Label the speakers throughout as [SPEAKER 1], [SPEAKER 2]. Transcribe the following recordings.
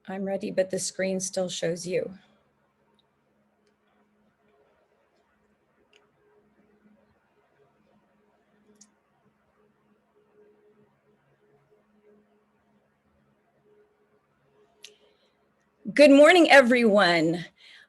[SPEAKER 1] I'm ready, but the screen still shows you. Good morning, everyone.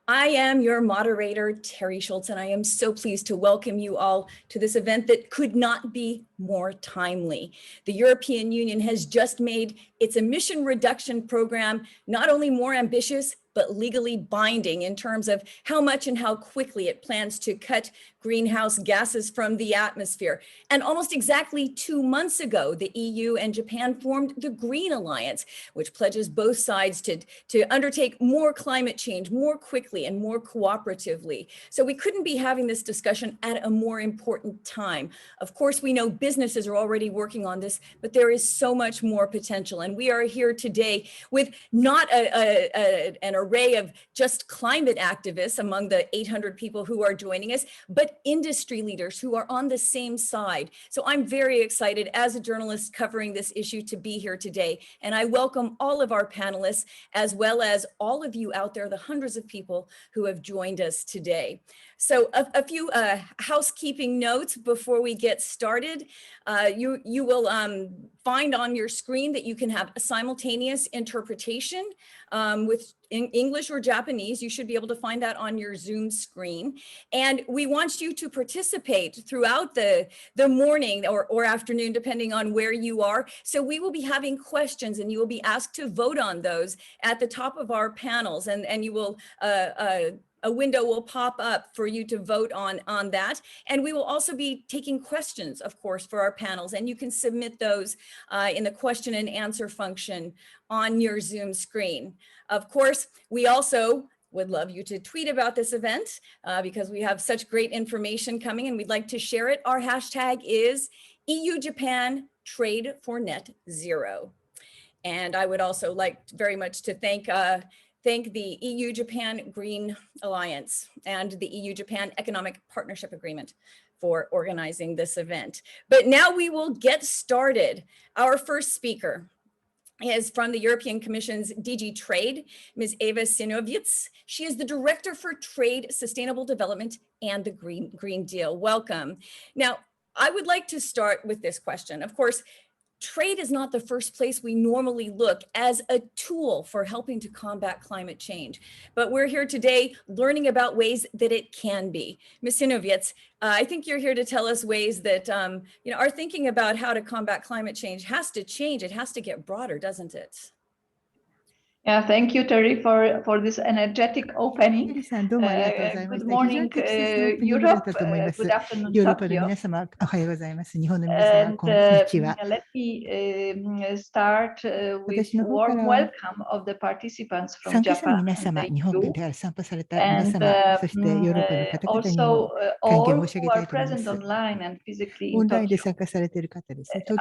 [SPEAKER 1] I am your moderator, Terry Schultz, and I am so pleased to welcome you all to this event that could not be more timely. The European Union has just made its emission reduction program not only more ambitious, but legally binding in terms of how much and how quickly it plans to cut greenhouse gases from the atmosphere. And almost exactly 2 months ago, the EU and Japan formed the Green Alliance, which pledges both sides to undertake more climate change more quickly and more cooperatively. So we couldn't be having this discussion at a more important time. Of course, we know businesses are already working on this, but there is so much more potential. And we are here today with not an array of just climate activists among the 800 people who are joining us, but industry leaders who are on the same side. So I'm very excited as a journalist covering this issue to be here today. And I welcome all of our panelists, as well as all of you out there, the hundreds of people who have joined us today. So a few housekeeping notes before we get started. You will find on your screen that you can have a simultaneous interpretation with English or Japanese. You should be able to find that on your Zoom screen. And we want you to participate throughout the morning or afternoon, depending on where you are. So we will be having questions and you will be asked to vote on those at the top of our panels, and you will a window will pop up for you to vote on that. And we will also be taking questions, of course, for our panels, and you can submit those in the question and answer function on your Zoom screen. Of course, we also would love you to tweet about this event because we have such great information coming and we'd like to share it. Our hashtag is EU-Japan Trade for Net Zero. And I would also like very much to thank the EU-Japan Green Alliance and the EU-Japan Economic Partnership Agreement for organizing this event. But now we will get started. Our first speaker is from the European Commission's DG Trade, Ms. Ewa Synowiec. She is the Director for Trade, Sustainable Development, and the Green Deal. Welcome. Now, I would like to start with this question. Of course, trade is not the first place we normally look as a tool for helping to combat climate change. But we're here today learning about ways that it can be. Ms. Synowiec, I think you're here to tell us ways that our thinking about how to combat climate change has to change. It has to get broader, doesn't it?
[SPEAKER 2] Yeah, thank you, Terry, for this energetic opening. Good morning, Europe. Good afternoon, Tokyo. And let me start with a warm welcome of the participants from Japan and also all who are present online and physically in Tokyo.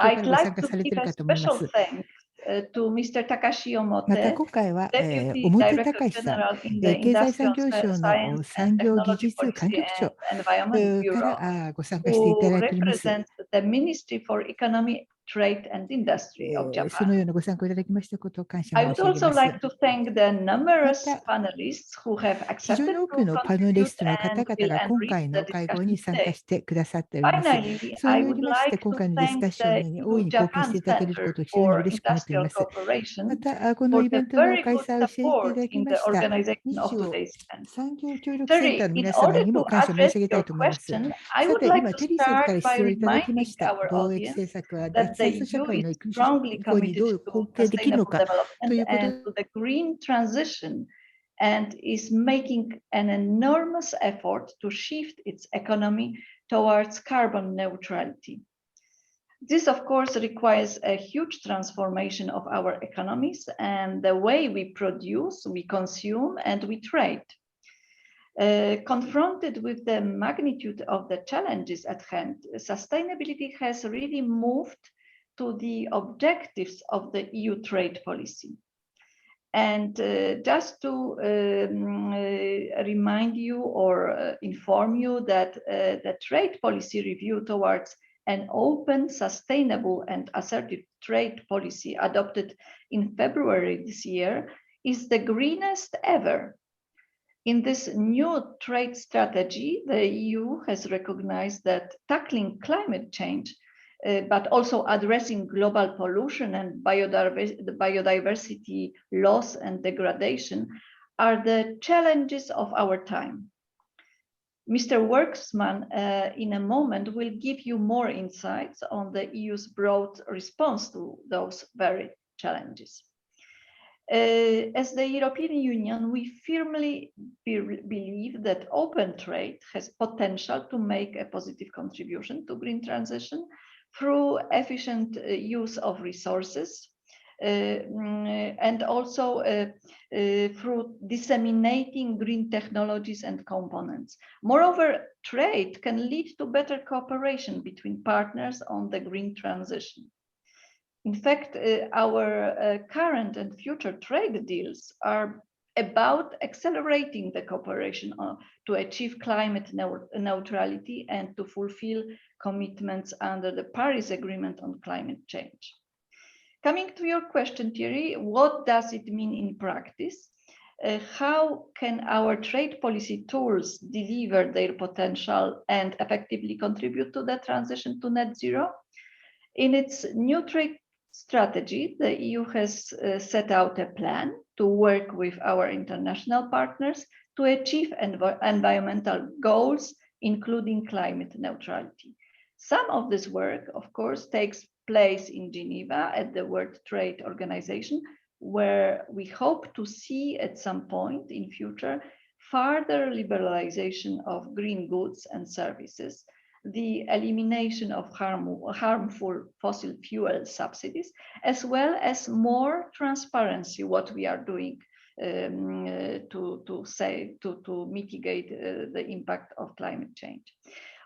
[SPEAKER 2] I'd like to give a special thanks to Mr. Takashi Omote, Deputy Director General in the Industrial Science and Technology Policy and Environment Bureau, who represents the Ministry for Economy, Trade and Industry of Japan. I would also like to thank the numerous panelists who have accepted to contribute and will enrich the discussion today. Finally, I would like to thank the EU-Japan Center for Industrial Cooperation for the very good support in the organization of today's event. Terry, in order to address your question, I would like to start by reminding our audience that the EU is strongly committed to sustainable development and to the green transition, and is making an enormous effort to shift its economy towards carbon neutrality. This, of course, requires a huge transformation of our economies and the way we produce, we consume, and we trade. Confronted with the magnitude of the challenges at hand, sustainability has really moved to the objectives of the EU trade policy. And just to remind you or inform you that the trade policy review towards an open, sustainable and assertive trade policy adopted in February this year is the greenest ever. In this new trade strategy, the EU has recognized that tackling climate change, but also addressing global pollution and biodiversity loss and degradation are the challenges of our time. Mr. Worksman, in a moment, will give you more insights on the EU's broad response to those very challenges. As the European Union, we firmly believe that open trade has potential to make a positive contribution to green transition through efficient use of resources and also through disseminating green technologies and components. Moreover, trade can lead to better cooperation between partners on the green transition. In fact, our current and future trade deals are about accelerating the cooperation to achieve climate neutrality and to fulfill commitments under the Paris Agreement on climate change. Coming to your question, Thierry, what does it mean in practice? How can our trade policy tools deliver their potential and effectively contribute to the transition to net zero? In its new trade strategy, the EU has set out a plan to work with our international partners to achieve environmental goals, including climate neutrality. Some of this work, of course, takes place in Geneva at the World Trade Organization, where we hope to see at some point in future further liberalization of green goods and services, the elimination of harmful fossil fuel subsidies, as well as more transparency, what we are doing to mitigate the impact of climate change.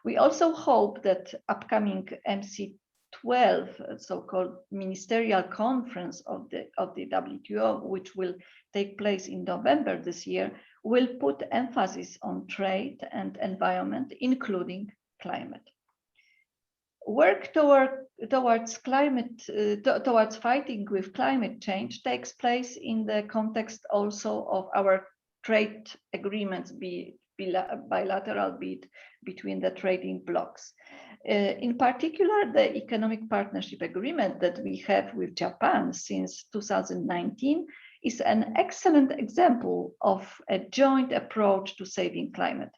[SPEAKER 2] We also hope that upcoming MC12, so-called ministerial conference of the WTO, which will take place in November this year, will put emphasis on trade and environment, including climate. Work towards fighting with climate change takes place in the context also of our trade agreements, be bilateral, be it between the trading blocs. In particular, the economic partnership agreement that we have with Japan since 2019 is an excellent example of a joint approach to saving climate.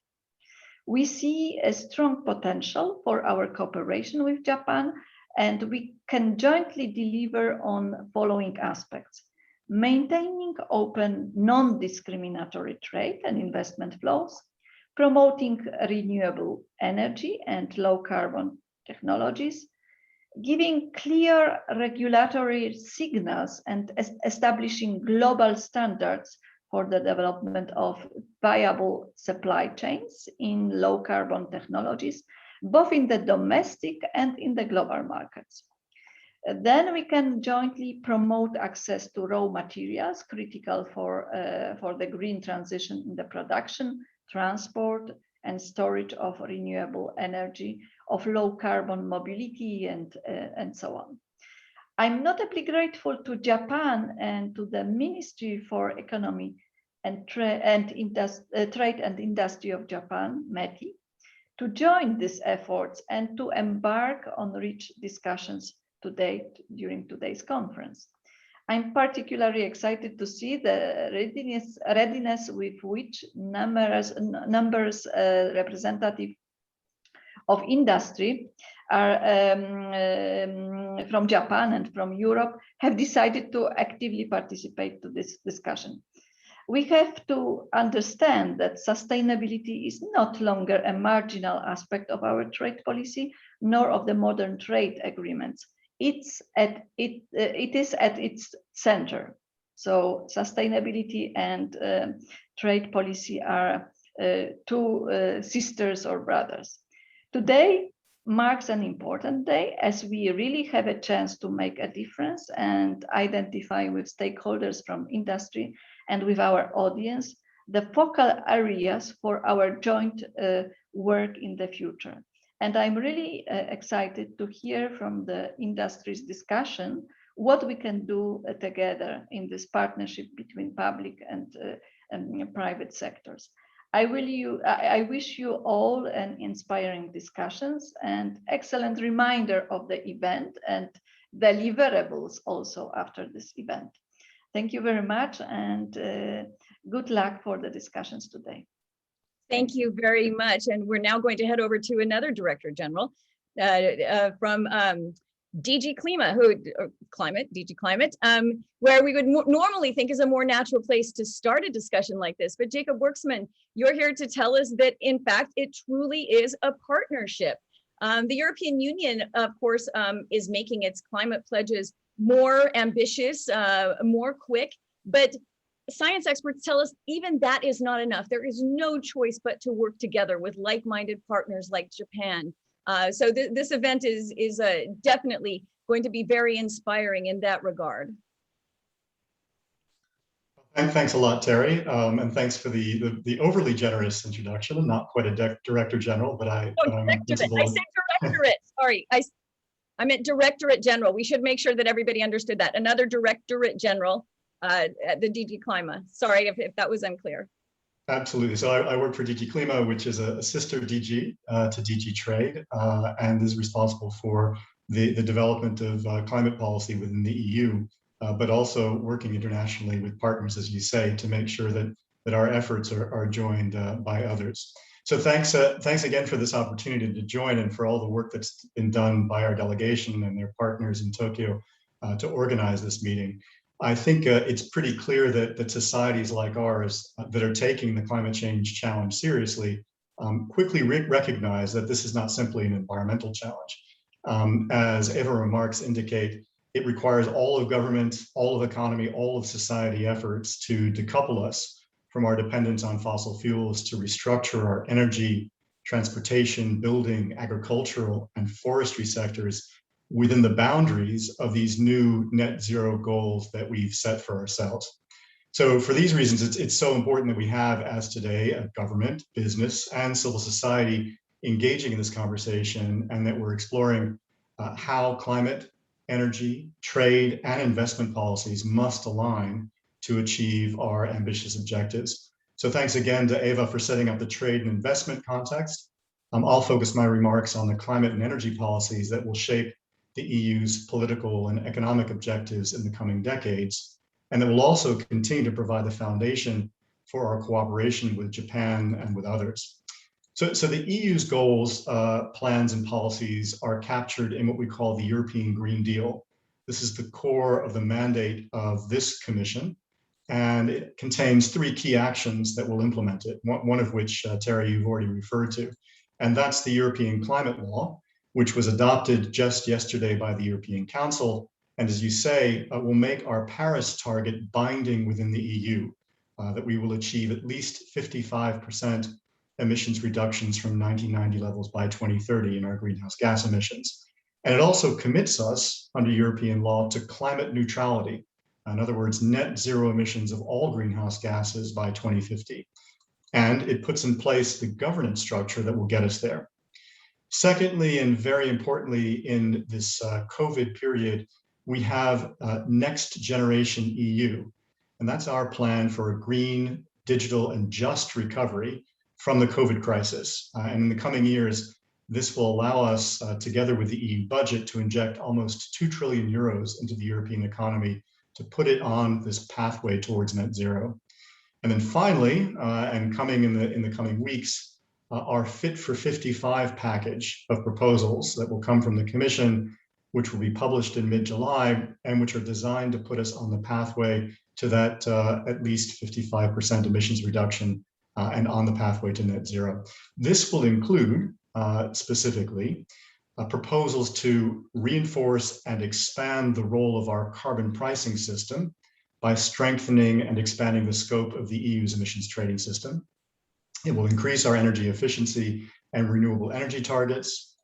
[SPEAKER 2] We see a strong potential for our cooperation with Japan, and we can jointly deliver on following aspects: maintaining open, non-discriminatory trade and investment flows, promoting renewable energy and low-carbon technologies, giving clear regulatory signals and establishing global standards for the development of viable supply chains in low-carbon technologies, both in the domestic and in the global markets. Then we can jointly promote access to raw materials critical for the green transition in the production, transport, and storage of renewable energy, of low-carbon mobility, and so on. I'm notably grateful to Japan and to the Ministry for Economy and Trade and Industry of Japan, METI, to join these efforts and to embark on rich discussions during today's conference. I'm particularly excited to see the readiness with which numbers representative of industry from Japan and from Europe have decided to actively participate to this discussion. We have to understand that sustainability is not longer a marginal aspect of our trade policy, nor of the modern trade agreements. It is at its center. So sustainability and trade policy are two sisters or brothers. Today marks an important day as we really have a chance to make a difference and identify with stakeholders from industry and with our audience the focal areas for our joint work in the future. And I'm really excited to hear from the industry's discussion what we can do together in this partnership between public and private sectors. I wish you all an inspiring discussions and excellent reminder of the event and deliverables also after this event. Thank you very much, and good luck for the discussions today.
[SPEAKER 1] Thank you very much. And we're now going to head over to another Director General from DG Climate, where we would normally think is a more natural place to start a discussion like this. But Jacob Worksman, you're here to tell us that, in fact, it truly is a partnership. The European Union, of course, is making its climate pledges more ambitious, more quick, but science experts tell us even that is not enough. There is no choice but to work together with like-minded partners like Japan. So this event is definitely going to be very inspiring in that regard.
[SPEAKER 3] Thanks a lot, Terry, and thanks for the overly generous introduction. I'm not quite a Director General, but I'm
[SPEAKER 1] I said Directorate. Sorry, I meant Directorate General. We should make sure that everybody understood that. Another Directorate General at the DG Klima. Sorry if that was unclear.
[SPEAKER 3] Absolutely. So I work for DG Klima, which is a sister DG to DG Trade, and is responsible for the development of climate policy within the EU, but also working internationally with partners, as you say, to make sure that our efforts are joined by others. So thanks again for this opportunity to join and for all the work that's been done by our delegation and their partners in Tokyo to organize this meeting. I think it's pretty clear that societies like ours that are taking the climate change challenge seriously quickly recognize that this is not simply an environmental challenge. As Ewa remarks indicate, it requires all of government, all of economy, all of society efforts to decouple us from our dependence on fossil fuels, to restructure our energy, transportation, building, agricultural, and forestry sectors within the boundaries of these new net zero goals that we've set for ourselves. So for these reasons, it's so important that we have, as today, a government, business, and civil society engaging in this conversation, and that we're exploring how climate, energy, trade, and investment policies must align to achieve our ambitious objectives. So thanks again to Ewa for setting up the trade and investment context. I'll focus my remarks on the climate and energy policies that will shape the EU's political and economic objectives in the coming decades, and that will also continue to provide the foundation for our cooperation with Japan and with others. So the EU's goals, plans, and policies are captured in what we call the European Green Deal. This is the core of the mandate of this Commission, and it contains 3 key actions that will implement it, one of which, Terry, you've already referred to, and that's the European Climate Law, which was adopted just yesterday by the European Council, and as you say, will make our Paris target binding within the EU, that we will achieve at least 55% emissions reductions from 1990 levels by 2030 in our greenhouse gas emissions. And it also commits us, under European law, to climate neutrality. In other words, net zero emissions of all greenhouse gases by 2050. And it puts in place the governance structure that will get us there. Secondly, and very importantly, in this COVID period, we have Next Generation EU, and that's our plan for a green, digital, and just recovery from the COVID crisis. And in the coming years, this will allow us, together with the EU budget, to inject almost 2 trillion euros into the European economy to put it on this pathway towards net zero. And then finally, and coming in the coming weeks, our Fit for 55 package of proposals that will come from the Commission, which will be published in mid-July, and which are designed to put us on the pathway to that at least 55% emissions reduction and on the pathway to net zero. This will include, specifically, proposals to reinforce and expand the role of our carbon pricing system by strengthening and expanding the scope of the EU's emissions trading system. It will increase our energy efficiency and renewable energy targets.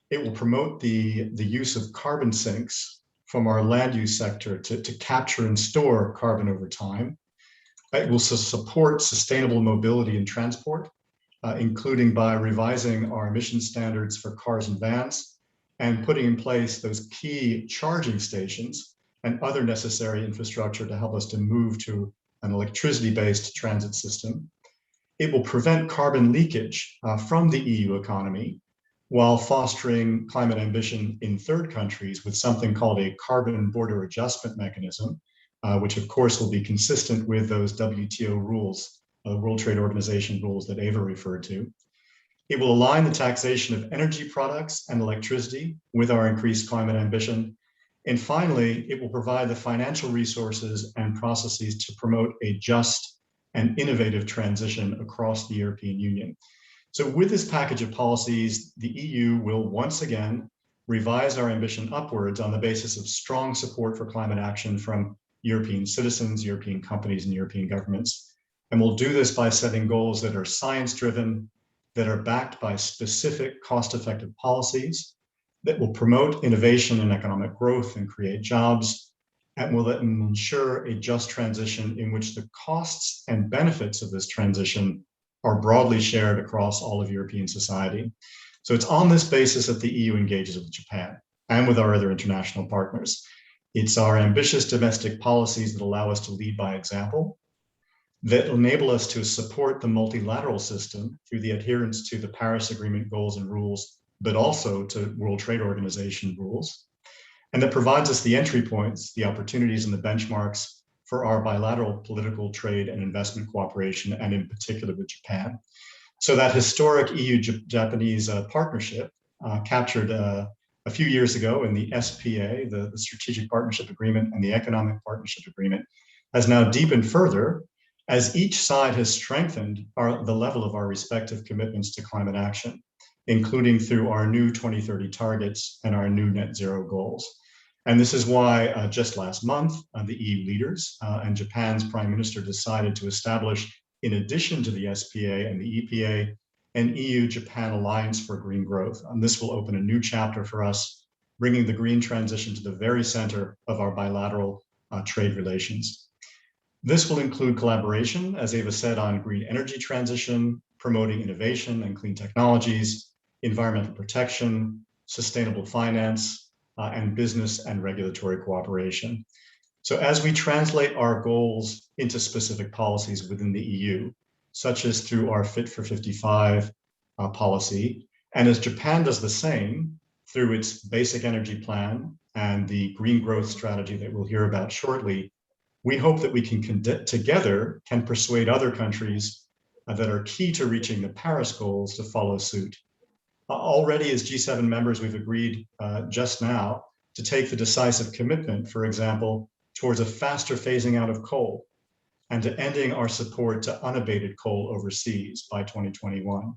[SPEAKER 3] It will promote the use of carbon sinks from our land use sector to capture and store carbon over time. It will support sustainable mobility and transport, including by revising our emission standards for cars and vans and putting in place those key charging stations and other necessary infrastructure to help us to move to an electricity-based transit system. It will prevent carbon leakage from the EU economy while fostering climate ambition in third countries with something called a carbon border adjustment mechanism, which of course will be consistent with those WTO rules, World Trade Organization rules that Ewa referred to. It will align the taxation of energy products and electricity with our increased climate ambition. And finally, it will provide the financial resources and processes to promote a just and innovative transition across the European Union. So with this package of policies, the EU will once again revise our ambition upwards on the basis of strong support for climate action from European citizens, European companies, and European governments. And we'll do this by setting goals that are science-driven, that are backed by specific cost-effective policies, that will promote innovation and economic growth and create jobs, and will ensure a just transition in which the costs and benefits of this transition are broadly shared across all of European society. So it's on this basis that the EU engages with Japan and with our other international partners. It's our ambitious domestic policies that allow us to lead by example, that enable us to support the multilateral system through the adherence to the Paris Agreement goals and rules, but also to World Trade Organization rules, and that provides us the entry points, the opportunities, and the benchmarks for our bilateral political, trade, and investment cooperation, and in particular with Japan. So that historic EU-Japanese partnership captured a few years ago in the SPA, the Strategic Partnership Agreement, and the Economic Partnership Agreement, has now deepened further as each side has strengthened the level of our respective commitments to climate action, including through our new 2030 targets and our new net zero goals. And this is why just last month, the EU leaders and Japan's Prime Minister decided to establish, in addition to the SPA and the EPA, an EU-Japan Alliance for Green Growth. And this will open a new chapter for us, bringing the green transition to the very center of our bilateral trade relations. This will include collaboration, as Ewa said, on green energy transition, promoting innovation and clean technologies, environmental protection, sustainable finance, and business and regulatory cooperation. So as we translate our goals into specific policies within the EU, such as through our Fit for 55 policy, and as Japan does the same through its basic energy plan and the green growth strategy that we'll hear about shortly, we hope that we can together persuade other countries that are key to reaching the Paris goals to follow suit. Already as G7 members, we've agreed just now to take the decisive commitment, for example, towards a faster phasing out of coal and to ending our support to unabated coal overseas by 2021.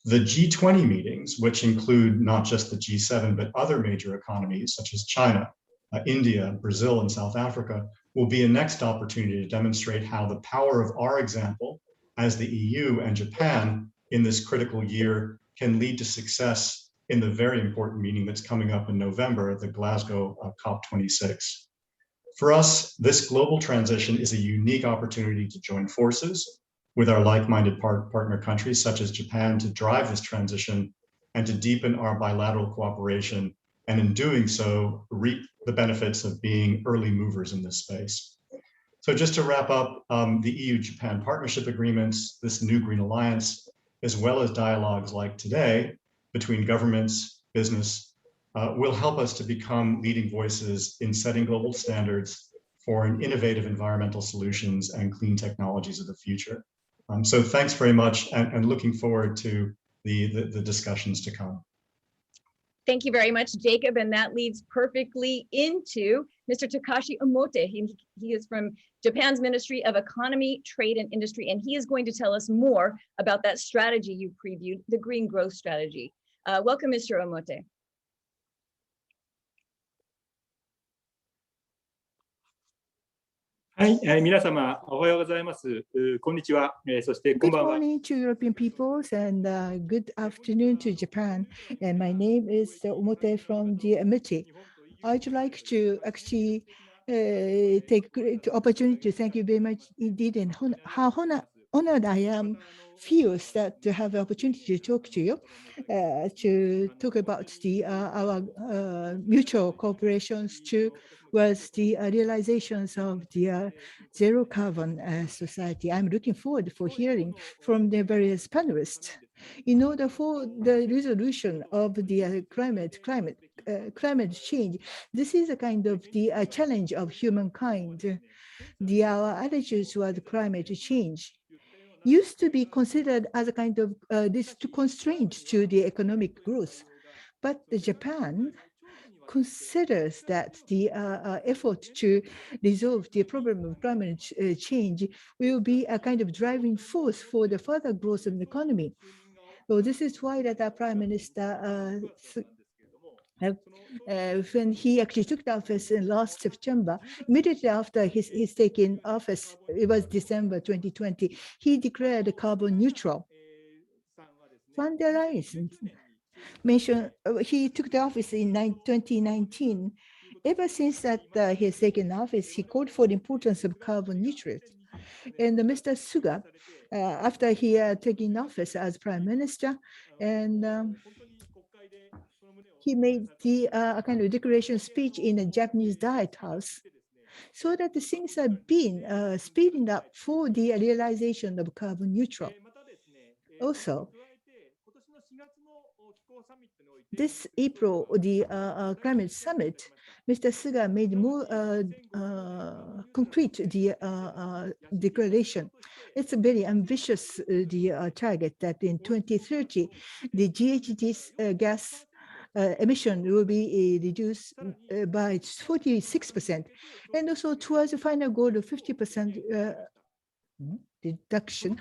[SPEAKER 3] The G20 meetings, which include not just the G7, but other major economies such as China, India, Brazil, and South Africa, will be a next opportunity to demonstrate how the power of our example as the EU and Japan in this critical year can lead to success in the very important meeting that's coming up in November, the Glasgow COP26. For us, this global transition is a unique opportunity to join forces with our like-minded partner countries such as Japan to drive this transition and to deepen our bilateral cooperation, and in doing so, reap the benefits of being early movers in this space. So just to wrap up, the EU-Japan partnership agreements, this new Green Alliance, as well as dialogues like today between governments, business, will help us to become leading voices in setting global standards for an innovative environmental solutions and clean technologies of the future. So thanks very much, and looking forward to the discussions to come.
[SPEAKER 1] Thank you very much, Jacob, and that leads perfectly into Mr. Takashi Omote. He is from Japan's Ministry of Economy, Trade, and Industry, and he is going to tell us more about that strategy you previewed, the Green Growth Strategy. Welcome, Mr. Omote.
[SPEAKER 4] はい、皆様おはようございます。こんにちは。そしてこんばんは。
[SPEAKER 5] Good morning to European peoples and good afternoon to Japan. And my name is Omote from the MITI. I'd like to actually take great opportunity to thank you very much indeed, and how honored I am feels that to have the opportunity to talk to you, to talk about our mutual cooperations to was the realizations of the zero carbon society. I'm looking forward for hearing from the various panelists. In order for the resolution of the climate change, this is a kind of the challenge of humankind. Our attitudes toward climate change used to be considered as a kind of this constraint to the economic growth. But Japan considers that the effort to resolve the problem of climate change will be a kind of driving force for the further growth of the economy. So this is why that our Prime Minister when he actually took the office in last September, immediately after his taking office, it was December 2020, he declared carbon neutral. Van der Leyen mentioned he took the office in 2019. Ever since that he has taken office, he called for the importance of carbon neutrality. And Mr. Suga, after he taking office as Prime Minister, and he made the kind of declaration speech in a Japanese Diet House, so that the things have been speeding up for the realization of carbon neutral. Also, this April, the climate summit, Mr. Suga made more concrete the declaration. It's a very ambitious target that in 2030, the GHG gas emission will be reduced by 46%, and also towards the final goal of 50% reduction,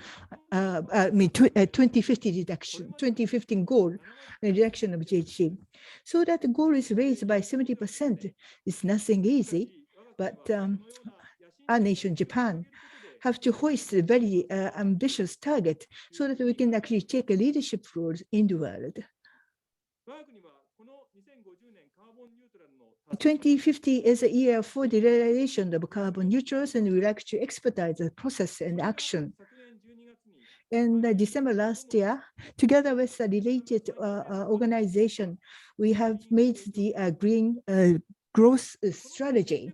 [SPEAKER 5] 2050 reduction, 2015 goal, reduction of GHG. So that the goal is raised by 70%. It's nothing easy, but our nation, Japan, have to hoist a very ambitious target so that we can actually take a leadership role in the world. 2050 is a year for the realization of carbon neutrals, and we would like to expedite the process and action. In December last year, together with a related organization, we have made the green growth strategy.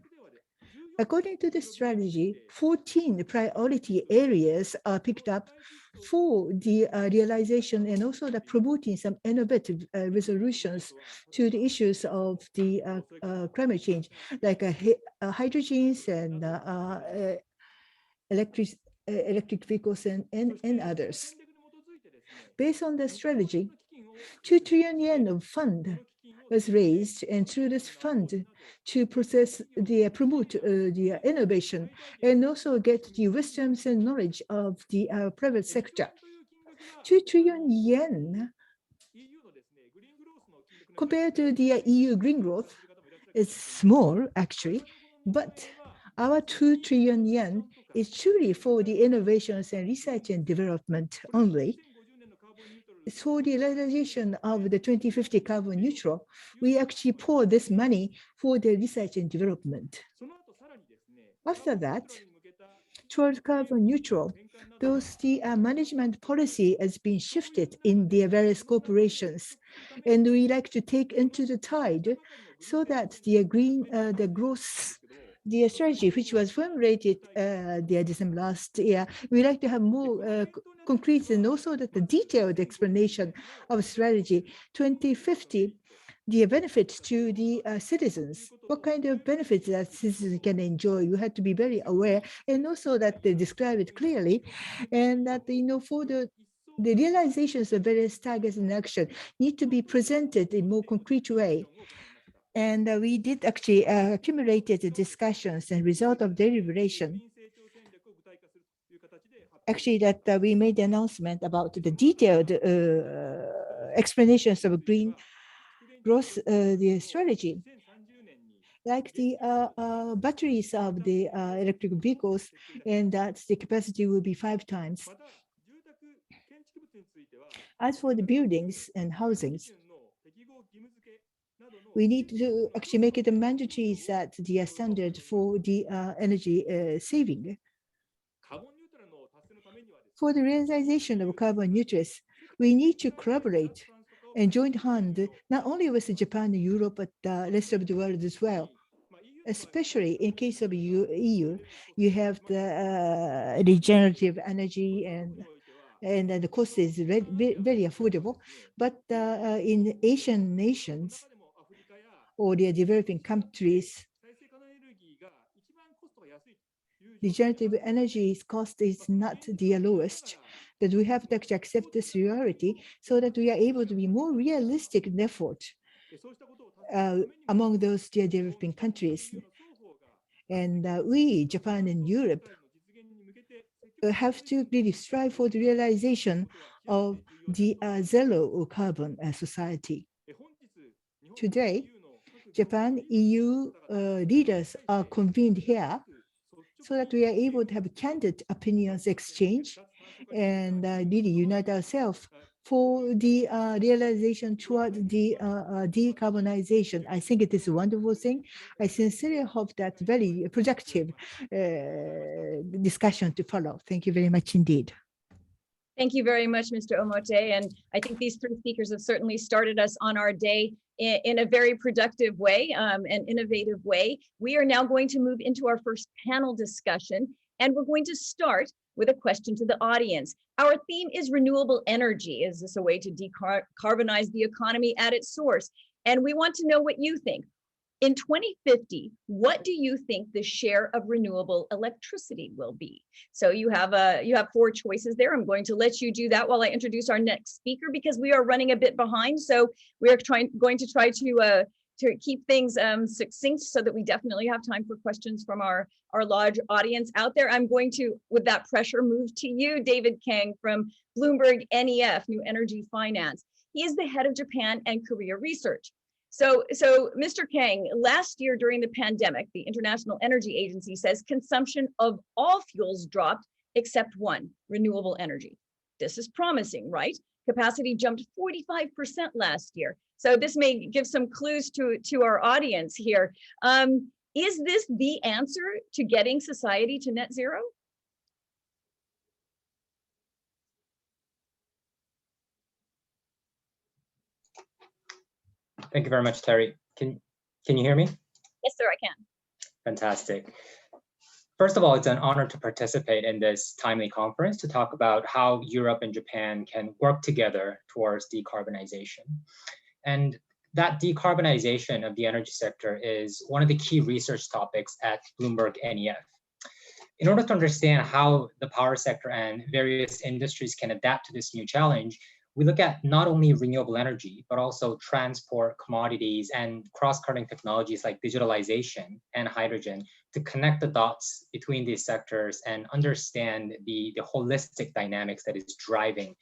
[SPEAKER 5] According to the strategy, 14 priority areas are picked up for the realization and also the promoting some innovative resolutions to the issues of the climate change, like hydrogens and electric vehicles and others. Based on the strategy, 2 trillion yen of fund was raised, and through this fund to promote the innovation and also get the wisdoms and knowledge of the private sector. 2 trillion yen compared to the EU green growth is small actually, but our 2 trillion yen is truly for the innovations and research and development only. For the realization of the 2050 carbon neutral, we actually pour this money for the research and development. After that, towards carbon neutral, the management policy has been shifted in the various corporations, and we like to take into the tide so that the growth, the strategy which was formulated December last year, we like to have more concrete and also that the detailed explanation of strategy 2050, the benefits to the citizens, what kind of benefits that citizens can enjoy. You have to be very aware, and also that they describe it clearly, and that for the realizations of various targets and action need to be presented in more concrete way. And we did actually accumulated the discussions and result of deliberation. Actually, that we made the announcement about the detailed explanations of green growth the strategy. Like the batteries of the electric vehicles, and that the capacity will be 5 times. As for the buildings and housings, we need to actually make it a mandatory set the standard for the energy saving. For the realization of carbon neutrality, we need to collaborate and join hand not only with Japan and Europe, but the rest of the world as well. especially in case of EU, you have the regenerative energy and the cost is very affordable. But in Asian nations or the developing countries, regenerative energy's cost is not the lowest. That we have to actually accept this reality so that we are able to be more realistic in effort among those developing countries. And we, Japan and Europe, have to really strive for the realization of the zero carbon society. Today, Japan, EU leaders are convened here so that we are able to have candid opinions exchange and really unite ourselves for the realization toward the decarbonization. I think it is a wonderful thing. I sincerely hope that very productive discussion to follow. Thank you very much indeed.
[SPEAKER 1] Thank you very much, Mr. Omote. And I think these three speakers have certainly started us on our day in a very productive way, and innovative way. We are now going to move into our first panel discussion, and we're going to start with a question to the audience. Our theme is renewable energy. Is this a way to decarbonize the economy at its source? And we want to know what you think. In 2050, what do you think the share of renewable electricity will be? So you have four choices there. I'm going to let you do that while I introduce our next speaker, because we are running a bit behind. So we are going to try to keep things succinct so that we definitely have time for questions from our large audience out there. I'm going to, with that pressure, move to you, David Kang from Bloomberg NEF, New Energy Finance. He is the head of Japan and Korea research. So Mr. Kang, last year during the pandemic, the International Energy Agency says consumption of all fuels dropped except one, renewable energy. This is promising, right? Capacity jumped 45% last year. So this may give some clues to our audience here. Is this the answer to getting society to net zero?
[SPEAKER 6] Thank you very much, Terry. Can you hear me?
[SPEAKER 1] Yes, sir, I can.
[SPEAKER 6] Fantastic. First of all, it's an honor to participate in this timely conference to talk about how Europe and Japan can work together towards decarbonization. And that decarbonization of the energy sector is one of the key research topics at Bloomberg NEF. In order to understand how the power sector and various industries can adapt to this new challenge, we look at not only renewable energy, but also transport, commodities, and cross-cutting technologies like digitalization and hydrogen to connect the dots between these sectors and understand the holistic dynamics that is driving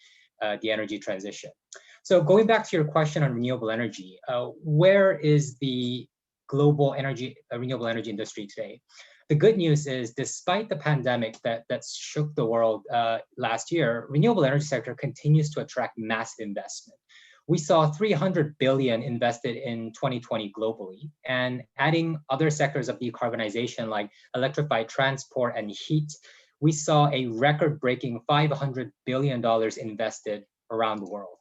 [SPEAKER 6] the energy transition. So going back to your question on renewable energy, where is the global renewable energy industry today? The good news is, despite the pandemic that shook the world last year, renewable energy sector continues to attract massive investment. We saw $300 billion invested in 2020 globally, and adding other sectors of decarbonization like electrified transport and heat, we saw a record-breaking $500 billion invested around the world.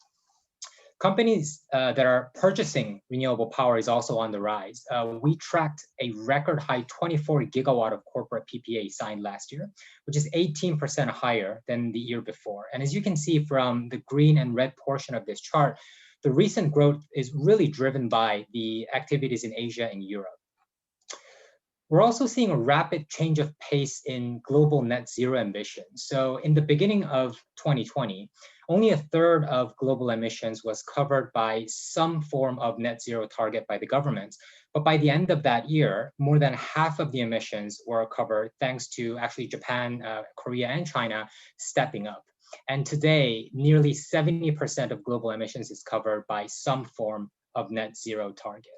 [SPEAKER 6] Companies that are purchasing renewable power is also on the rise. We tracked a record high 24 gigawatt of corporate PPA signed last year, which is 18% higher than the year before. And as you can see from the green and red portion of this chart, the recent growth is really driven by the activities in Asia and Europe. We're also seeing a rapid change of pace in global net zero emissions. So in the beginning of 2020, only a third of global emissions was covered by some form of net zero target by the governments. But by the end of that year, more than half of the emissions were covered thanks to actually Japan, Korea, and China stepping up. And today, nearly 70% of global emissions is covered by some form of net zero target.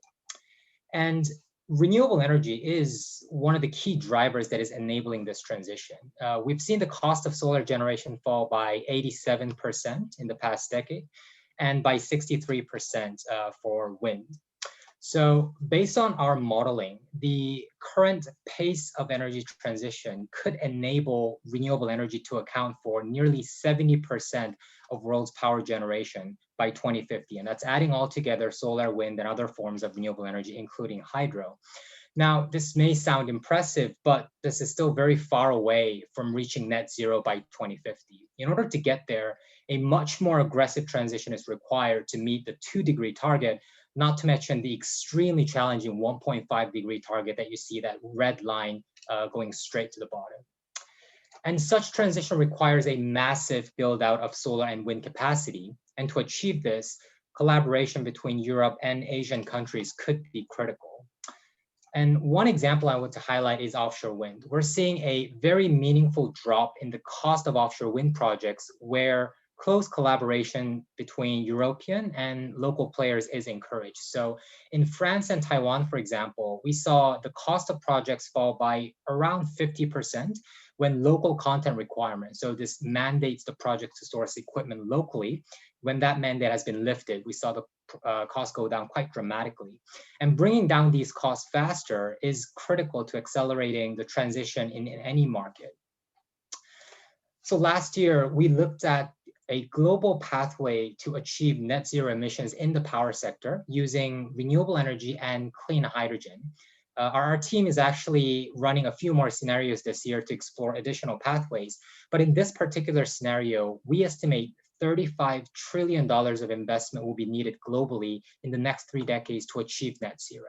[SPEAKER 6] And renewable energy is one of the key drivers that is enabling this transition. We've seen the cost of solar generation fall by 87% in the past decade, and by 63% for wind. So based on our modeling, the current pace of energy transition could enable renewable energy to account for nearly 70% of world's power generation by 2050. And that's adding all together solar, wind, and other forms of renewable energy, including hydro. Now, this may sound impressive, but this is still very far away from reaching net zero by 2050. In order to get there, a much more aggressive transition is required to meet the 2-degree target, not to mention the extremely challenging 1.5-degree target that you see, that red line going straight to the bottom. And such transition requires a massive build out of solar and wind capacity. And to achieve this, collaboration between Europe and Asian countries could be critical. And one example I want to highlight is offshore wind. We're seeing a very meaningful drop in the cost of offshore wind projects where close collaboration between European and local players is encouraged. So in France and Taiwan, for example, we saw the cost of projects fall by around 50% when local content requirements, so this mandates the project to source equipment locally, when that mandate has been lifted, we saw the costs go down quite dramatically. And bringing down these costs faster is critical to accelerating the transition in any market. So last year, we looked at a global pathway to achieve net zero emissions in the power sector using renewable energy and clean hydrogen. Our team is actually running a few more scenarios this year to explore additional pathways. But in this particular scenario, we estimate $35 trillion of investment will be needed globally in the next 3 decades to achieve net zero.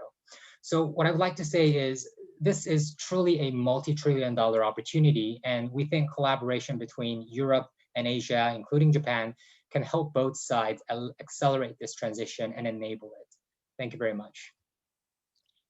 [SPEAKER 6] So what I'd like to say is this is truly a multi-trillion-dollar opportunity, and we think collaboration between Europe and Asia, including Japan, can help both sides accelerate this transition and enable it. Thank you very much.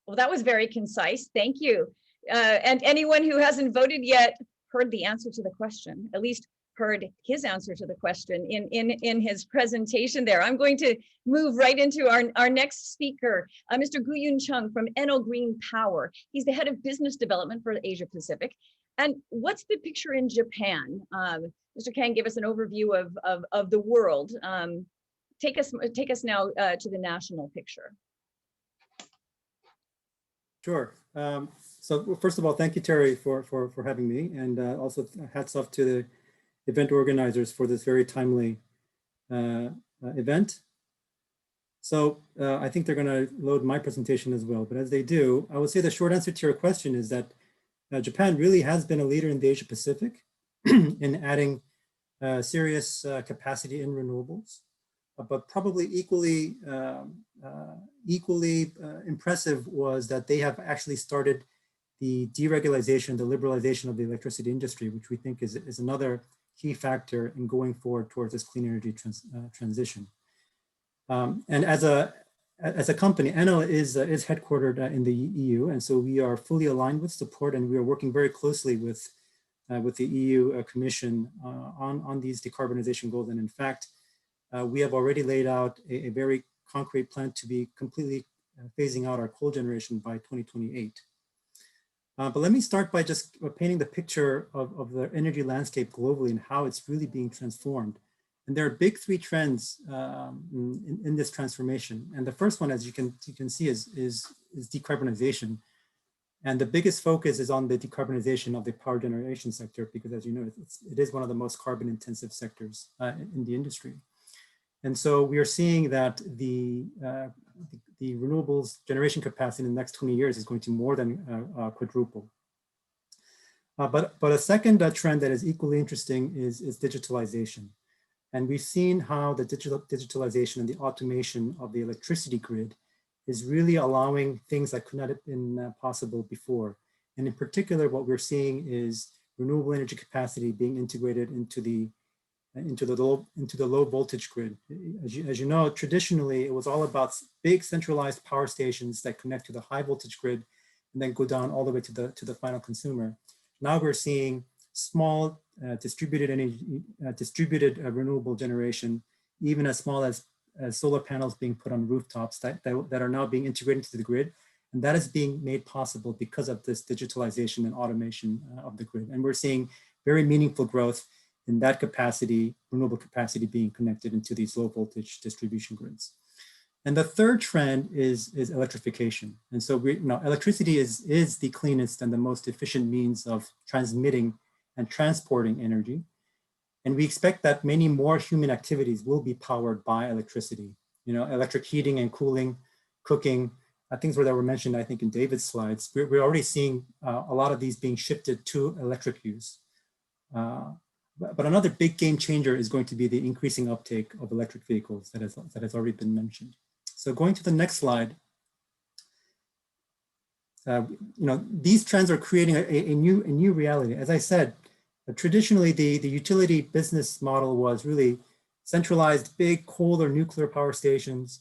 [SPEAKER 1] Well, that was very concise. Thank you. And anyone who hasn't voted yet heard the answer to the question, at least heard his answer to the question in his presentation there. I'm going to move right into our next speaker, Mr. Gu-Yun Chung from Enel Green Power. He's the head of business development for Asia Pacific. And what's the picture in Japan? Mr. Kang, give us an overview of the world. Take us now to the national picture.
[SPEAKER 7] Sure. So first of all, thank you, Terry, for having me, and also hats off to the event organizers for this very timely event. So I think they're going to load my presentation as well, but as they do, I would say the short answer to your question is that Japan really has been a leader in the Asia Pacific in adding serious capacity in renewables, but probably equally impressive was that they have actually started the deregulation, the liberalization of the electricity industry, which we think is another key factor in going forward towards this clean energy transition. And as a company, Enel is headquartered in the EU, and so we are fully aligned with support, and we are working very closely with the EU Commission on these decarbonization goals. And in fact, we have already laid out a very concrete plan to be completely phasing out our coal generation by 2028. But let me start by just painting the picture of the energy landscape globally and how it's really being transformed. And there are big 3 trends in this transformation. And the first one, as you can see, is decarbonization. And the biggest focus is on the decarbonization of the power generation sector, because as you know, it is one of the most carbon intensive sectors in the industry. And so we are seeing that the renewables generation capacity in the next 20 years is going to more than quadruple. But a second trend that is equally interesting is digitalization. And we've seen how the digitalization and the automation of the electricity grid is really allowing things that could not have been possible before. And in particular, what we're seeing is renewable energy capacity being integrated into the low voltage grid. As you know, traditionally, it was all about big centralized power stations that connect to the high voltage grid and then go down all the way to the final consumer. Now we're seeing small distributed energy, renewable generation, even as small as solar panels being put on rooftops that are now being integrated into the grid. And that is being made possible because of this digitalization and automation of the grid. And we're seeing very meaningful growth in that capacity, renewable capacity being connected into these low voltage distribution grids. And the third trend is electrification. And so electricity is the cleanest and the most efficient means of transmitting and transporting energy. And we expect that many more human activities will be powered by electricity. Electric heating and cooling, cooking, things that were mentioned, I think, in David's slides. We're already seeing a lot of these being shifted to electric use. But another big game changer is going to be the increasing uptake of electric vehicles that has already been mentioned. So going to the next slide, these trends are creating a new reality. As I said, traditionally the utility business model was really centralized big coal or nuclear power stations,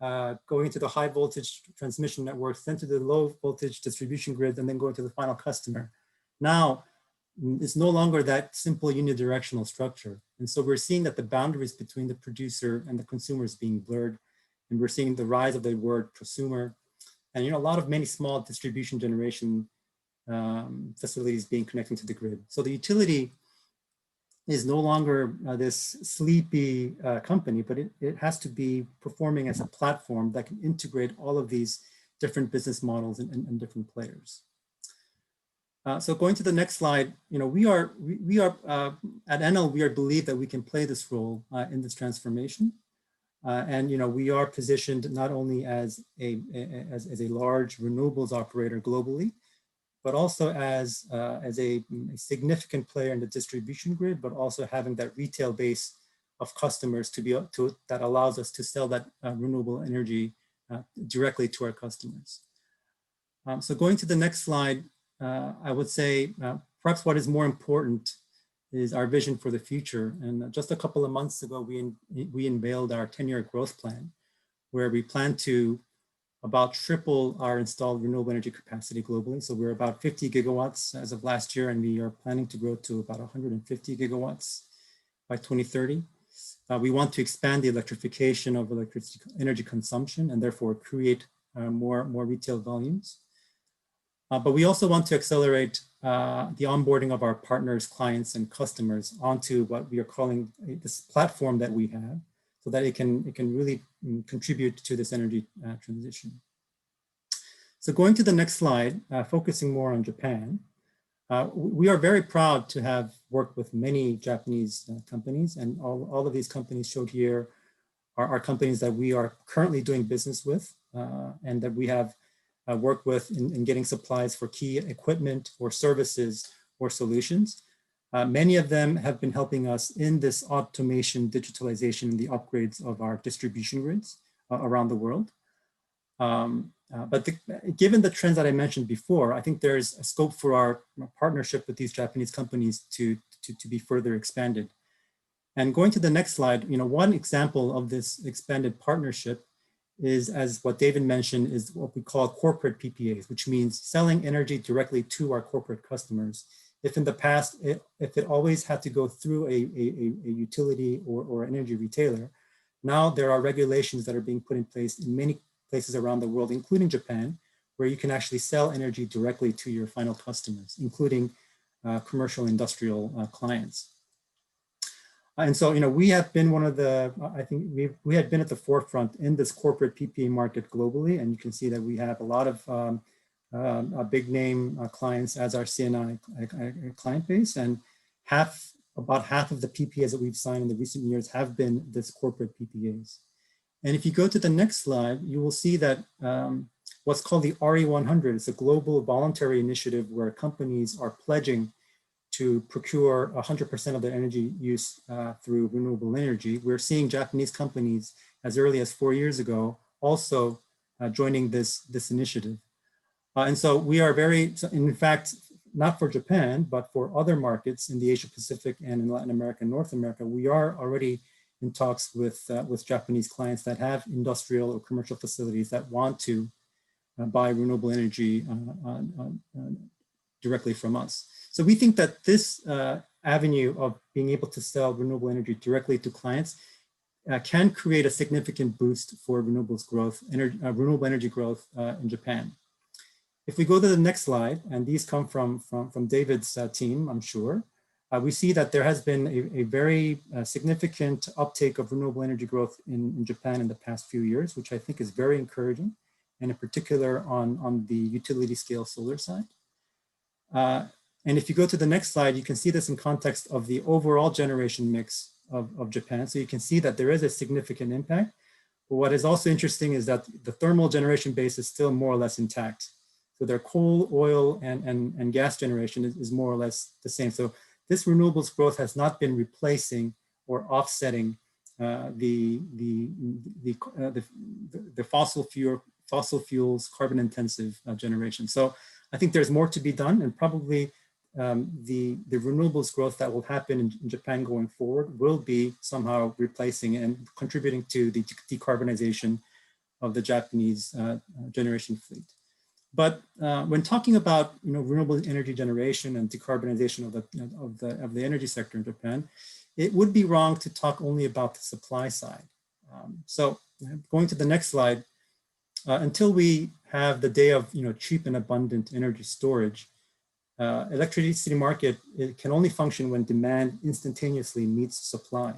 [SPEAKER 7] going to the high voltage transmission networks, then to the low voltage distribution grid, and then going to the final customer. Now, it's no longer that simple unidirectional structure. And so we're seeing that the boundaries between the producer and the consumer is being blurred. And we're seeing the rise of the word prosumer. And a lot of many small distribution generation facilities being connected to the grid. So the utility is no longer this sleepy company, but it has to be performing as a platform that can integrate all of these different business models and different players. So going to the next slide, we are at Enel, we believe that we can play this role in this transformation. And we are positioned not only as a large renewables operator globally, but also as a significant player in the distribution grid, but also having that retail base of customers that allows us to sell that renewable energy directly to our customers. So going to the next slide, I would say perhaps what is more important is our vision for the future. And just a couple of months ago, we unveiled our 10-year growth plan, where we plan to about triple our installed renewable energy capacity globally. So we're about 50 gigawatts as of last year, and we are planning to grow to about 150 gigawatts by 2030. We want to expand the electrification of electricity energy consumption and therefore create more retail volumes. But we also want to accelerate the onboarding of our partners, clients, and customers onto what we are calling this platform that we have, so that it can really contribute to this energy transition. So going to the next slide, focusing more on Japan, we are very proud to have worked with many Japanese companies, and all of these companies showed here are companies that we are currently doing business with and that we have worked with in getting supplies for key equipment or services or solutions. Many of them have been helping us in this automation, digitalization, and the upgrades of our distribution grids around the world. But given the trends that I mentioned before, I think there's a scope for our partnership with these Japanese companies to be further expanded. And going to the next slide, one example of this expanded partnership is, as what David mentioned, is what we call corporate PPAs, which means selling energy directly to our corporate customers. If in the past, if it always had to go through a utility or energy retailer, now there are regulations that are being put in place in many places around the world, including Japan, where you can actually sell energy directly to your final customers, including commercial industrial clients. And so, we have been one of the, I think we had been at the forefront in this corporate PPA market globally, and you can see that we have a lot of big name clients as our CNI client base, and about half of the PPAs that we've signed in the recent years have been this corporate PPAs. And if you go to the next slide, you will see that what's called the RE100 is a global voluntary initiative where companies are pledging to procure 100% of their energy use through renewable energy. We're seeing Japanese companies as early as 4 years ago also joining this initiative. And so we are in fact, not for Japan, but for other markets in the Asia Pacific and in Latin America and North America, we are already in talks with Japanese clients that have industrial or commercial facilities that want to buy renewable energy directly from us. So we think that this avenue of being able to sell renewable energy directly to clients can create a significant boost for renewables growth, renewable energy growth in Japan. If we go to the next slide, and these come from David's team, I'm sure, we see that there has been a very significant uptake of renewable energy growth in Japan in the past few years, which I think is very encouraging, and in particular on the utility scale solar side. And if you go to the next slide, you can see this in context of the overall generation mix of Japan. So you can see that there is a significant impact, But what is also interesting is that the thermal generation base is still more or less intact. So their coal, oil, and gas generation is more or less the same. So this renewables growth has not been replacing or offsetting the fossil fuels carbon intensive generation. So I think there's more to be done, and probably the renewables growth that will happen in Japan going forward will be somehow replacing and contributing to the decarbonization of the Japanese generation fleet. But when talking about renewable energy generation and decarbonization of the energy sector in Japan, it would be wrong to talk only about the supply side. So going to the next slide, until we have the day of cheap and abundant energy storage, electricity market, it can only function when demand instantaneously meets supply.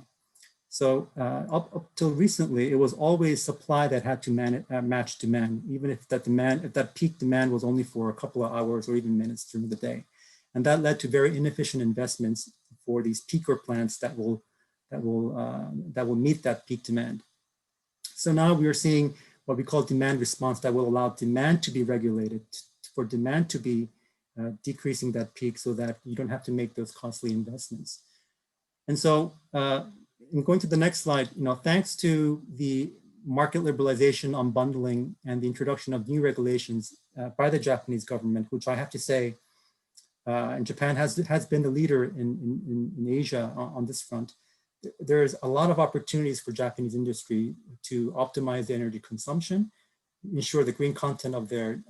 [SPEAKER 7] So up till recently, it was always supply that had to match demand, even if that peak demand was only for a couple of hours or even minutes during the day. And that led to very inefficient investments for these peaker plants that will meet that peak demand. So now we are seeing what we call demand response that will allow demand to be regulated, for demand to be decreasing that peak so that you don't have to make those costly investments. And so in going to the next slide, thanks to the market liberalization, unbundling, and the introduction of new regulations by the Japanese government, which I have to say, and Japan has been the leader in Asia on this front, there's a lot of opportunities for Japanese industry to optimize the energy consumption, ensure the green content of their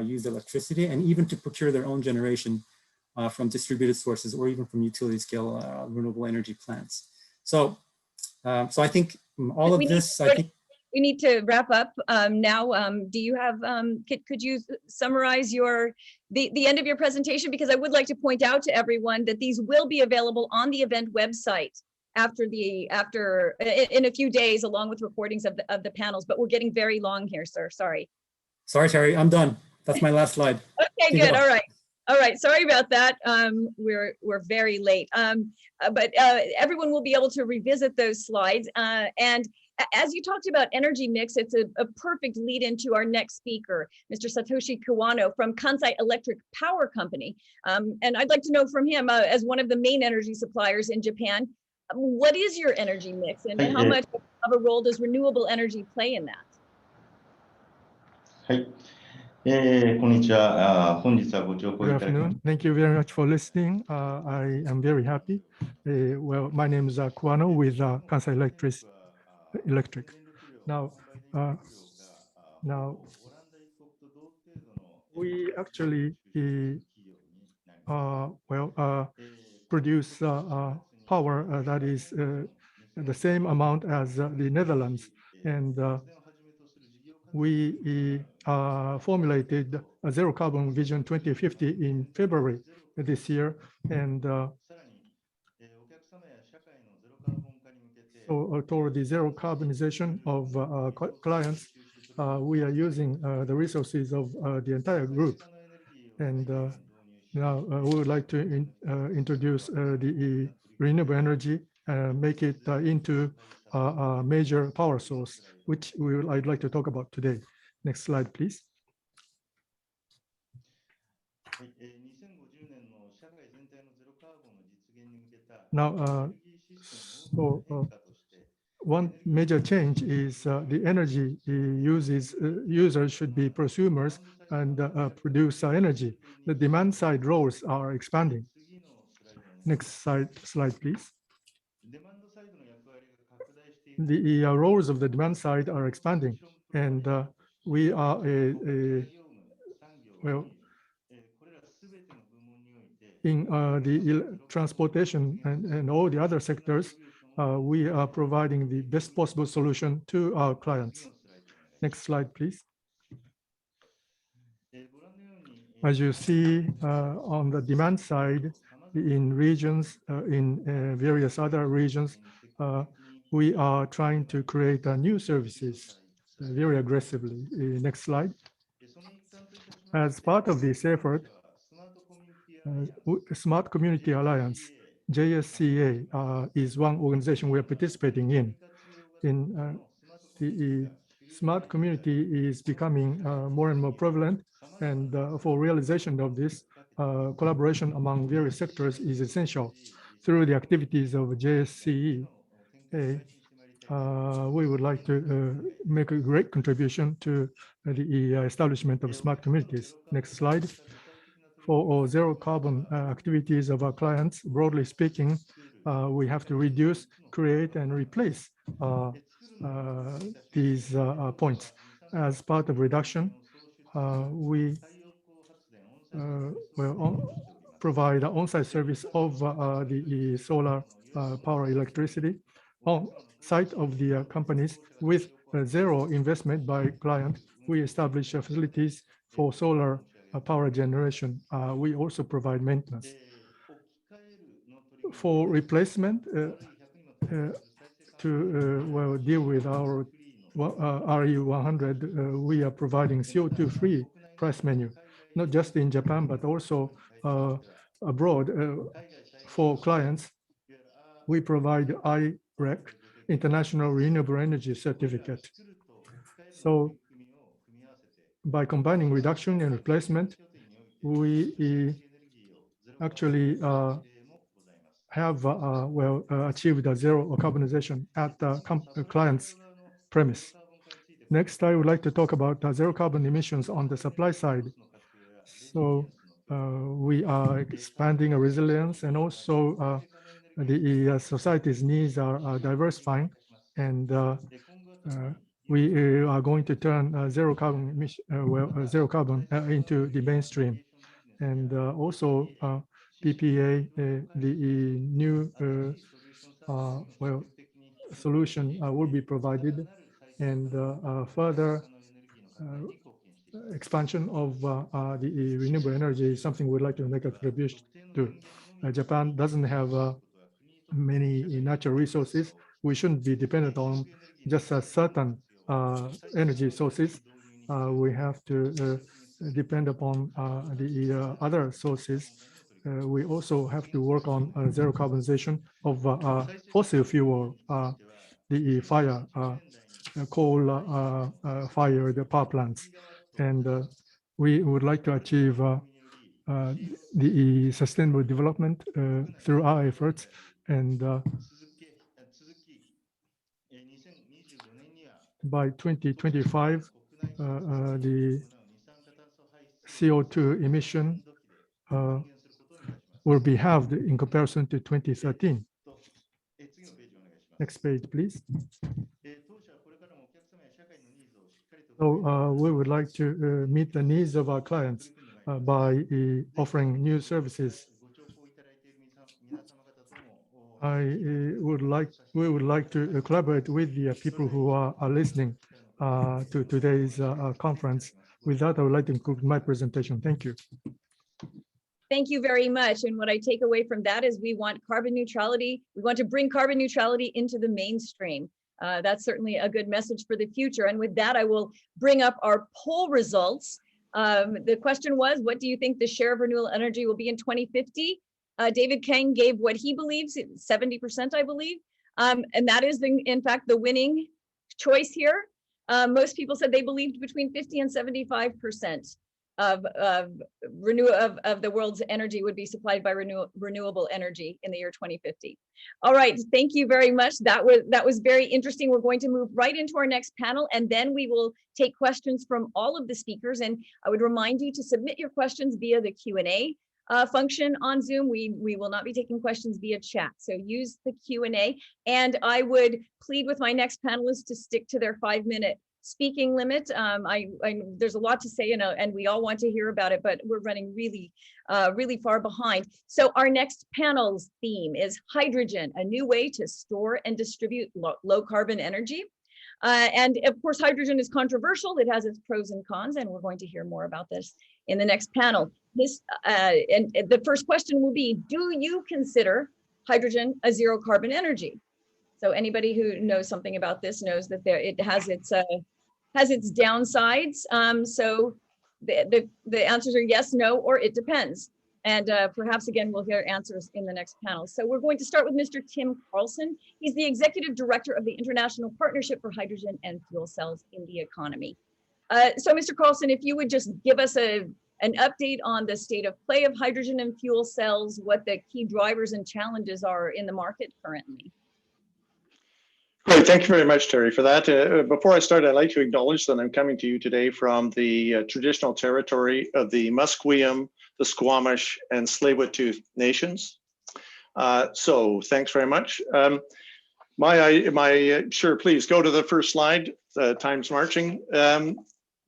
[SPEAKER 7] used electricity, and even to procure their own generation from distributed sources or even from utility scale renewable energy plants. So I think all of this,
[SPEAKER 1] we need to wrap up now. Do you have, could you summarize the end of your presentation? Because I would like to point out to everyone that these will be available on the event website in a few days, along with recordings of the panels, but we're getting very long here, sir, sorry.
[SPEAKER 7] Sorry, Terry, I'm done. That's my last slide.
[SPEAKER 1] Okay, good, all right, sorry about that. We're very late, but everyone will be able to revisit those slides. And as you talked about energy mix, it's a perfect lead into our next speaker, Mr. Satoshi Kawano from Kansai Electric Power Company. And I'd like to know from him, as one of the main energy suppliers in Japan, what is your energy mix, and how much of a role does renewable energy play in that?
[SPEAKER 8] Good afternoon. Thank you very much for listening. I am very happy. Well, my name is Kawano with Kansai Electric. Now, we actually produce power that is the same amount as the Netherlands, and we formulated a zero carbon vision 2050 in February this year, and so toward the zero carbonization of clients, we are using the resources of the entire group. And now we would like to introduce the renewable energy, make it into a major power source, which I'd like to talk about today. Next slide, please. Now, one major change is the energy users should be prosumers and produce energy. The demand side roles are expanding. Next slide, please. The roles of the demand side are expanding, and we are in the transportation and all the other sectors, we are providing the best possible solution to our clients. Next slide, please. As you see on the demand side, in regions, in various other regions, we are trying to create new services very aggressively. Next slide. As part of this effort, Smart Community Alliance, JSCA, is one organization we are participating in the smart community is becoming more and more prevalent, and for realization of this, collaboration among various sectors is essential. Through the activities of JSCE, we would like to make a great contribution to the establishment of smart communities. Next slide. For zero carbon activities of our clients, broadly speaking, we have to reduce, create, and replace these points. As part of reduction, we will provide on-site service of the solar power electricity on site of the companies with zero investment by client. We establish facilities for solar power generation. We also provide maintenance. For replacement, to deal with our RE100, we are providing CO2-free price menu, not just in Japan, but also abroad. For clients, we provide IREC, International Renewable Energy Certificate. So by combining reduction and replacement, we actually have achieved a zero carbonization at the client's premise. Next, I would like to talk about zero carbon emissions on the supply side. So we are expanding our resilience, and also the society's needs are diversifying, and we are going to turn zero carbon emission, zero carbon into the mainstream, and also PPA, the new solution will be provided, and further expansion of the renewable energy is something we'd like to make a contribution to. Japan doesn't have many natural resources. We shouldn't be dependent on just a certain energy sources. We have to depend upon the other sources. We also have to work on zero carbonization of fossil fuel, the fire, coal-fired power plants. And we would like to achieve the sustainable development through our efforts. And by 2025, the CO2 emission will be halved in comparison to 2013. Next page, please. So we would like to meet the needs of our clients by offering new services. We would like to collaborate with the people who are listening to today's conference. With that, I would like to conclude my presentation. Thank you.
[SPEAKER 1] Thank you very much. And what I take away from that is we want carbon neutrality. We want to bring carbon neutrality into the mainstream. That's certainly a good message for the future. And with that, I will bring up our poll results. The question was, what do you think the share of renewable energy will be in 2050? David Kang gave what he believes, 70%, I believe. And that is, in fact, the winning choice here. Most people said they believed between 50 and 75% of the world's energy would be supplied by renewable energy in the year 2050. All right, thank you very much. That was very interesting. We're going to move right into our next panel, and then we will take questions from all of the speakers. And I would remind you to submit your questions via the Q&A function on Zoom. We will not be taking questions via chat, so use the Q&A. And I would plead with my next panelists to stick to their 5-minute speaking limit. There's a lot to say, and we all want to hear about it, but we're running really far behind. So our next panel's theme is hydrogen, a new way to store and distribute low carbon energy. And of course, hydrogen is controversial. It has its pros and cons, and we're going to hear more about this in the next panel. And the first question will be, do you consider hydrogen a zero carbon energy? So anybody who knows something about this knows that it has its downsides. So the answers are yes, no, or it depends. And perhaps again, we'll hear answers in the next panel. So we're going to start with Mr. Tim Carlson. He's the Executive Director of the International Partnership for Hydrogen and Fuel Cells in the Economy. So Mr. Carlson, if you would just give us an update on the state of play of hydrogen and fuel cells, what the key drivers and challenges are in the market currently.
[SPEAKER 9] Great, thank you very much, Terry, for that. Before I start, I'd like to acknowledge that I'm coming to you today from the traditional territory of the Musqueam, the Squamish, and Tsleil-Waututh nations. So thanks very much. Sure, please go to the first slide. Time's marching.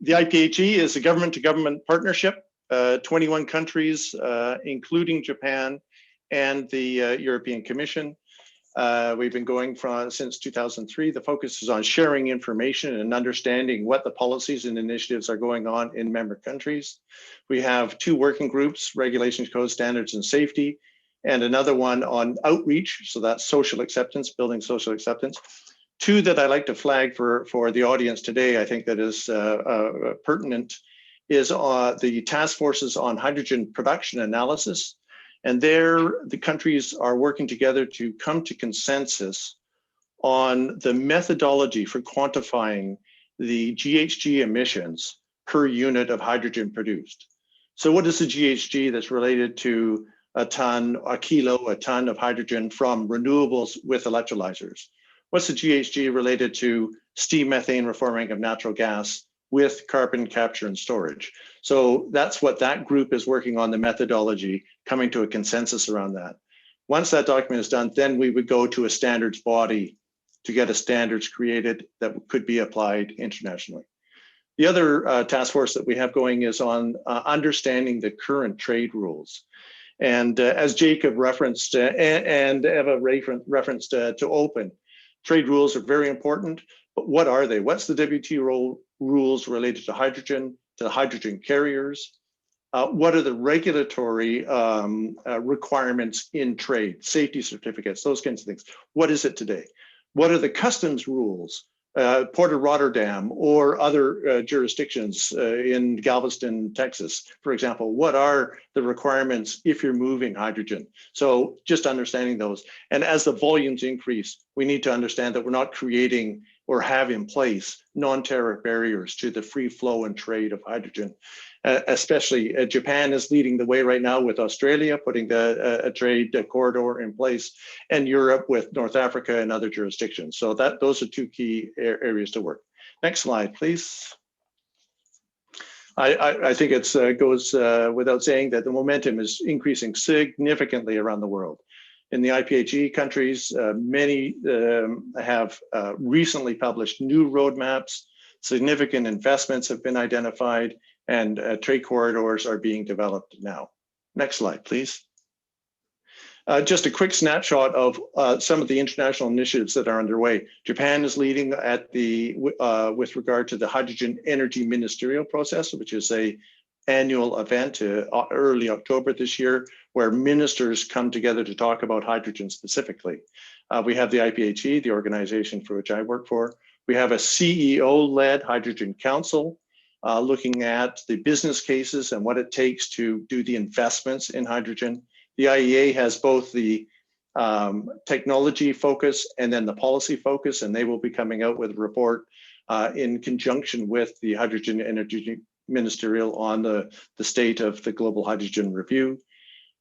[SPEAKER 9] The IPHE is a government-to-government partnership, 21 countries, including Japan and the European Commission. We've been going since 2003. The focus is on sharing information and understanding what the policies and initiatives are going on in member countries. We have 2 working groups, regulations, code standards, and safety, and another one on outreach. So that's social acceptance, building social acceptance. 2 that I like to flag for the audience today, I think that is pertinent, is the task forces on hydrogen production analysis. And there, the countries are working together to come to consensus on the methodology for quantifying the GHG emissions per unit of hydrogen produced. So what is the GHG that's related to a ton of hydrogen from renewables with electrolyzers? What's the GHG related to steam methane reforming of natural gas with carbon capture and storage? So that's what that group is working on, the methodology, coming to a consensus around that. Once that document is done, then we would go to a standards body to get a standards created that could be applied internationally. The other task force that we have going is on understanding the current trade rules. And as Jacob referenced and Eva referenced to open, trade rules are very important, but what are they? What's the WTO rules related to hydrogen carriers? What are the regulatory requirements in trade, safety certificates, those kinds of things? What is it today? What are the customs rules? Port of Rotterdam or other jurisdictions in Galveston, Texas, for example, what are the requirements if you're moving hydrogen? So just understanding those. And as the volumes increase, we need to understand that we're not creating or have in place non-tariff barriers to the free flow and trade of hydrogen. Especially Japan is leading the way right now with Australia, putting a trade corridor in place, and Europe with North Africa and other jurisdictions. So those are 2 key areas to work. Next slide, please. I think it goes without saying that the momentum is increasing significantly around the world. In the IPHE countries, many have recently published new roadmaps. Significant investments have been identified, and trade corridors are being developed now. Next slide, please. Just a quick snapshot of some of the international initiatives that are underway. Japan is leading at with regard to the Hydrogen Energy Ministerial process, which is an annual event early October this year, where ministers come together to talk about hydrogen specifically. We have the IPHE, the organization for which I work for. We have a CEO-led Hydrogen Council, looking at the business cases and what it takes to do the investments in hydrogen. The IEA has both the technology focus and then the policy focus, and they will be coming out with a report in conjunction with the Hydrogen Energy Ministerial on the state of the global hydrogen review.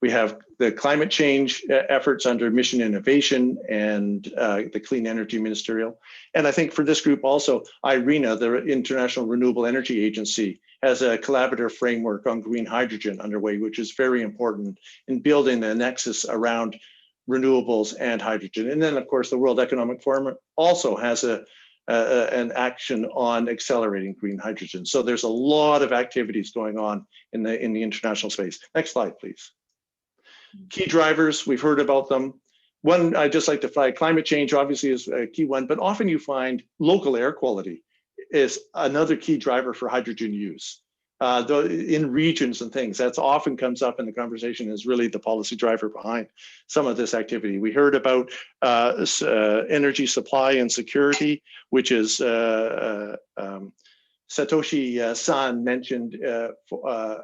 [SPEAKER 9] We have the climate change efforts under Mission Innovation and the Clean Energy Ministerial. And I think for this group also, IRENA, the International Renewable Energy Agency, has a collaborative framework on green hydrogen underway, which is very important in building the nexus around renewables and hydrogen. And then, of course, the World Economic Forum also has an action on accelerating green hydrogen. So there's a lot of activities going on in the international space. Next slide, please. Key drivers, we've heard about them. One, I'd just like to flag, climate change obviously is a key one, but often you find local air quality is another key driver for hydrogen use. In regions and things, that's often comes up in the conversation as really the policy driver behind some of this activity. We heard about energy supply and security, which is Satoshi Son mentioned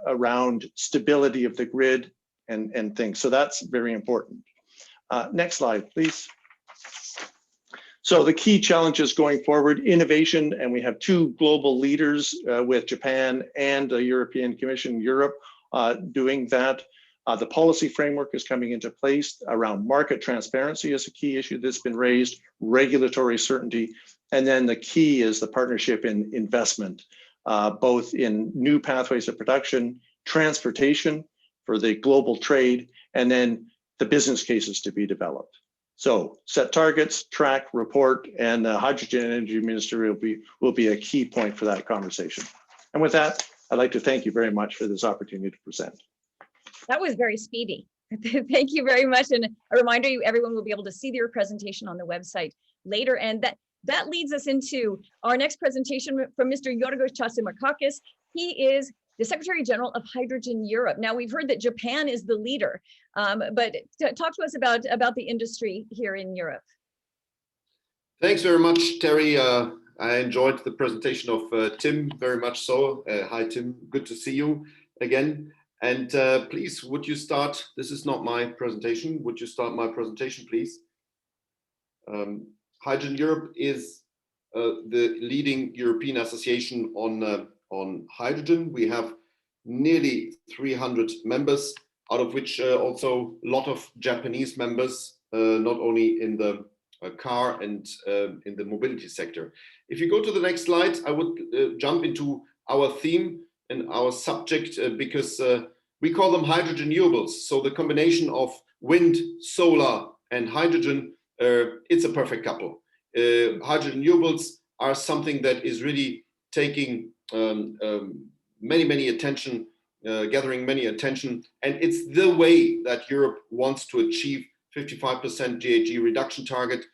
[SPEAKER 9] around stability of the grid and things. So that's very important. Next slide, please. So the key challenges going forward, innovation, and we have two global leaders with Japan and the European Commission, Europe, doing that. The policy framework is coming into place around market transparency is a key issue that's been raised, regulatory certainty, and then the key is the partnership in investment, both in new pathways of production, transportation for the global trade, and then the business cases to be developed. So set targets, track, report, and the Hydrogen and Energy Ministry will be a key point for that conversation. And with that, I'd like to thank you very much for this opportunity to present.
[SPEAKER 1] That was very speedy. Thank you very much. And a reminder, everyone will be able to see your presentation on the website later. And that leads us into our next presentation from Mr. Yorgos Chatzimarkakis. He is the Secretary General of Hydrogen Europe. Now, we've heard that Japan is the leader, but talk to us about the industry here in Europe.
[SPEAKER 10] Thanks very much, Terry. I enjoyed the presentation of Tim very much so. Hi, Tim. Good to see you again. And please, would you start? This is not my presentation. Would you start my presentation, please? Hydrogen Europe is the leading European association on hydrogen. We have nearly 300 members, out of which also a lot of Japanese members, not only in the car and in the mobility sector. If you go to the next slide, I would jump into our theme and our subject because we call them hydrogen renewables. So the combination of wind, solar, and hydrogen, it's a perfect couple. Hydrogen renewables are something that is really taking many attention, gathering many attention, and it's the way that Europe wants to achieve 55% GHG reduction target.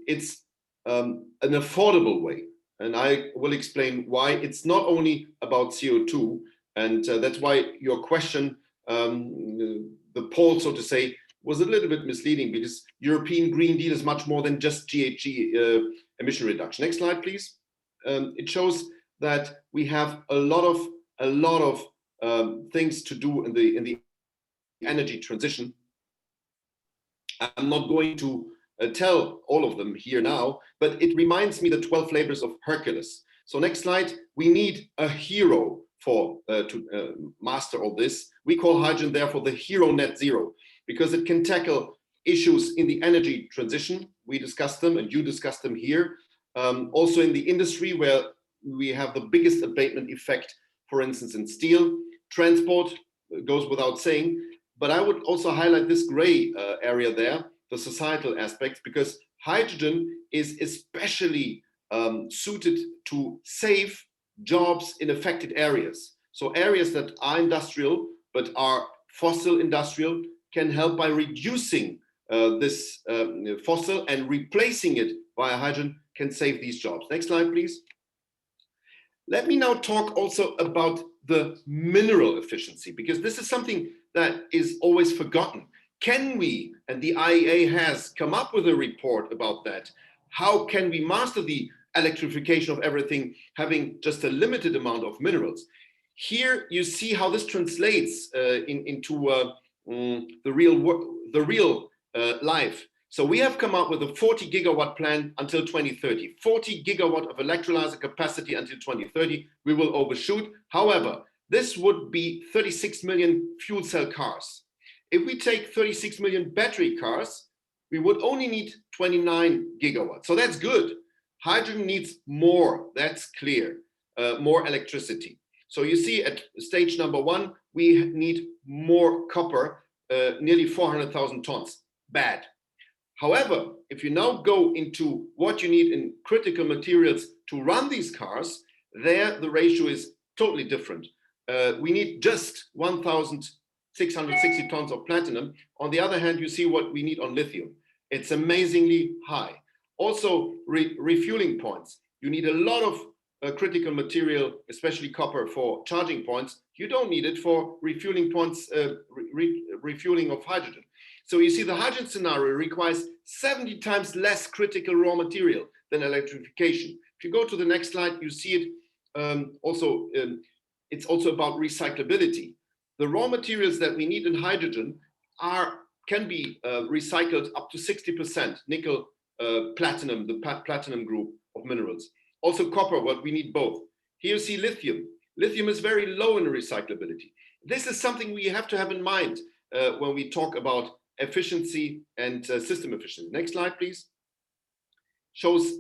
[SPEAKER 10] It's an affordable way, and I will explain why. It's not only about CO2, and that's why your question, the poll, so to say, was a little bit misleading, because European Green Deal is much more than just GHG emission reduction. Next slide, please. It shows that we have a lot of things to do in the energy transition. I'm not going to tell all of them here now, but it reminds me the 12 labors of Hercules. So next slide. We need a hero to master all this. We call hydrogen therefore the hero net zero, because it can tackle issues in the energy transition. We discussed them and you discussed them here. Also in the industry, where we have the biggest abatement effect, for instance, in steel. Transport goes without saying, but I would also highlight this gray area there, the societal aspects, because hydrogen is especially suited to save jobs in affected areas. So areas that are industrial, but are fossil industrial, can help by reducing this fossil and replacing it via hydrogen can save these jobs. Next slide, please. Let me now talk also about the mineral efficiency, because this is something that is always forgotten. Can we, and the IEA has come up with a report about that, how can we master the electrification of everything, having just a limited amount of minerals? Here you see how this translates into the real life. So we have come up with a 40 gigawatt plan until 2030, 40 gigawatt of electrolyzer capacity until 2030. We will overshoot. However, this would be 36 million fuel cell cars. If we take 36 million battery cars, we would only need 29 gigawatts. So that's good. Hydrogen needs more, that's clear, more electricity. So you see at stage number 1, we need more copper, nearly 400,000 tons, bad. However, if you now go into what you need in critical materials to run these cars, there the ratio is totally different. We need just 1,660 tons of platinum. On the other hand, you see what we need on lithium. It's amazingly high. Also, refueling points. You need a lot of critical material, especially copper, for charging points. You don't need it for refueling points, refueling of hydrogen. So you see the hydrogen scenario requires 70 times less critical raw material than electrification. If you go to the next slide, you see it it's also about recyclability. The raw materials that we need in hydrogen can be recycled up to 60%, nickel, platinum, the platinum group of minerals. Also copper, what we need both. Here you see lithium. Lithium is very low in recyclability. This is something we have to have in mind when we talk about efficiency and system efficiency. Next slide, please. Shows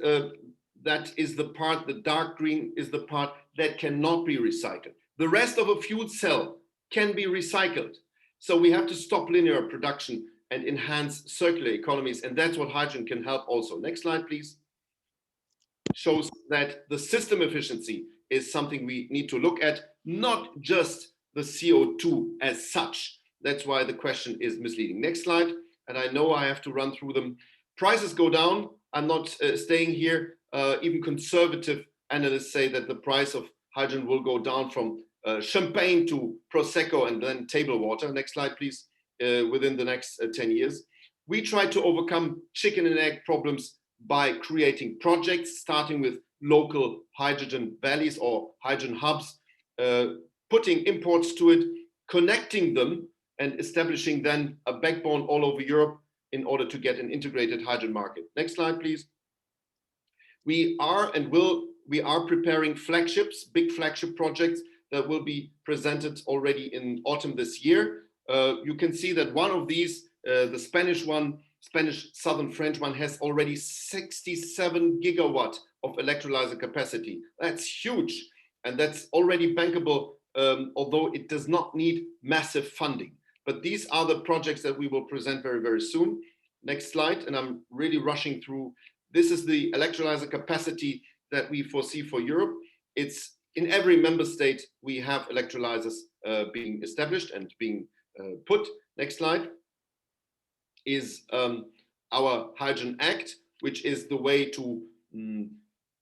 [SPEAKER 10] that is the part, the dark green is the part that cannot be recycled. The rest of a fuel cell can be recycled. So we have to stop linear production and enhance circular economies. And that's what hydrogen can help also. Next slide, please. Shows that the system efficiency is something we need to look at, not just the CO2 as such. That's why the question is misleading. Next slide. And I know I have to run through them. Prices go down. I'm not staying here. Even conservative analysts say that the price of hydrogen will go down from champagne to Prosecco and then table water. Next slide, please. Within the next 10 years. We try to overcome chicken and egg problems by creating projects, starting with local hydrogen valleys or hydrogen hubs, putting imports to it, connecting them, and establishing then a backbone all over Europe in order to get an integrated hydrogen market. Next slide, please. We are preparing flagships, big flagship projects that will be presented already in autumn this year. You can see that one of these, the Spanish one, Spanish Southern French one, has already 67 gigawatt of electrolyzer capacity. That's huge, and that's already bankable, although it does not need massive funding. But these are the projects that we will present very, very soon. Next slide, and I'm really rushing through. This is the electrolyzer capacity that we foresee for Europe. It's in every member state we have electrolyzers being established and being put. Next slide is our Hydrogen Act, which is the way to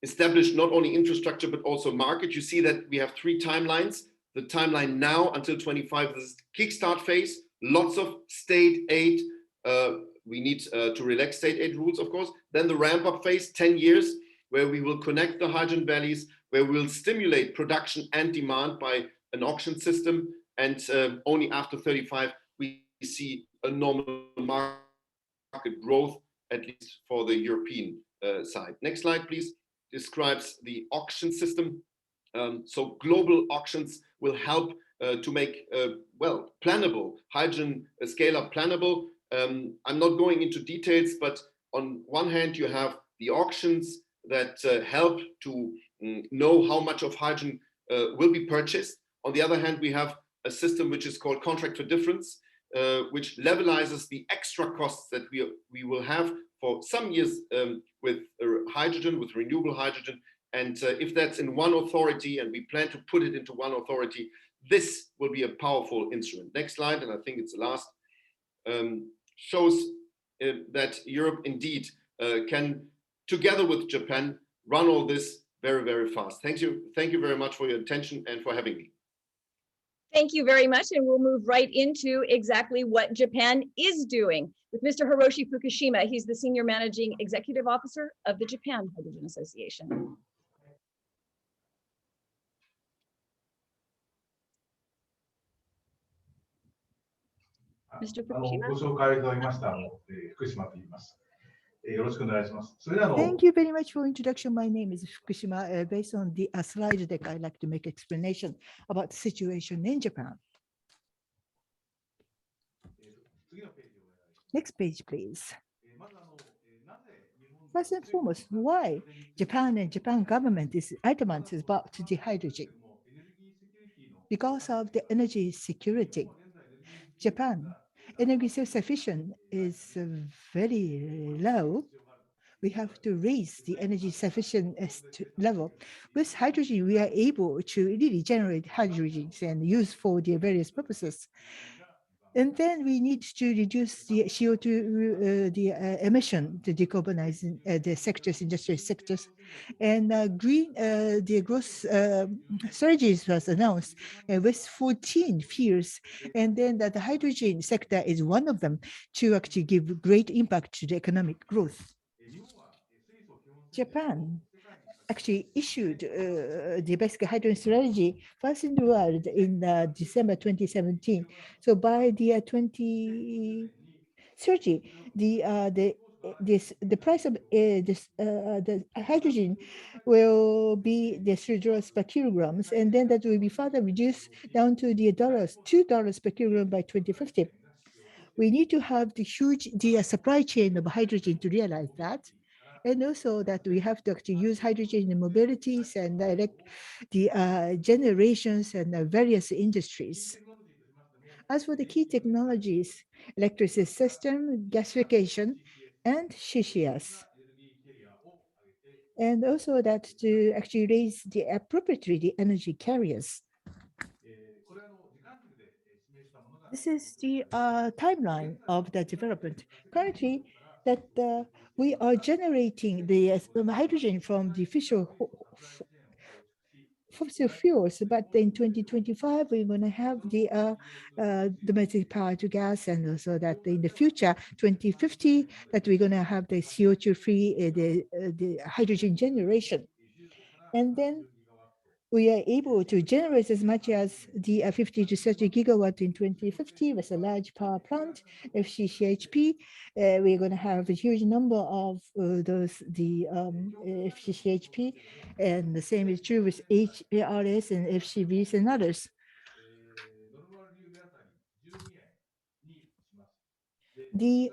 [SPEAKER 10] establish not only infrastructure but also market. You see that we have three timelines. The timeline now until 25 is kickstart phase, lots of state aid. We need to relax state aid rules, of course. Then the ramp up phase, 10 years, where we will connect the hydrogen valleys, where we'll stimulate production and demand by an auction system. And only after 35, we see a normal market growth, at least for the European side. Next slide, please. Describes the auction system. So global auctions will help to make, well, plannable, hydrogen scale-up plannable. I'm not going into details, but on one hand, you have the auctions that help to know how much of hydrogen will be purchased. On the other hand, we have a system which is called contract for difference, which levelizes the extra costs that we will have for some years with hydrogen, with renewable hydrogen. And if that's in one authority, and we plan to put it into one authority, this will be a powerful instrument. Next slide, and I think it's the last, shows that Europe indeed can, together with Japan, run all this very, very fast. Thank you very much for your attention and for having me.
[SPEAKER 1] Thank you very much, and we'll move right into exactly what Japan is doing with Mr. Hiroshi Fukushima. He's the Senior Managing Executive Officer of the Japan Hydrogen Association. Mr. Fukushima?
[SPEAKER 5] Thank you very much for introduction. My name is Fukushima. Based on the slide deck, I'd like to make explanation about the situation in Japan. Next page, please. First and foremost, why Japan and Japan government is adamant about the hydrogen? Because of the energy security. Japan energy self-sufficient is very low. We have to raise the energy sufficient level. With hydrogen, we are able to really generate hydrogen and use for the various purposes. And then we need to reduce the CO2 emission to decarbonizing the sectors, industrial sectors. And the growth strategies was announced with 14 fields. And then the hydrogen sector is one of them to actually give great impact to the economic growth. Japan actually issued the basic hydrogen strategy first in the world in December 2017. So by the 2030, the price of the hydrogen will be the $3 per kilograms, and then that will be further reduced down to the $2 per kilogram by 2050. We need to have the huge supply chain of hydrogen to realize that. And also that we have to actually use hydrogen in mobilities and the generations and various industries. As for the key technologies, electricity system, gasification, and CCS. And also that to actually raise appropriately the energy carriers. This is the timeline of the development. Currently, that we are generating the hydrogen from the fossil fuels, but in 2025, we're going to have the domestic power to gas, and also that in the future, 2050, that we're going to have the CO2-free, the hydrogen generation. And then we are able to generate as much as the 50 to 30 gigawatt in 2050 with a large power plant, FCCHP. We're going to have a huge number of FCCHP, and the same is true with HARS and FCVs and others. The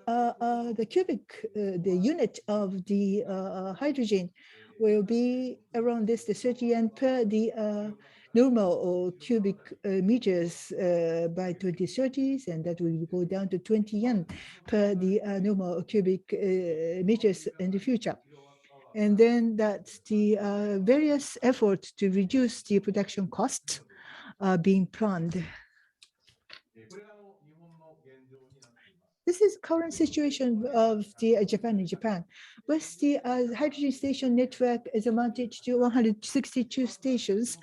[SPEAKER 5] unit of the hydrogen will be around the 30 yen per the normal cubic meters by 2030s, and that will go down to 20 yen per the normal cubic meters in the future. And then that's the various efforts to reduce the production costs are being planned. This is current situation of the Japan in Japan. With the hydrogen station network is amounted to 162 stations,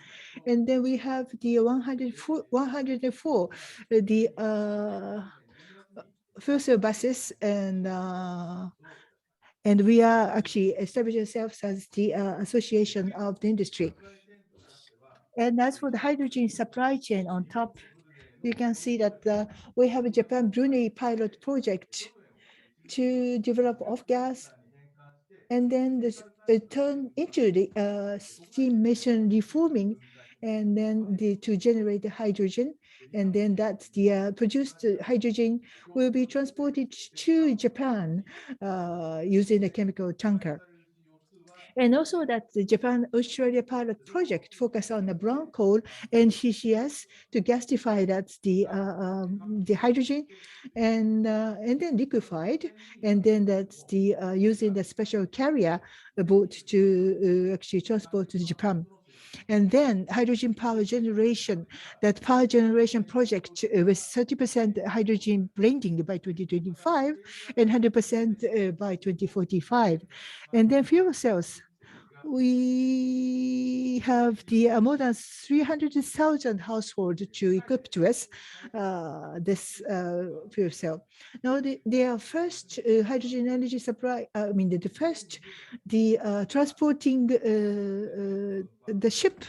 [SPEAKER 5] and then we have the 104 the fuel cell buses, and we are actually establishing ourselves as the association of the industry. And as for the hydrogen supply chain on top, you can see that we have a Japan-Brunei pilot project to develop off-gas, and then this turn into the steam methane reforming, and then to generate the hydrogen, and then that the produced hydrogen will be transported to Japan using a chemical tanker. And also that the Japan-Australia pilot project focus on the brown coal and CCS to gasify that the hydrogen, and then liquefied, and then that's the using the special carrier boat to actually transport to Japan. And then hydrogen power generation, that power generation project with 30% hydrogen blending by 2025 and 100% by 2045. And then fuel cells, we have the more than 300,000 households to equip with this fuel cell. Now, their first hydrogen energy supply, the first transporting the ship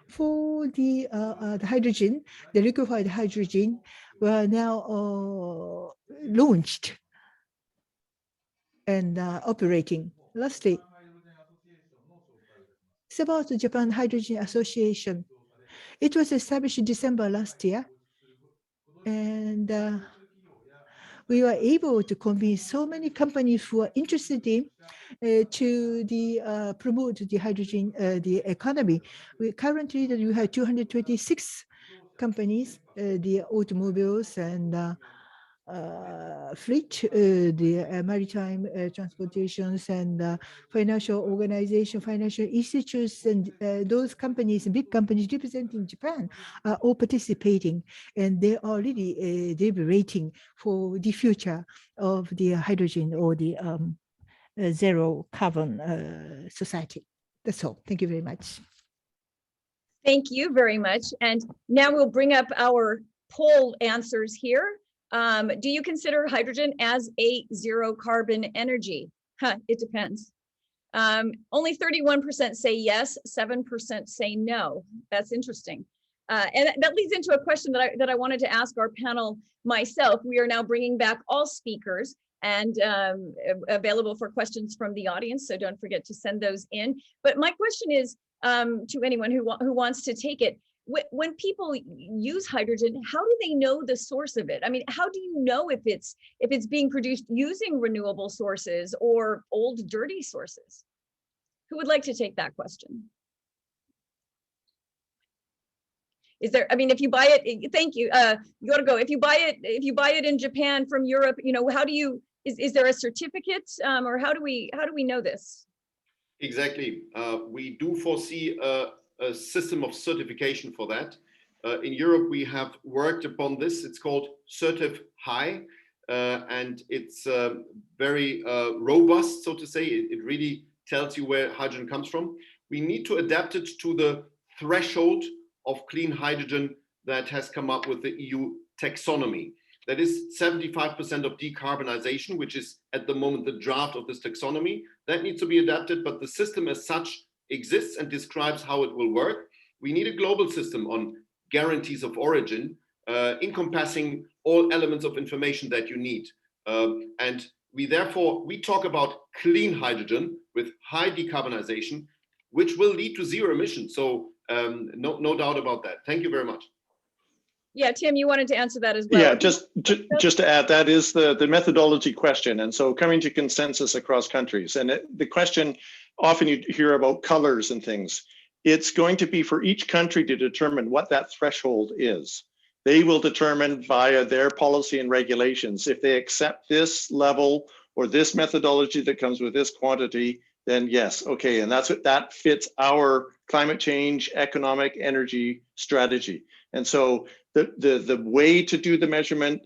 [SPEAKER 5] for the hydrogen, the liquefied hydrogen, were now launched and operating. Lastly, it's about the Japan Hydrogen Association. It was established in December last year, and we were able to convince so many companies who are interested in to promote the hydrogen the economy. We currently have 226 companies, the automobiles and fleet, the maritime transportations, and financial organization, financial institutes, and those companies, big companies representing Japan, are all participating, and they are really deliberating for the future of the hydrogen or the zero carbon society. That's all. Thank you very much.
[SPEAKER 1] Thank you very much. And now we'll bring up our poll answers here. Do you consider hydrogen as a zero carbon energy? It depends. Only 31% say yes, 7% say no. That's interesting. And that leads into a question that I wanted to ask our panel myself. We are now bringing back all speakers and available for questions from the audience, so don't forget to send those in. But my question is to anyone who wants to take it. When people use hydrogen, how do they know the source of it? I mean, how do you know if it's being produced using renewable sources or old dirty sources? Who would like to take that question? Is there, I mean, if you buy it, thank you, Yorgo, if you buy it in Japan from Europe, you know, how do you, is there a certificate or how do we know this?
[SPEAKER 10] Exactly. We do foresee a system of certification for that. In Europe, we have worked upon this. It's called Certif High, and it's very robust, so to say. It really tells you where hydrogen comes from. We need to adapt it to the threshold of clean hydrogen that has come up with the EU taxonomy. That is 75% of decarbonization, which is at the moment the draft of this taxonomy. That needs to be adapted, but the system as such exists and describes how it will work. We need a global system on guarantees of origin, encompassing all elements of information that you need. And we talk about clean hydrogen with high decarbonization, which will lead to zero emissions. So no doubt about that. Thank you very much.
[SPEAKER 1] Yeah, Tim, you wanted to answer that as well.
[SPEAKER 9] Yeah, just to add, that is the methodology question. And so coming to consensus across countries. And the question, often you hear about colors and things. It's going to be for each country to determine what that threshold is. They will determine via their policy and regulations. If they accept this level or this methodology that comes with this quantity, then yes, okay. And that fits our climate change, economic, energy strategy. And so the way to do the measurement,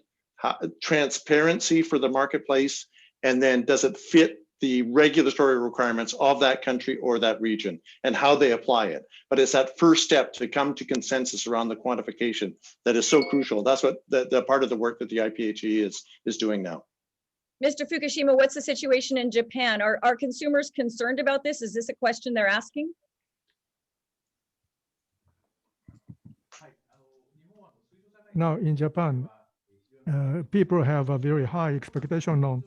[SPEAKER 9] transparency for the marketplace, and then does it fit the regulatory requirements of that country or that region and how they apply it. But it's that first step to come to consensus around the quantification that is so crucial. That's what the part of the work that the IPHE is doing now.
[SPEAKER 1] Mr. Fukushima, what's the situation in Japan? Are consumers concerned about this? Is this a question they're asking?
[SPEAKER 8] Now in Japan, people have a very high expectation on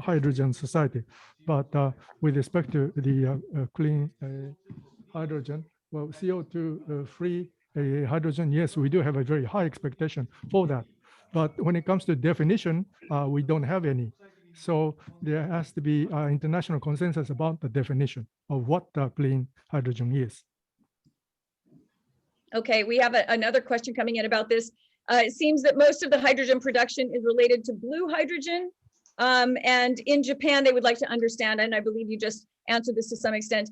[SPEAKER 8] hydrogen society, but with respect to the clean hydrogen, well, CO2 free hydrogen, yes, we do have a very high expectation for that. But when it comes to definition, we don't have any. So there has to be international consensus about the definition of what clean hydrogen is.
[SPEAKER 1] Okay, we have another question coming in about this. It seems that most of the hydrogen production is related to blue hydrogen. And in Japan, they would like to understand, and I believe you just answered this to some extent,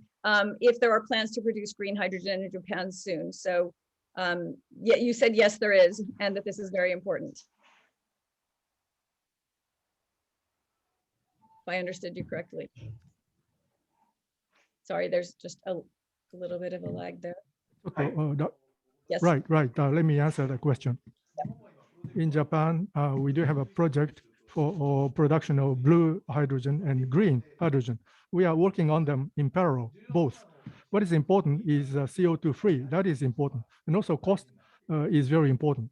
[SPEAKER 1] if there are plans to produce green hydrogen in Japan soon. So yeah, you said yes, there is, and that this is very important. If I understood you correctly. Sorry, there's just a little bit of a lag there.
[SPEAKER 8] Okay,
[SPEAKER 1] yes.
[SPEAKER 8] Right. Let me answer the question. In Japan, we do have a project for production of blue hydrogen and green hydrogen. We are working on them in parallel, both. What is important is CO2 free. That is important. And also cost is very important.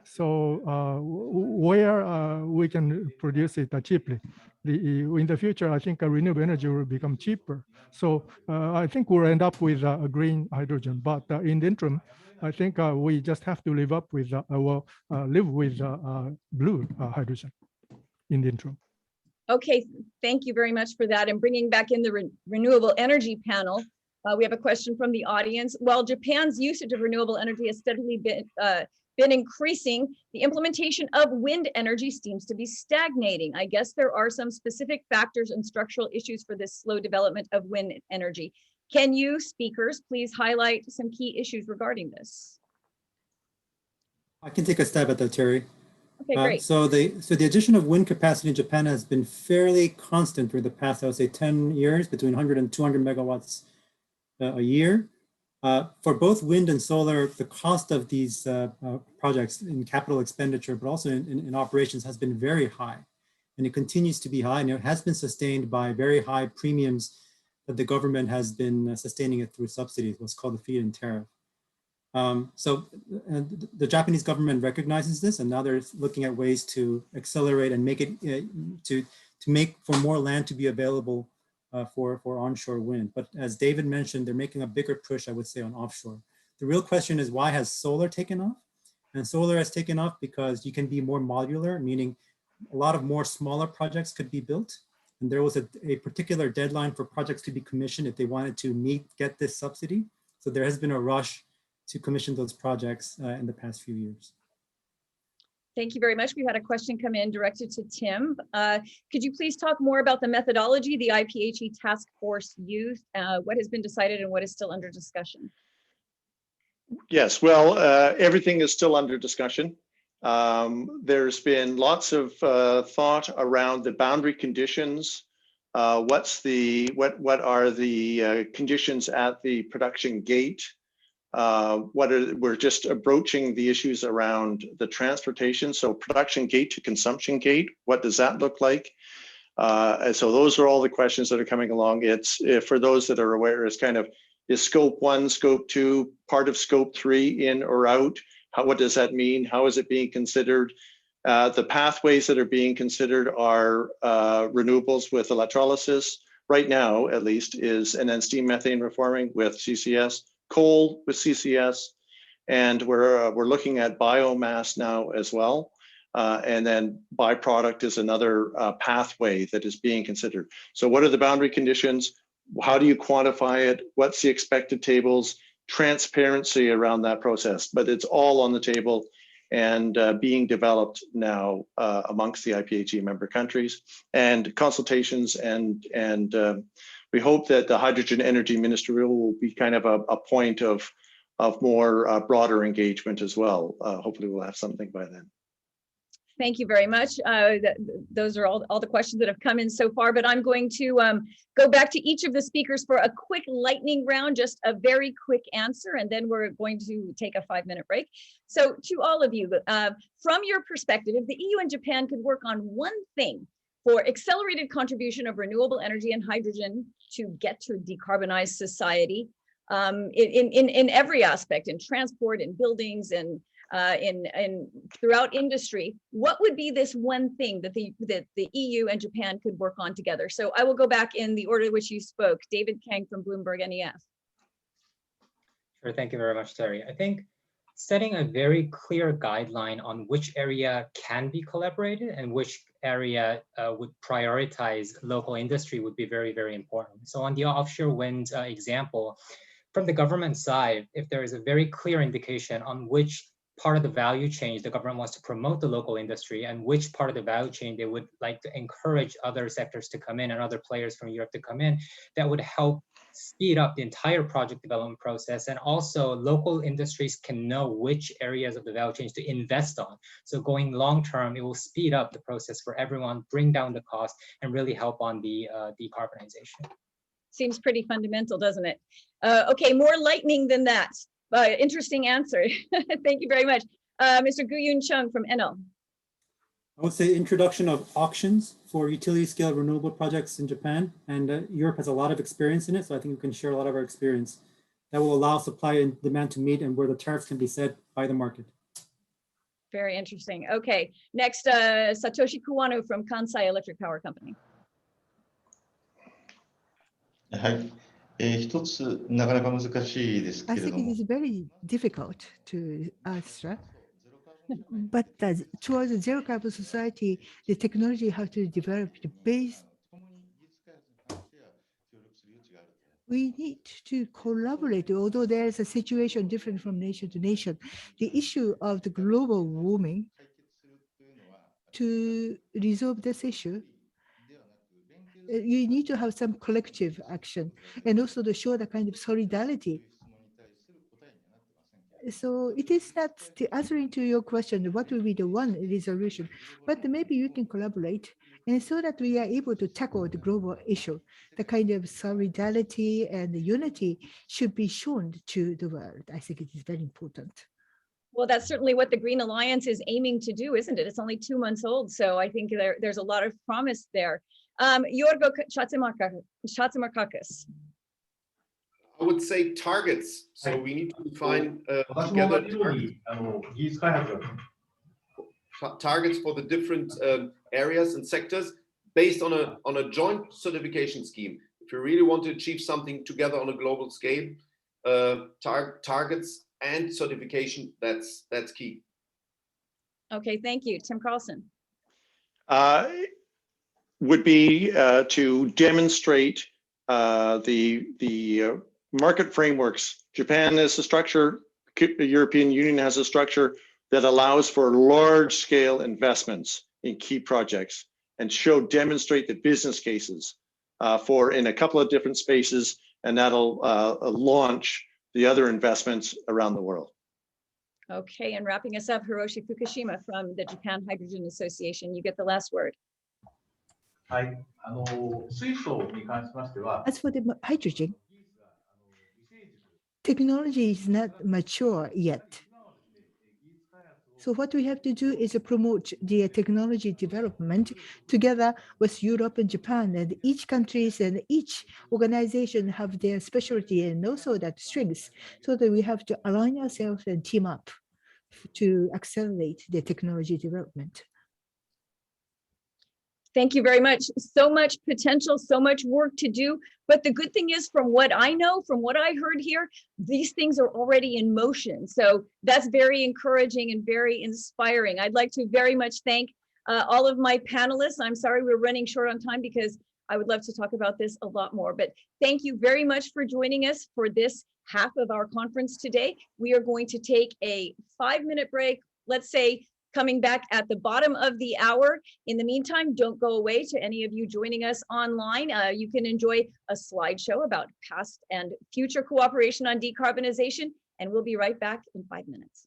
[SPEAKER 8] So where we can produce it cheaply. In the future, I think renewable energy will become cheaper. So I think we'll end up with a green hydrogen. But in the interim, I think we just have to live up with live with blue hydrogen in the interim.
[SPEAKER 1] Okay, thank you very much for that. And bringing back in the renewable energy panel, we have a question from the audience. While Japan's usage of renewable energy has steadily been increasing, the implementation of wind energy seems to be stagnating. I guess there are some specific factors and structural issues for this slow development of wind energy. Can you speakers please highlight some key issues regarding this?
[SPEAKER 7] I can take a stab at that, Terry.
[SPEAKER 1] Okay, great.
[SPEAKER 7] So the addition of wind capacity in Japan has been fairly constant for the past, I would say, 10 years, between 100 and 200 megawatts a year. For both wind and solar, the cost of these projects in capital expenditure, but also in operations, has been very high. and it continues to be high, and it has been sustained by very high premiums that the government has been sustaining it through subsidies, what's called the feed-in tariff. So the Japanese government recognizes this, and now they're looking at ways to accelerate and make it to make for more land to be available for onshore wind. But as David mentioned, they're making a bigger push, I would say, on offshore. The real question is, why has solar taken off? And solar has taken off because you can be more modular, meaning a lot of more smaller projects could be built. And there was a particular deadline for projects to be commissioned if they wanted to get this subsidy. So there has been a rush to commission those projects in the past few years.
[SPEAKER 1] Thank you very much. We had a question come in directed to Tim. Could you please talk more about the methodology the IPHE task force used, what has been decided and what is still under discussion?
[SPEAKER 9] Yes, well, everything is still under discussion. There's been lots of thought around the boundary conditions. What are the conditions at the production gate? We're just broaching the issues around the transportation. So production gate to consumption gate, what does that look like? So those are all the questions that are coming along. It's, for those that are aware, it's kind of, is scope 1, scope 2, part of scope 3 in or out? What does that mean? How is it being considered? The pathways that are being considered are renewables with electrolysis, right now at least, and then steam methane reforming with CCS, coal with CCS, and we're looking at biomass now as well. And then byproduct is another pathway that is being considered. So what are the boundary conditions? How do you quantify it? What's the expected tables? Transparency around that process, but it's all on the table and being developed now amongst the IPHE member countries, and consultations, and we hope that the Hydrogen Energy Ministerial will be kind of a point of more broader engagement as well. Hopefully we'll have something by then.
[SPEAKER 1] Thank you very much. Those are all the questions that have come in so far, but I'm going to go back to each of the speakers for a quick lightning round, just a very quick answer, and then we're going to take a 5-minute break. So to all of you, from your perspective, if the EU and Japan could work on one thing for accelerated contribution of renewable energy and hydrogen to get to a decarbonized society in every aspect, in transport, in buildings, and in throughout industry, what would be this one thing that the EU and Japan could work on together? So I will go back in the order in which you spoke. David Kang from Bloomberg NEF.
[SPEAKER 6] Sure, thank you very much, Terry. I think setting a very clear guideline on which area can be collaborated and which area would prioritize local industry would be very, very important. So on the offshore wind example, from the government side, if there is a very clear indication on which part of the value chain the government wants to promote the local industry and which part of the value chain they would like to encourage other sectors to come in and other players from Europe to come in, that would help speed up the entire project development process. And also local industries can know which areas of the value chain to invest on. So going long term, it will speed up the process for everyone, bring down the cost, and really help on the decarbonization.
[SPEAKER 1] Seems pretty fundamental, doesn't it? Okay, more lightning than that. Interesting answer. Thank you very much. Mr. Gu-Yun Chung from Enel.
[SPEAKER 7] I would say introduction of auctions for utility scale renewable projects in Japan, and Europe has a lot of experience in it, so I think we can share a lot of our experience that will allow supply and demand to meet, and where the tariffs can be set by the market.
[SPEAKER 1] Very interesting. Okay, next, Satoshi Kuwano from Kansai Electric Power Company.
[SPEAKER 11] I think
[SPEAKER 5] it is very difficult to answer, but towards a zero carbon society, the technology has to develop the base. We need to collaborate, although there is a situation different from nation to nation. The issue of the global warming, to resolve this issue, you need to have some collective action and also to show the kind of solidarity. So it is not the answering to your question, what will be the one resolution, but maybe you can collaborate, and so that we are able to tackle the global issue, the kind of solidarity and unity should be shown to the world. I think it is very important.
[SPEAKER 1] Well, that's certainly what the Green Alliance is aiming to do, isn't it? It's only 2 months old, so I think there's a lot of promise there. Yorgo Chatzimarkakis.
[SPEAKER 10] I would say targets. So we need to define together targets for the different areas and sectors based on a joint certification scheme. If you really want to achieve something together on a global scale, targets and certification, that's key.
[SPEAKER 1] Okay, thank you. Tim Carlson.
[SPEAKER 9] Would be to demonstrate the market frameworks. Japan has a structure, the European Union has a structure that allows for large scale investments in key projects and demonstrate the business cases in a couple of different spaces, and that'll launch the other investments around the world.
[SPEAKER 1] Okay, and wrapping us up, Hiroshi Fukushima from the Japan Hydrogen Association. You get the last word.
[SPEAKER 5] As for the hydrogen, technology is not mature yet. So what we have to do is to promote the technology development together with Europe and Japan, and each countries and each organization have their specialty and also that strengths, so that we have to align ourselves and team up to accelerate the technology development.
[SPEAKER 1] Thank you very much. So much potential, so much work to do. But the good thing is, from what I know, from what I heard here, these things are already in motion. So that's very encouraging and very inspiring. I'd like to very much thank all of my panelists. I'm sorry we're running short on time because I would love to talk about this a lot more. But thank you very much for joining us for this half of our conference today. We are going to take a 5-minute break, let's say, coming back at the bottom of the hour. In the meantime, don't go away. To any of you joining us online, you can enjoy a slideshow about past and future cooperation on decarbonization, and we'll be right back in 5 minutes.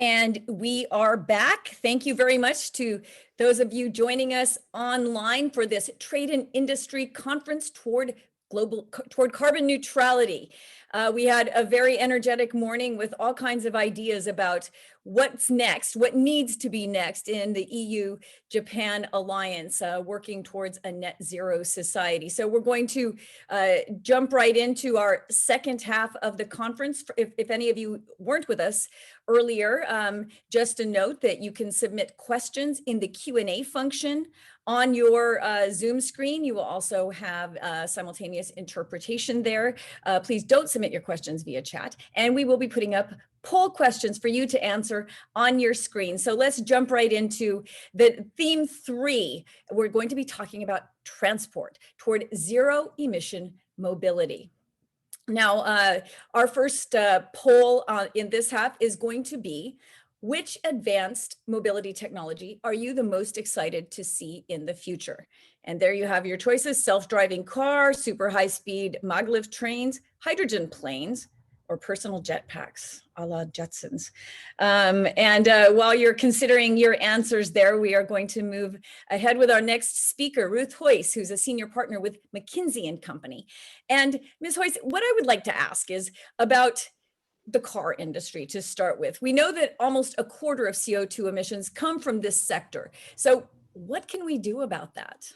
[SPEAKER 1] And we are back. Thank you very much to those of you joining us online for this Trade and Industry Conference toward carbon neutrality. We had a very energetic morning with all kinds of ideas about what's next, what needs to be next in the EU-Japan alliance, working towards a net zero society. So we're going to jump right into our second half of the conference. If any of you weren't with us earlier, just a note that you can submit questions in the Q&A function on your Zoom screen. You will also have simultaneous interpretation there. Please don't submit your questions via chat, and we will be putting up poll questions for you to answer on your screen. So let's jump right into the theme 3. We're going to be talking about transport toward zero emission mobility. Now, our first poll in this half is going to be, which advanced mobility technology are you the most excited to see in the future? And there you have your choices: self-driving car, super high-speed maglev trains, hydrogen planes, or personal jetpacks, a la Jetsons. While you're considering your answers there, we are going to move ahead with our next speaker, Ruth Hoyce, who's a senior partner with McKinsey & Company. And Ms. Hoyce, what I would like to ask is about the car industry to start with. We know that almost a quarter of CO2 emissions come from this sector. So what can we do about that?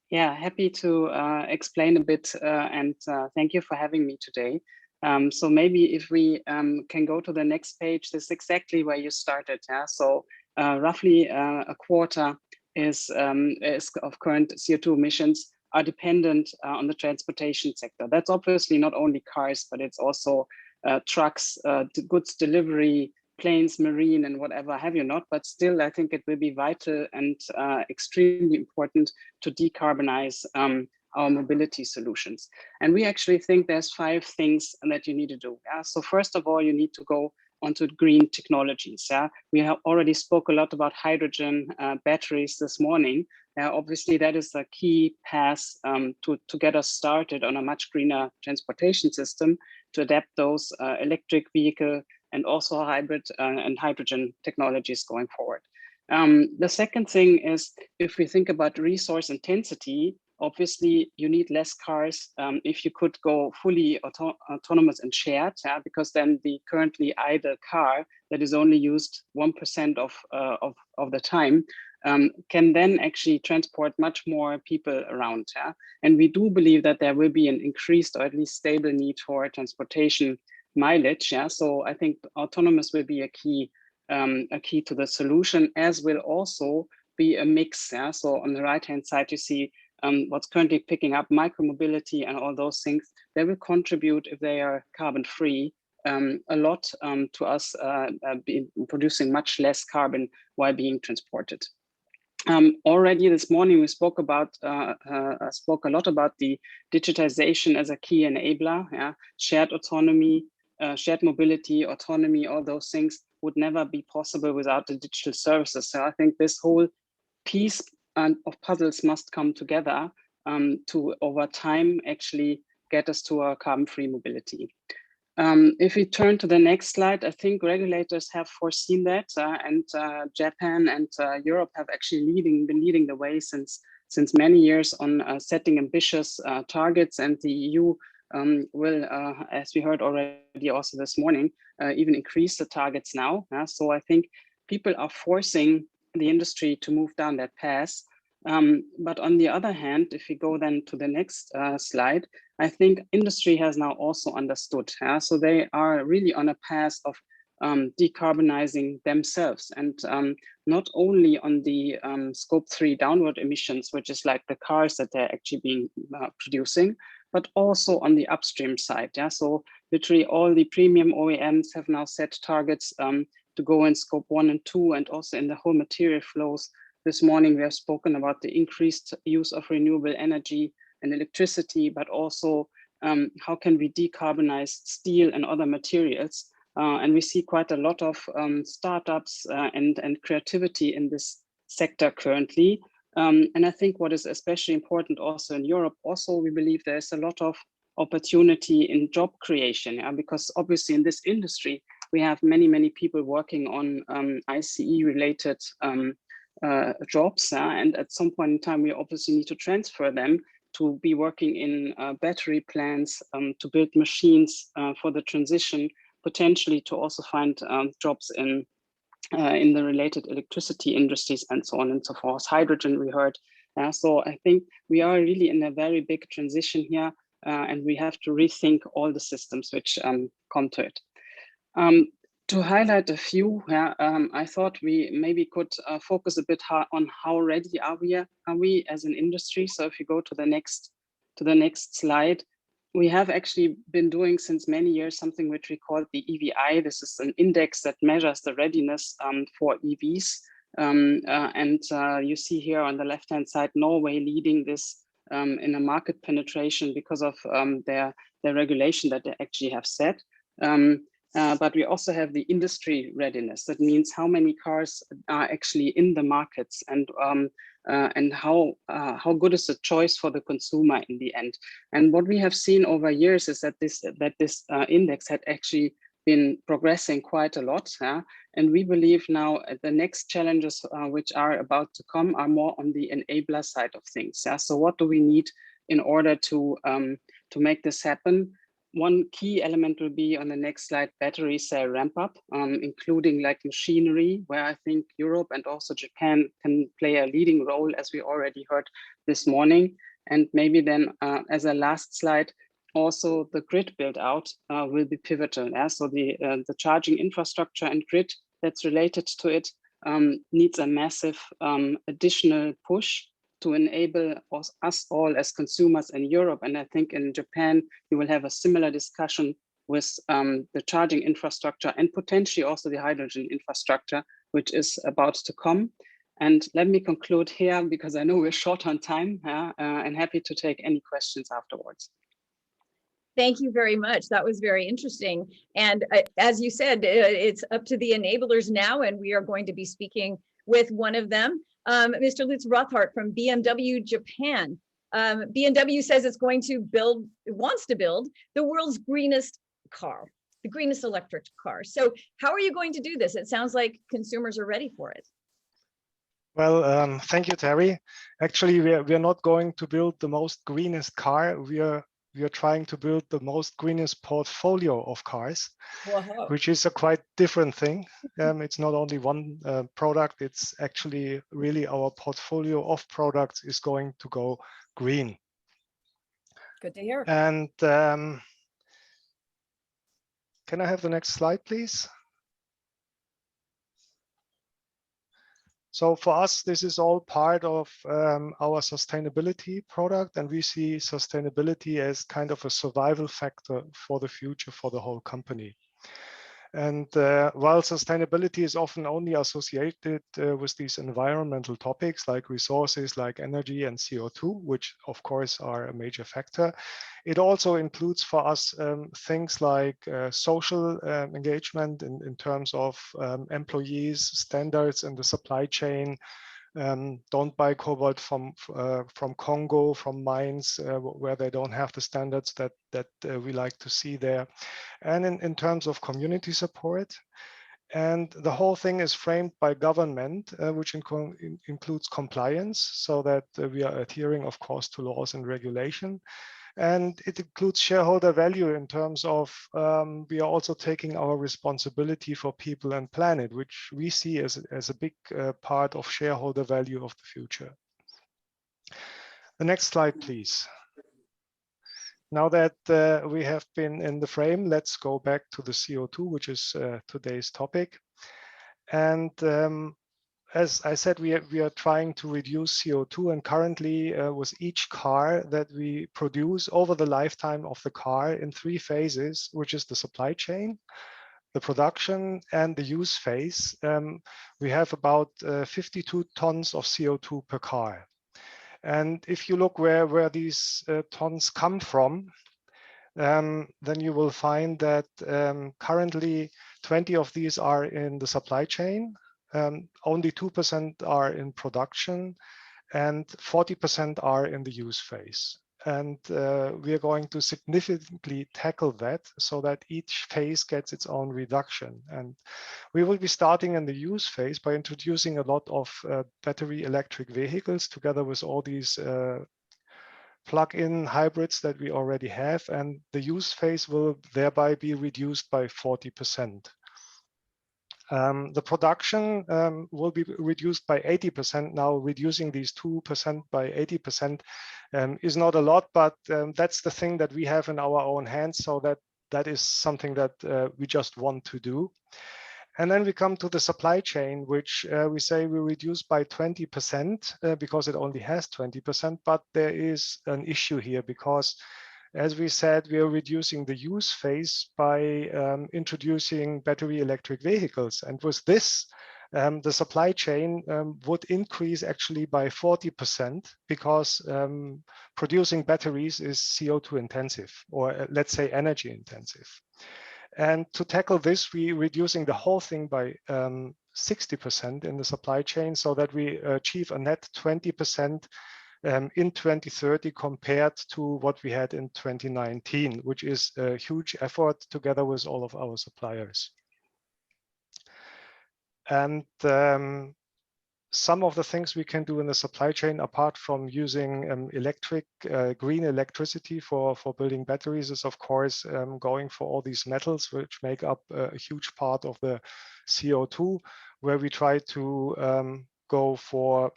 [SPEAKER 12] Yeah, happy to explain a bit, and thank you for having me today. So maybe if we can go to the next page, this is exactly where you started. Yeah? So roughly a quarter is of current CO2 emissions are dependent on the transportation sector. That's obviously not only cars, but it's also trucks, goods delivery, planes, marine, and whatever have you not. But still, I think it will be vital and extremely important to decarbonize our mobility solutions. And we actually think there's 5 things that you need to do. Yeah? So first of all, you need to go onto green technologies. Yeah? We have already spoke a lot about hydrogen batteries this morning. Obviously, that is a key path to get us started on a much greener transportation system, to adapt those electric vehicle and also hybrid and hydrogen technologies going forward. The second thing is, if we think about resource intensity, obviously you need less cars if you could go fully autonomous and shared, because then the currently idle car that is only used 1% of the time can then actually transport much more people around. And we do believe that there will be an increased or at least stable need for transportation mileage. So I think autonomous will be a key to the solution, as will also be a mix. So on the right-hand side, you see what's currently picking up micromobility and all those things. They will contribute, if they are carbon-free, a lot to us producing much less carbon while being transported. Already this morning we spoke a lot about the digitization as a key enabler. Shared autonomy, shared mobility, autonomy, all those things would never be possible without the digital services. So I think this whole piece of puzzles must come together to, over time, actually get us to a carbon-free mobility. If we turn to the next slide, I think regulators have foreseen that, and Japan and Europe have actually been leading the way since many years on setting ambitious targets, and the EU will, as we heard already also this morning, even increase the targets now. So I think people are forcing the industry to move down that path. But on the other hand, if we go then to the next slide, I think industry has now also understood. So they are really on a path of decarbonizing themselves, and not only on the scope 3 downward emissions, which is like the cars that they're actually being producing, but also on the upstream side. So literally all the premium OEMs have now set targets to go in scope 1 and 2, and also in the whole material flows. This morning we have spoken about the increased use of renewable energy and electricity, but also how can we decarbonize steel and other materials. And we see quite a lot of startups and creativity in this sector currently. And I think what is especially important also in Europe, also we believe there's a lot of opportunity in job creation, because obviously in this industry, we have many people working on ICE-related jobs, and at some point in time, we obviously need to transfer them to be working in battery plants, to build machines for the transition, potentially to also find jobs in the related electricity industries and so on and so forth. Hydrogen, we heard. So I think we are really in a very big transition here, and we have to rethink all the systems which come to it. To highlight a few, I thought we maybe could focus a bit on how ready are we as an industry. So if you go to the next slide, we have actually been doing since many years something which we call the EVI. This is an index that measures the readiness for EVs. You see here on the left-hand side, Norway leading this in a market penetration because of their regulation that they actually have set. But we also have the industry readiness. That means how many cars are actually in the markets, and how good is the choice for the consumer in the end. And what we have seen over years is that this index had actually been progressing quite a lot. And we believe now the next challenges which are about to come are more on the enabler side of things. So what do we need in order to make this happen? One key element will be on the next slide, battery cell ramp up, including like machinery, where I think Europe and also Japan can play a leading role, as we already heard this morning. And maybe then as a last slide, also the grid build out will be pivotal. So the charging infrastructure and grid that's related to it needs a massive additional push to enable us all as consumers in Europe. And I think in Japan, you will have a similar discussion with the charging infrastructure and potentially also the hydrogen infrastructure, which is about to come. And let me conclude here because I know we're short on time, and happy to take any questions afterwards.
[SPEAKER 1] Thank you very much. That was very interesting. And as you said, it's up to the enablers now, and we are going to be speaking with one of them. Mr. Lutz Rothart from BMW Japan. BMW says it's going to wants to build the world's greenest car, the greenest electric car. So how are you going to do this? It sounds like consumers are ready for it.
[SPEAKER 13] Well, thank you, Terry. Actually, we are not going to build the most greenest car. We are trying to build the most greenest portfolio of cars, which is a quite different thing. It's not only one product, it's actually really our portfolio of products is going to go green.
[SPEAKER 1] Good to hear.
[SPEAKER 13] And can I have the next slide, please? So for us, this is all part of our sustainability product, and we see sustainability as kind of a survival factor for the future for the whole company. And while sustainability is often only associated with these environmental topics like resources, like energy and CO2, which of course are a major factor, it also includes for us things like social engagement in terms of employees, standards in the supply chain. Don't buy cobalt from Congo, from mines where they don't have the standards that we like to see there. And in terms of community support. And the whole thing is framed by government, which includes compliance, so that we are adhering, of course, to laws and regulation. And it includes shareholder value in terms of we are also taking our responsibility for people and planet, which we see as a big part of shareholder value of the future. The next slide, please. Now that we have been in the frame, let's go back to the CO2, which is today's topic. And as I said, we are trying to reduce CO2, and currently with each car that we produce over the lifetime of the car in 3 phases, which is the supply chain, the production, and the use phase, we have about 52 tons of CO2 per car. And if you look where these tons come from, then you will find that currently 20 of these are in the supply chain. Only 2% are in production and 40% are in the use phase. And we are going to significantly tackle that so that each phase gets its own reduction. And we will be starting in the use phase by introducing a lot of battery electric vehicles together with all these plug-in hybrids that we already have. And the use phase will thereby be reduced by 40%. The production will be reduced by 80%. Now, reducing these 2% by 80% is not a lot, but that's the thing that we have in our own hands. So that is something that we just want to do. And then we come to the supply chain, which we say we reduce by 20% because it only has 20%. But there is an issue here because, as we said, we are reducing the use phase by introducing battery electric vehicles. And with this, the supply chain would increase actually by 40% because producing batteries is CO2 intensive, or let's say energy intensive. And to tackle this, we're reducing the whole thing by 60% in the supply chain so that we achieve a net 20% in 2030 compared to what we had in 2019, which is a huge effort together with all of our suppliers. And some of the things we can do in the supply chain, apart from using green electricity for building batteries, is of course going for all these metals, which make up a huge part of the CO2, where we try to go for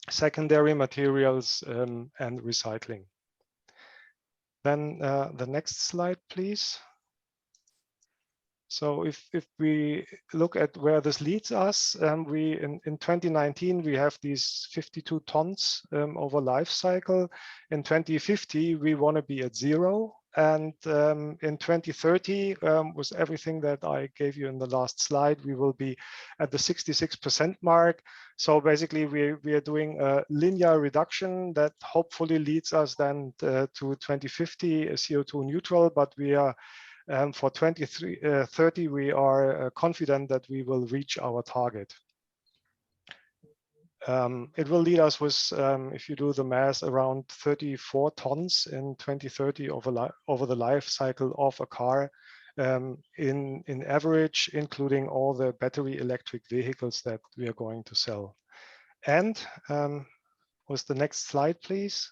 [SPEAKER 13] secondary materials and recycling. Then the next slide, please. So if we look at where this leads us, in 2019, we have these 52 tons over life cycle. In 2050, we want to be at 0. And in 2030, with everything that I gave you in the last slide, we will be at the 66% mark. So basically, we are doing a linear reduction that hopefully leads us then to 2050 CO2 neutral, but we are for 2030, we are confident that we will reach our target. It will lead us with, if you do the math, around 34 tons in 2030 over the life cycle of a car in average, including all the battery electric vehicles that we are going to sell. And with the next slide, please.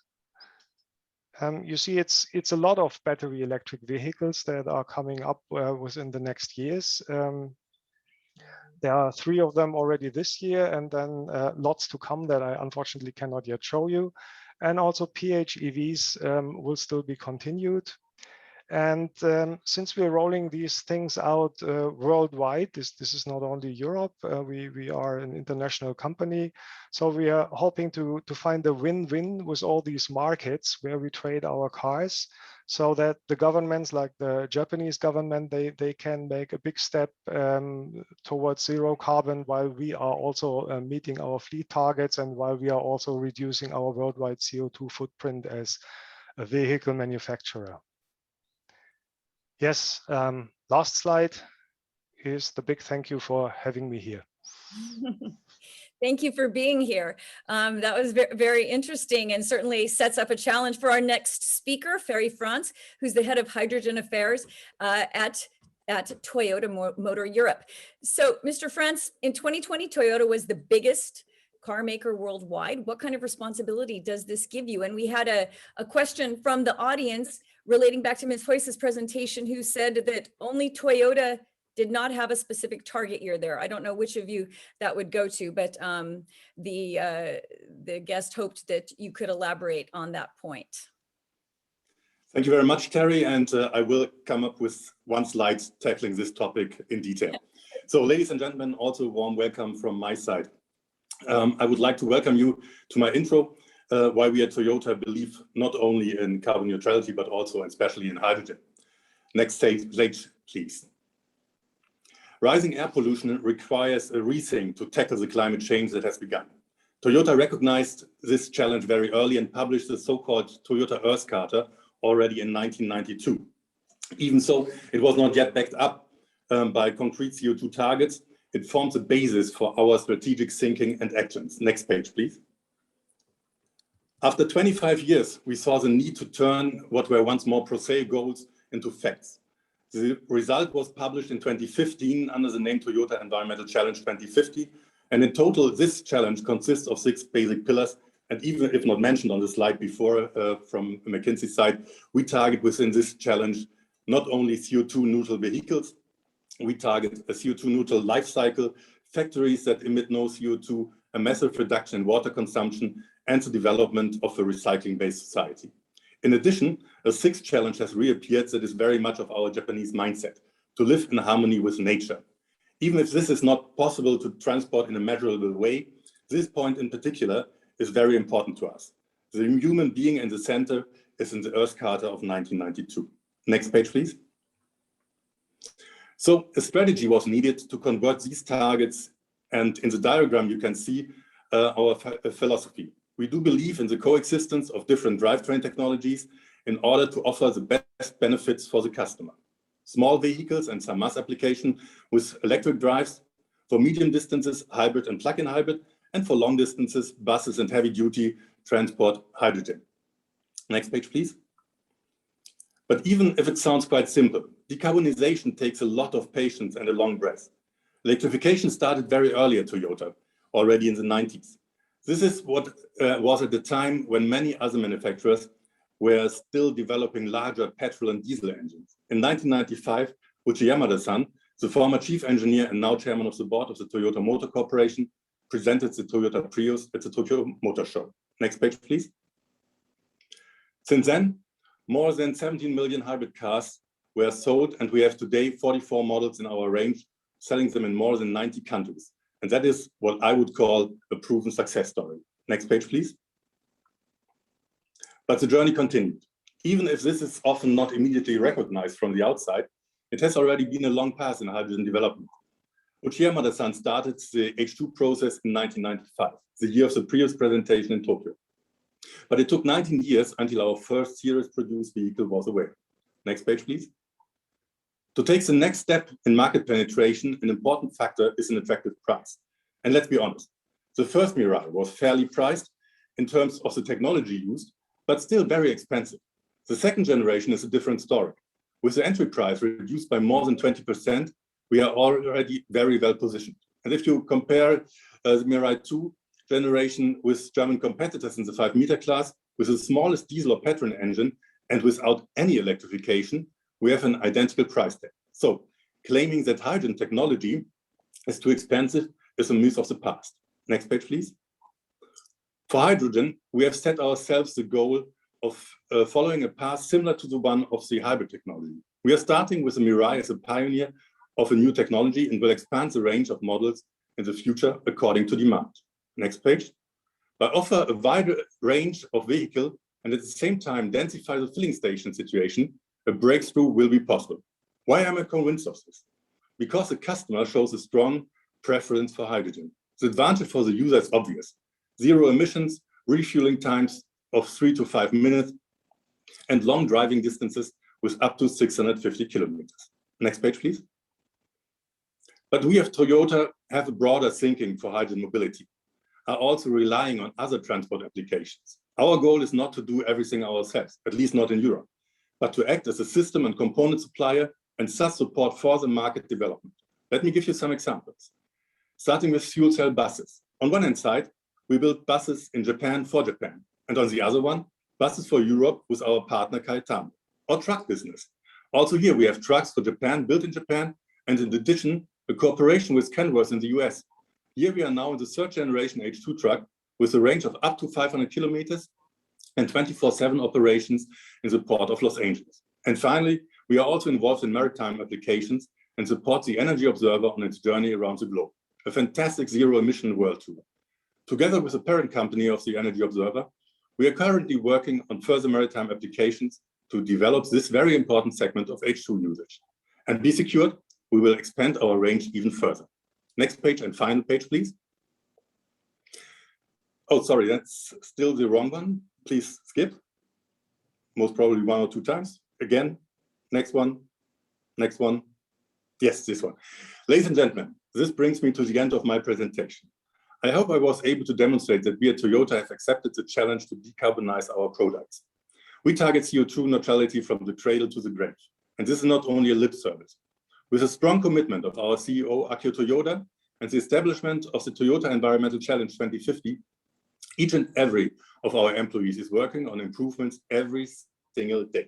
[SPEAKER 13] You see, it's a lot of battery electric vehicles that are coming up within the next years. There are 3 of them already this year, and then lots to come that I unfortunately cannot yet show you. And also PHEVs will still be continued. And since we're rolling these things out worldwide, this is not only Europe, we are an international company. So we are hoping to find a win-win with all these markets where we trade our cars, so that the governments like the Japanese government, they can make a big step towards zero carbon, while we are also meeting our fleet targets and while we are also reducing our worldwide CO2 footprint as a vehicle manufacturer. Yes, last slide is the big thank you for having me here.
[SPEAKER 1] Thank you for being here. That was very interesting and certainly sets up a challenge for our next speaker, Ferry France, who's the head of hydrogen affairs at Toyota Motor Europe. So, Mr. France, in 2020, Toyota was the biggest car maker worldwide. What kind of responsibility does this give you? And we had a question from the audience relating back to Ms. Heus's presentation, who said that only Toyota did not have a specific target year there. I don't know which of you that would go to, but the guest hoped that you could elaborate on that point.
[SPEAKER 14] Thank you very much, Terry, and I will come up with one slide tackling this topic in detail. So, ladies and gentlemen, also a warm welcome from my side. I would like to welcome you to my intro, why we at Toyota believe not only in carbon neutrality, but also and especially in hydrogen. Next slide, please. Rising air pollution requires a rethink to tackle the climate change that has begun. Toyota recognized this challenge very early and published the so-called Toyota Earth Charter already in 1992. Even so, it was not yet backed up by concrete CO2 targets. It forms the basis for our strategic thinking and actions. Next page, please. After 25 years, we saw the need to turn what were once more prosaic goals into facts. The result was published in 2015 under the name Toyota Environmental Challenge 2050. And in total, this challenge consists of 6 basic pillars. And even if not mentioned on the slide before from McKinsey's side, we target within this challenge not only CO2 neutral vehicles, we target a CO2 neutral life cycle, factories that emit no CO2, a massive reduction in water consumption, and the development of a recycling-based society. In addition, a 6th challenge has reappeared that is very much of our Japanese mindset, to live in harmony with nature. Even if this is not possible to transport in a measurable way, this point in particular is very important to us. The human being in the center is in the Earth Charter of 1992. Next page, please. So a strategy was needed to convert these targets, and in the diagram you can see our philosophy. We do believe in the coexistence of different drivetrain technologies in order to offer the best benefits for the customer. Small vehicles and some mass application with electric drives, for medium distances, hybrid and plug-in hybrid, and for long distances, buses and heavy-duty transport, hydrogen. Next page, please. But even if it sounds quite simple, decarbonization takes a lot of patience and a long breath. Electrification started very early at Toyota, already in the 90s. This is what was at the time when many other manufacturers were still developing larger petrol and diesel engines. In 1995, Uchi Yamada-san, the former chief engineer and now chairman of the board of the Toyota Motor Corporation, presented the Toyota Prius at the Tokyo Motor Show. Next page, please. Since then, more than 17 million hybrid cars were sold, and we have today 44 models in our range, selling them in more than 90 countries. And that is what I would call a proven success story. Next page, please. But the journey continued. Even if this is often not immediately recognized from the outside, it has already been a long path in hydrogen development. Uchi Yamada-san started the H2 process in 1995, the year of the Prius presentation in Tokyo. But it took 19 years until our first series-produced vehicle was away. Next page, please. To take the next step in market penetration, an important factor is an attractive price. And let's be honest, the first Mirai was fairly priced in terms of the technology used, but still very expensive. The second generation is a different story. With the entry price reduced by more than 20%, we are already very well positioned. And if you compare the Mirai 2 generation with German competitors in the 5-meter class, with the smallest diesel or petrol engine and without any electrification, we have an identical price tag. So claiming that hydrogen technology is too expensive is a myth of the past. Next page, please. For hydrogen, we have set ourselves the goal of following a path similar to the one of the hybrid technology. We are starting with the Mirai as a pioneer of a new technology and will expand the range of models in the future according to demand. Next page. By offer a wider range of vehicle and at the same time densify the filling station situation, a breakthrough will be possible. Why am I convinced of this? Because the customer shows a strong preference for hydrogen. The advantage for the user is obvious. Zero emissions, refueling times of 3 to 5 minutes, and long driving distances with up to 650 kilometers. Next page, please. But we at Toyota have a broader thinking for hydrogen mobility, are also relying on other transport applications. Our goal is not to do everything ourselves, at least not in Europe, but to act as a system and component supplier and thus support further market development. Let me give you some examples. Starting with fuel cell buses. On one hand side, we build buses in Japan for Japan, and on the other one, buses for Europe with our partner Kaitama. Or truck business. Also here we have trucks for Japan, built in Japan, and in addition, a cooperation with Kenworth in the US. Here we are now in the 3rd generation H2 truck with a range of up to 500 kilometers and 24/7 operations in the port of Los Angeles. And finally, we are also involved in maritime applications and support the Energy Observer on its journey around the globe, a fantastic zero-emission world tour. Together with the parent company of the Energy Observer, we are currently working on further maritime applications to develop this very important segment of H2 usage. And be secured, we will expand our range even further. Next page and final page, please. Oh, sorry, that's still the wrong one. Please skip. Most probably 1 or 2 times. Again, next one, next one. Yes, this one. Ladies and gentlemen, this brings me to the end of my presentation. I hope I was able to demonstrate that we at Toyota have accepted the challenge to decarbonize our products. We target CO2 neutrality from the cradle to the grave. And this is not only a lip service. With a strong commitment of our CEO, Akio Toyoda, and the establishment of the Toyota Environmental Challenge 2050, each and every of our employees is working on improvements every single day.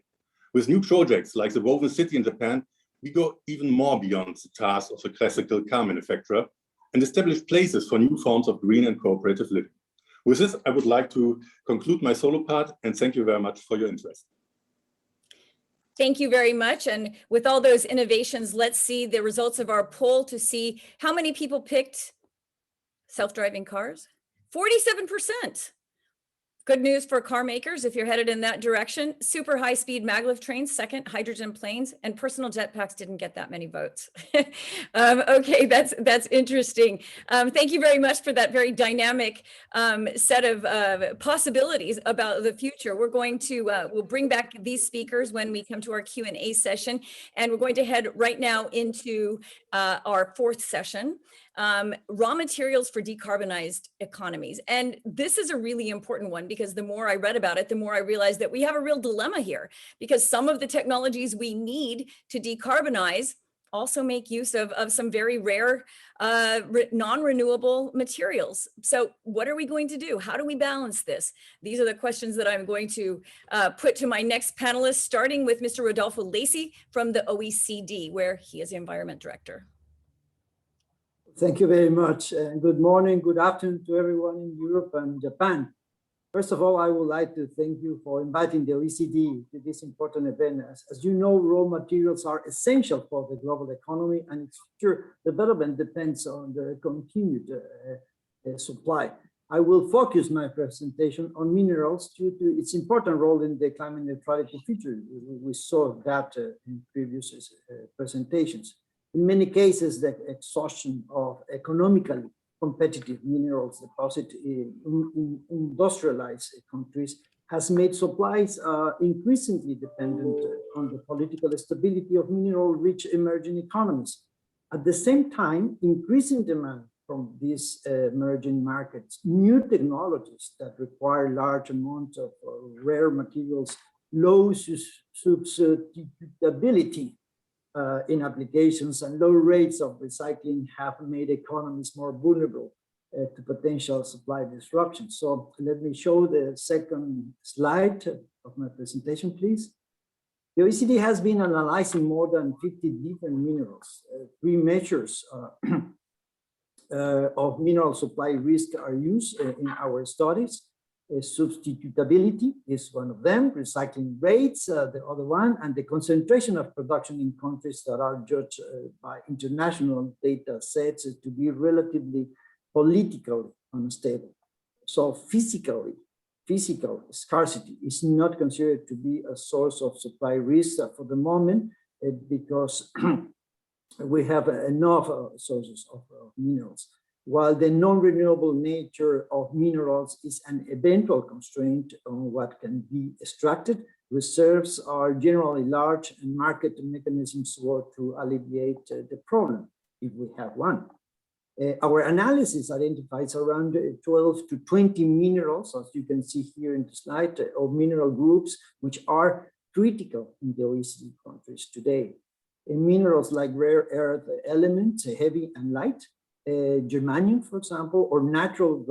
[SPEAKER 14] With new projects like the Woven City in Japan, we go even more beyond the task of the classical car manufacturer and establish places for new forms of green and cooperative living. With this, I would like to conclude my solo part and thank you very much for your interest.
[SPEAKER 1] Thank you very much. And with all those innovations, let's see the results of our poll to see how many people picked self-driving cars. 47%. Good news for car makers if you're headed in that direction. Super high-speed maglev trains, second, hydrogen planes, and personal jetpacks didn't get that many votes. Okay, that's interesting. Thank you very much for that very dynamic set of possibilities about the future. We're going to, we'll bring back these speakers when we come to our Q&A session, and we're going to head right now into our fourth session. Raw materials for decarbonized economies. And this is a really important one because the more I read about it, the more I realized that we have a real dilemma here because some of the technologies we need to decarbonize also make use of some very rare non-renewable materials. So what are we going to do? How do we balance this? These are the questions that I'm going to put to my next panelist, starting with Mr. Rodolfo Lacey from the OECD, where he is the Environment Director.
[SPEAKER 15] Thank you very much. Good morning, good afternoon to everyone in Europe and Japan. First of all, I would like to thank you for inviting the OECD to this important event. As you know, raw materials are essential for the global economy and its future development depends on the continued supply. I will focus my presentation on minerals due to its important role in the climate neutrality future. We saw that in previous presentations. In many cases, the exhaustion of economically competitive minerals deposited in industrialized countries has made supplies increasingly dependent on the political stability of mineral-rich emerging economies. At the same time, increasing demand from these emerging markets, new technologies that require large amounts of rare materials, low substitutability in applications and low rates of recycling have made economies more vulnerable to potential supply disruptions. So let me show the second slide of my presentation, please. The OECD has been analyzing more than 50 different minerals. Three measures of mineral supply risk are used in our studies. Substitutability is one of them, recycling rates, the other one, and the concentration of production in countries that are judged by international data sets to be relatively politically unstable. So physical scarcity is not considered to be a source of supply risk for the moment because we have enough sources of minerals. While the non-renewable nature of minerals is an eventual constraint on what can be extracted, reserves are generally large and market mechanisms work to alleviate the problem, if we have one. Our analysis identifies around 12 to 20 minerals, as you can see here in the slide, of mineral groups, which are critical in the OECD countries today. Minerals like rare earth elements, heavy and light, germanium, for example, or natural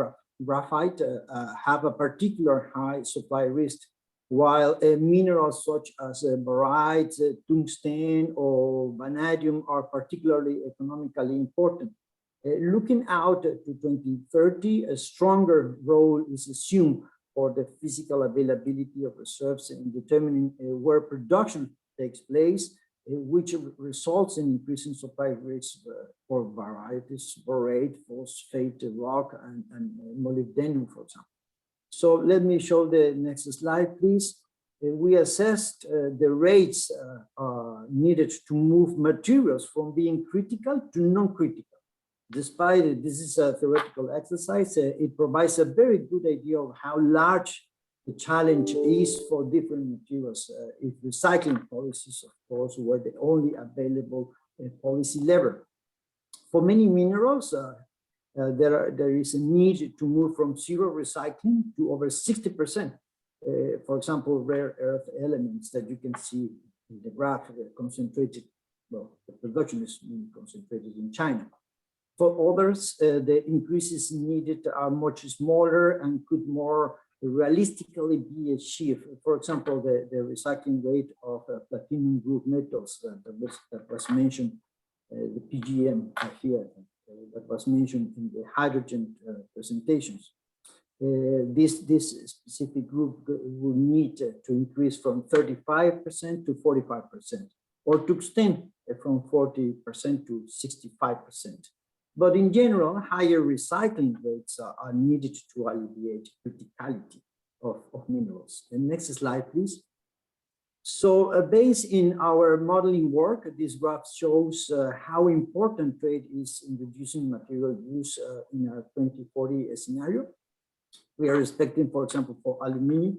[SPEAKER 15] graphite have a particular high supply risk, while minerals such as barytes, tungsten, or vanadium are particularly economically important. Looking out to 2030, a stronger role is assumed for the physical availability of reserves in determining where production takes place, which results in increasing supply rates for varieties, borate, phosphate, rock, and molybdenum, for example. So let me show the next slide, please. We assessed the rates needed to move materials from being critical to non-critical. Despite this is a theoretical exercise, it provides a very good idea of how large the challenge is for different materials if recycling policies, of course, were the only available policy lever. For many minerals, there is a need to move from zero recycling to over 60%. For example, rare earth elements that you can see in the graph concentrated, well, the production is concentrated in China. For others, the increases needed are much smaller and could more realistically be achieved. For example, the recycling rate of platinum group metals that was mentioned, the PGM here, that was mentioned in the hydrogen presentations. This specific group will need to increase from 35% to 45%, or to extend from 40% to 65%. But in general, higher recycling rates are needed to alleviate criticality of minerals. The next slide, please. So based in our modeling work, this graph shows how important trade is in reducing material use in our 2040 scenario. We are expecting, for example, for aluminum,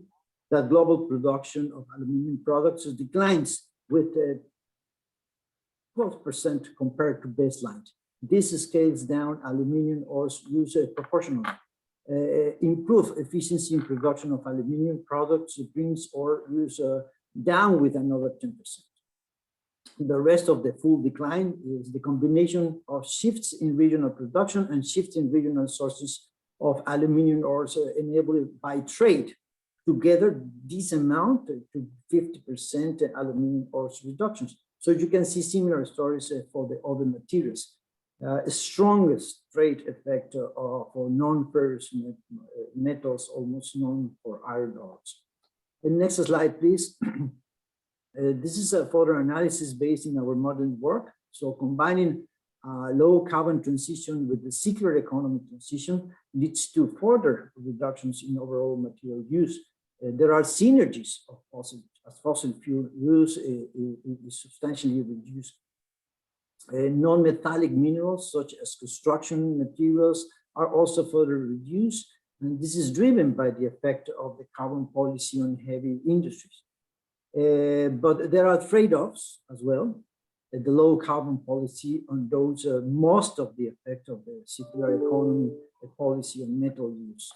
[SPEAKER 15] that global production of aluminum products declines with 12% compared to baseline. This scales down aluminum ores use proportionally. Improve efficiency in production of aluminum products brings ore use down with another 10%. The rest of the full decline is the combination of shifts in regional production and shifts in regional sources of aluminum ores enabled by trade. Together, this amount to 50% aluminum ores reductions. So you can see similar stories for the other materials. Strongest trade effect for non-ferrous metals, almost none for iron ores. The next slide, please. This is a further analysis based in our modern work. So combining low carbon transition with the circular economy transition leads to further reductions in overall material use. There are synergies of fossil fuel use is substantially reduced. Non-metallic minerals such as construction materials are also further reduced, and this is driven by the effect of the carbon policy on heavy industries. But there are trade-offs as well. The low carbon policy on those most of the effect of the circular economy policy on metal use.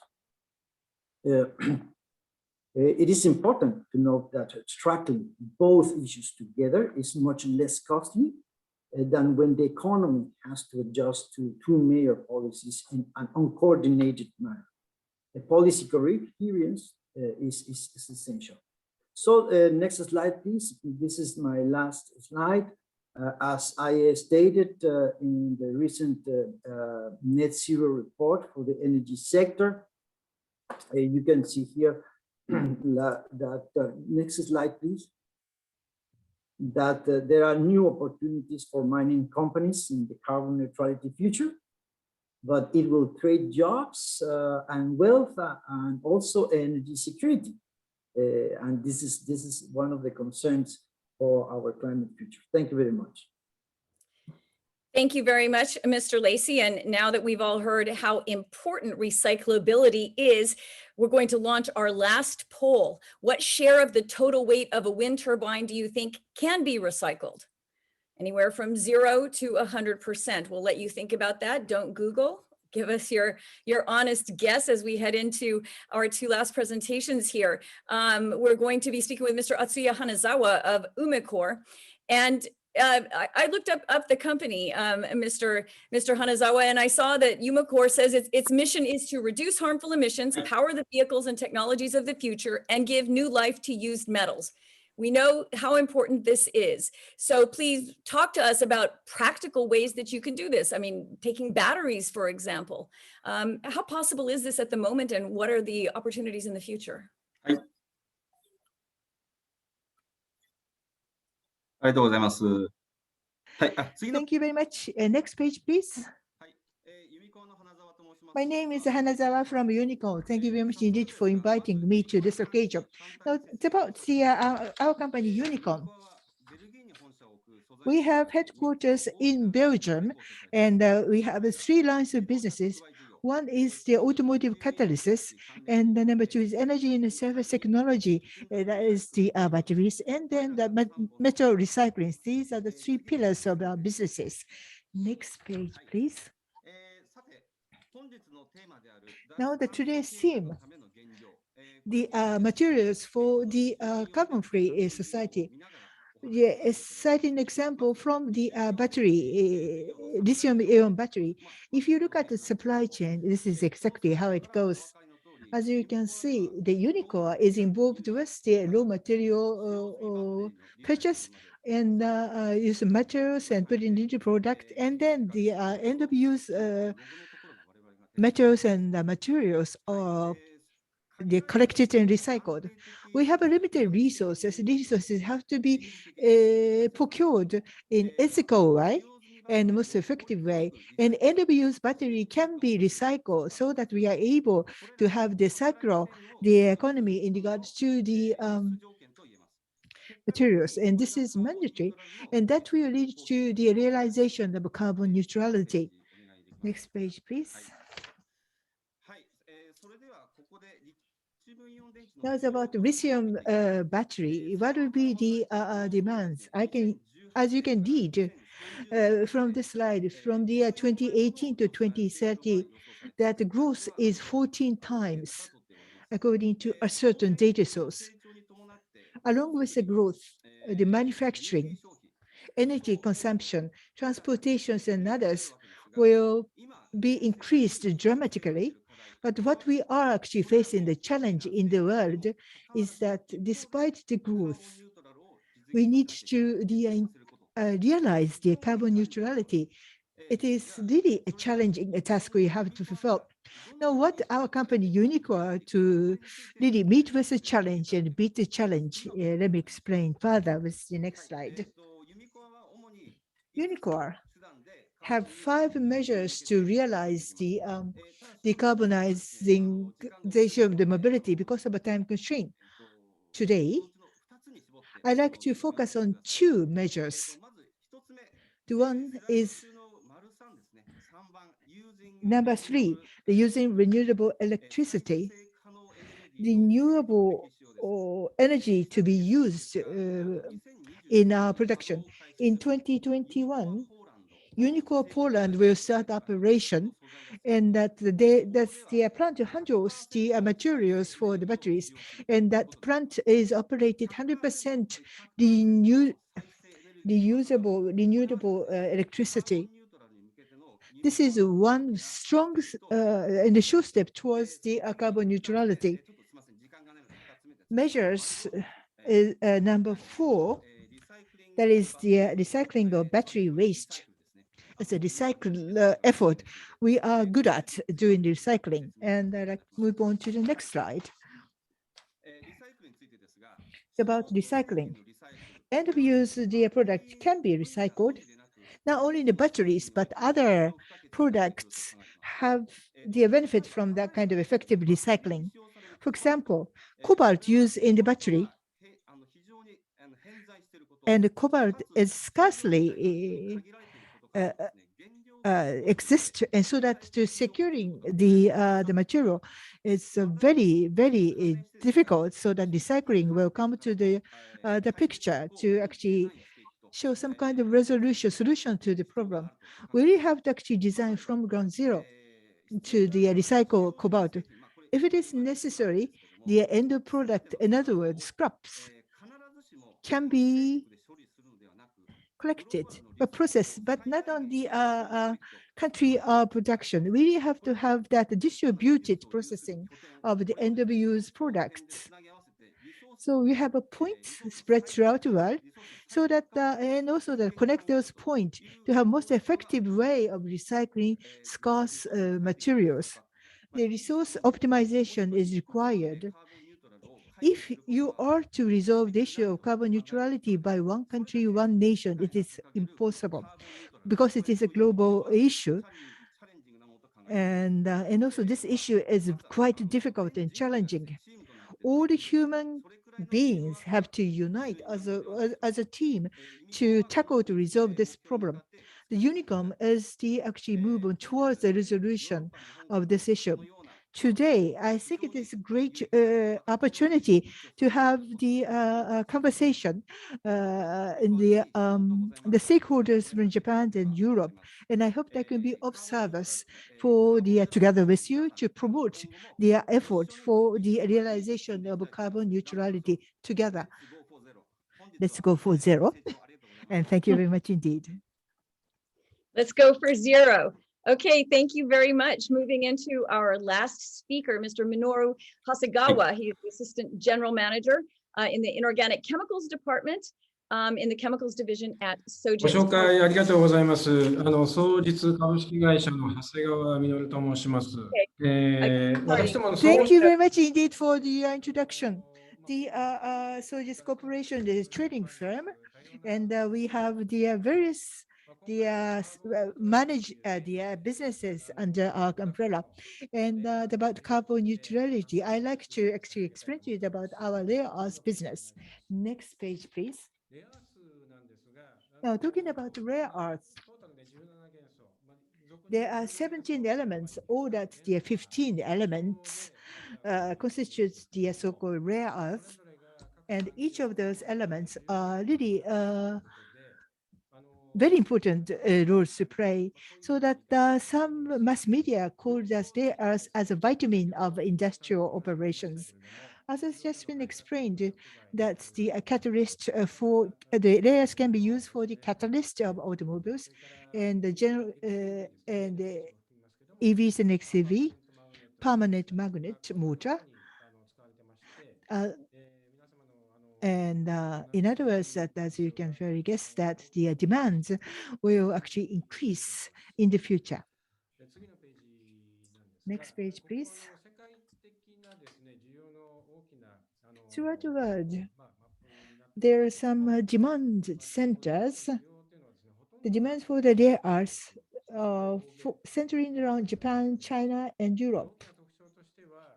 [SPEAKER 15] It is important to note that tracking both issues together is much less costly than when the economy has to adjust to two major policies in an uncoordinated manner. The policy coherence is essential. So next slide, please. This is my last slide. As I stated in the recent net zero report for the energy sector, you can see here that next slide, please. That there are new opportunities for mining companies in the carbon neutrality future, but it will create jobs and wealth and also energy security. And this is one of the concerns for our climate future. Thank you very much.
[SPEAKER 1] Thank you very much, Mr. Lacey. And now that we've all heard how important recyclability is, we're going to launch our last poll. What share of the total weight of a wind turbine do you think can be recycled? Anywhere from 0 to 100%. We'll let you think about that. Don't Google. Give us your honest guess as we head into our two last presentations here. We're going to be speaking with Mr. Atsuya Hanazawa of Umicore. And I looked up the company, Mr. Hanazawa, and I saw that Umicore says its mission is to reduce harmful emissions, power the vehicles and technologies of the future, and give new life to used metals. We know how important this is. So please talk to us about practical ways that you can do this. I mean, taking batteries, for example. How possible is this at the moment, and what are the opportunities in the future?
[SPEAKER 5] Thank you very much. Next page, please. My name is Hanazawa from Unicorn. Thank you very much indeed for inviting me to this occasion. Now, it's about our company, Unicorn. We have headquarters in Belgium, and we have 3 lines of businesses. One is the automotive catalysis, and the number 2 is energy and service technology. That is the batteries, and then the metal recycling. These are the 3 pillars of our businesses. Next page, please. Now, the today's theme, the materials for the carbon-free society. Yeah, citing an example from the battery, lithium-ion battery. If you look at the supply chain, this is exactly how it goes. As you can see, the Unicore is involved with the raw material purchase and use materials and put it into product, and then the end of use metals and materials are they're collected and recycled. We have a limited resources. Resources have to be procured in ethical way and most effective way. And end-of-use battery can be recycled so that we are able to have the circular, the economy in regards to the materials. And this is mandatory. And that will lead to the realization of carbon neutrality. Next page, please. Now it's about lithium battery. What will be the demands? As you can read from the slide, from the year 2018 to 2030, that the growth is 14 times, according to a certain data source. Along with the growth, the manufacturing, energy consumption, transportations, and others will be increased dramatically. But what we are actually facing, the challenge in the world, is that despite the growth, we need to realize the carbon neutrality. It is really a challenging task we have to fulfill. Now, what our company Unicore to really meet with the challenge and beat the challenge, let me explain further with the next slide. Unicore have 5 measures to realize the decarbonizing of the mobility because of a time constraint. Today, I'd like to focus on 2 measures. The one is number 3, the using renewable electricity. Renewable energy to be used in our production. In 2021, Unicore Poland will start operation, and that's the plant handles the materials for the batteries, and that plant is operated 100% renewable electricity. This is one strong and a sure step towards the carbon neutrality. Measures number 4, that is the recycling of battery waste. As a recycle effort, we are good at doing the recycling. And I'd like to move on to the next slide. It's about recycling. End of use the product can be recycled. Not only the batteries, but other products have the benefit from that kind of effective recycling. For example, cobalt used in the battery, and the cobalt is scarcely exist, and so that to securing the material is very, very difficult. So that recycling will come to the picture to actually show some kind of solution to the problem. We really have to actually design from ground zero to the recycle cobalt. If it is necessary, the end product, in other words, scraps, can be collected or processed, but not on the country production. We really have to have that distributed processing of the end of use products. So we have a point spread throughout the world, so that and also that connect those points to have most effective way of recycling scarce materials. The resource optimization is required. If you are to resolve the issue of carbon neutrality by one country, one nation, it is impossible because it is a global issue. And also this issue is quite difficult and challenging. All the human beings have to unite as a team to tackle to resolve this problem. The UNICOM is the actually move on towards the resolution of this issue. today, I think it is a great opportunity to have the conversation in the stakeholders from Japan and Europe. And I hope that can be of service for the together with you to promote their effort for the realization of carbon neutrality together. Let's go for zero. And thank you very much indeed.
[SPEAKER 1] Let's go for zero. Okay, thank you very much. Moving into our last speaker, Mr. Minoru Hasegawa. He is the Assistant General Manager in the Inorganic Chemicals Department in the Chemicals Division at Sojitz.
[SPEAKER 16] ご紹介ありがとうございます。双日株式会社の長谷川実と申します。私どもの
[SPEAKER 5] Thank you very much indeed for the introduction. The Sojitz Corporation is a trading firm, and we have the various manage the businesses under our umbrella. And about carbon neutrality, I like to actually explain to you about our rare earth business. Next page, please. Now, talking about rare earth, there are 17 elements, or that the 15 elements constitutes the so-called rare earth. And each of those elements are really very important roles to play, so that some mass media call this rare earth as a vitamin of industrial operations. As has just been explained, that the catalyst for the rare earths can be used for the catalyst of automobiles and the general and the EVs and XEV, permanent magnet motor. And in other words, that as you can very guess, that the demands will actually increase in the future. Next page, please. Throughout the world, there are some demand centers. The demands for the rare earths centering around Japan, China, and Europe.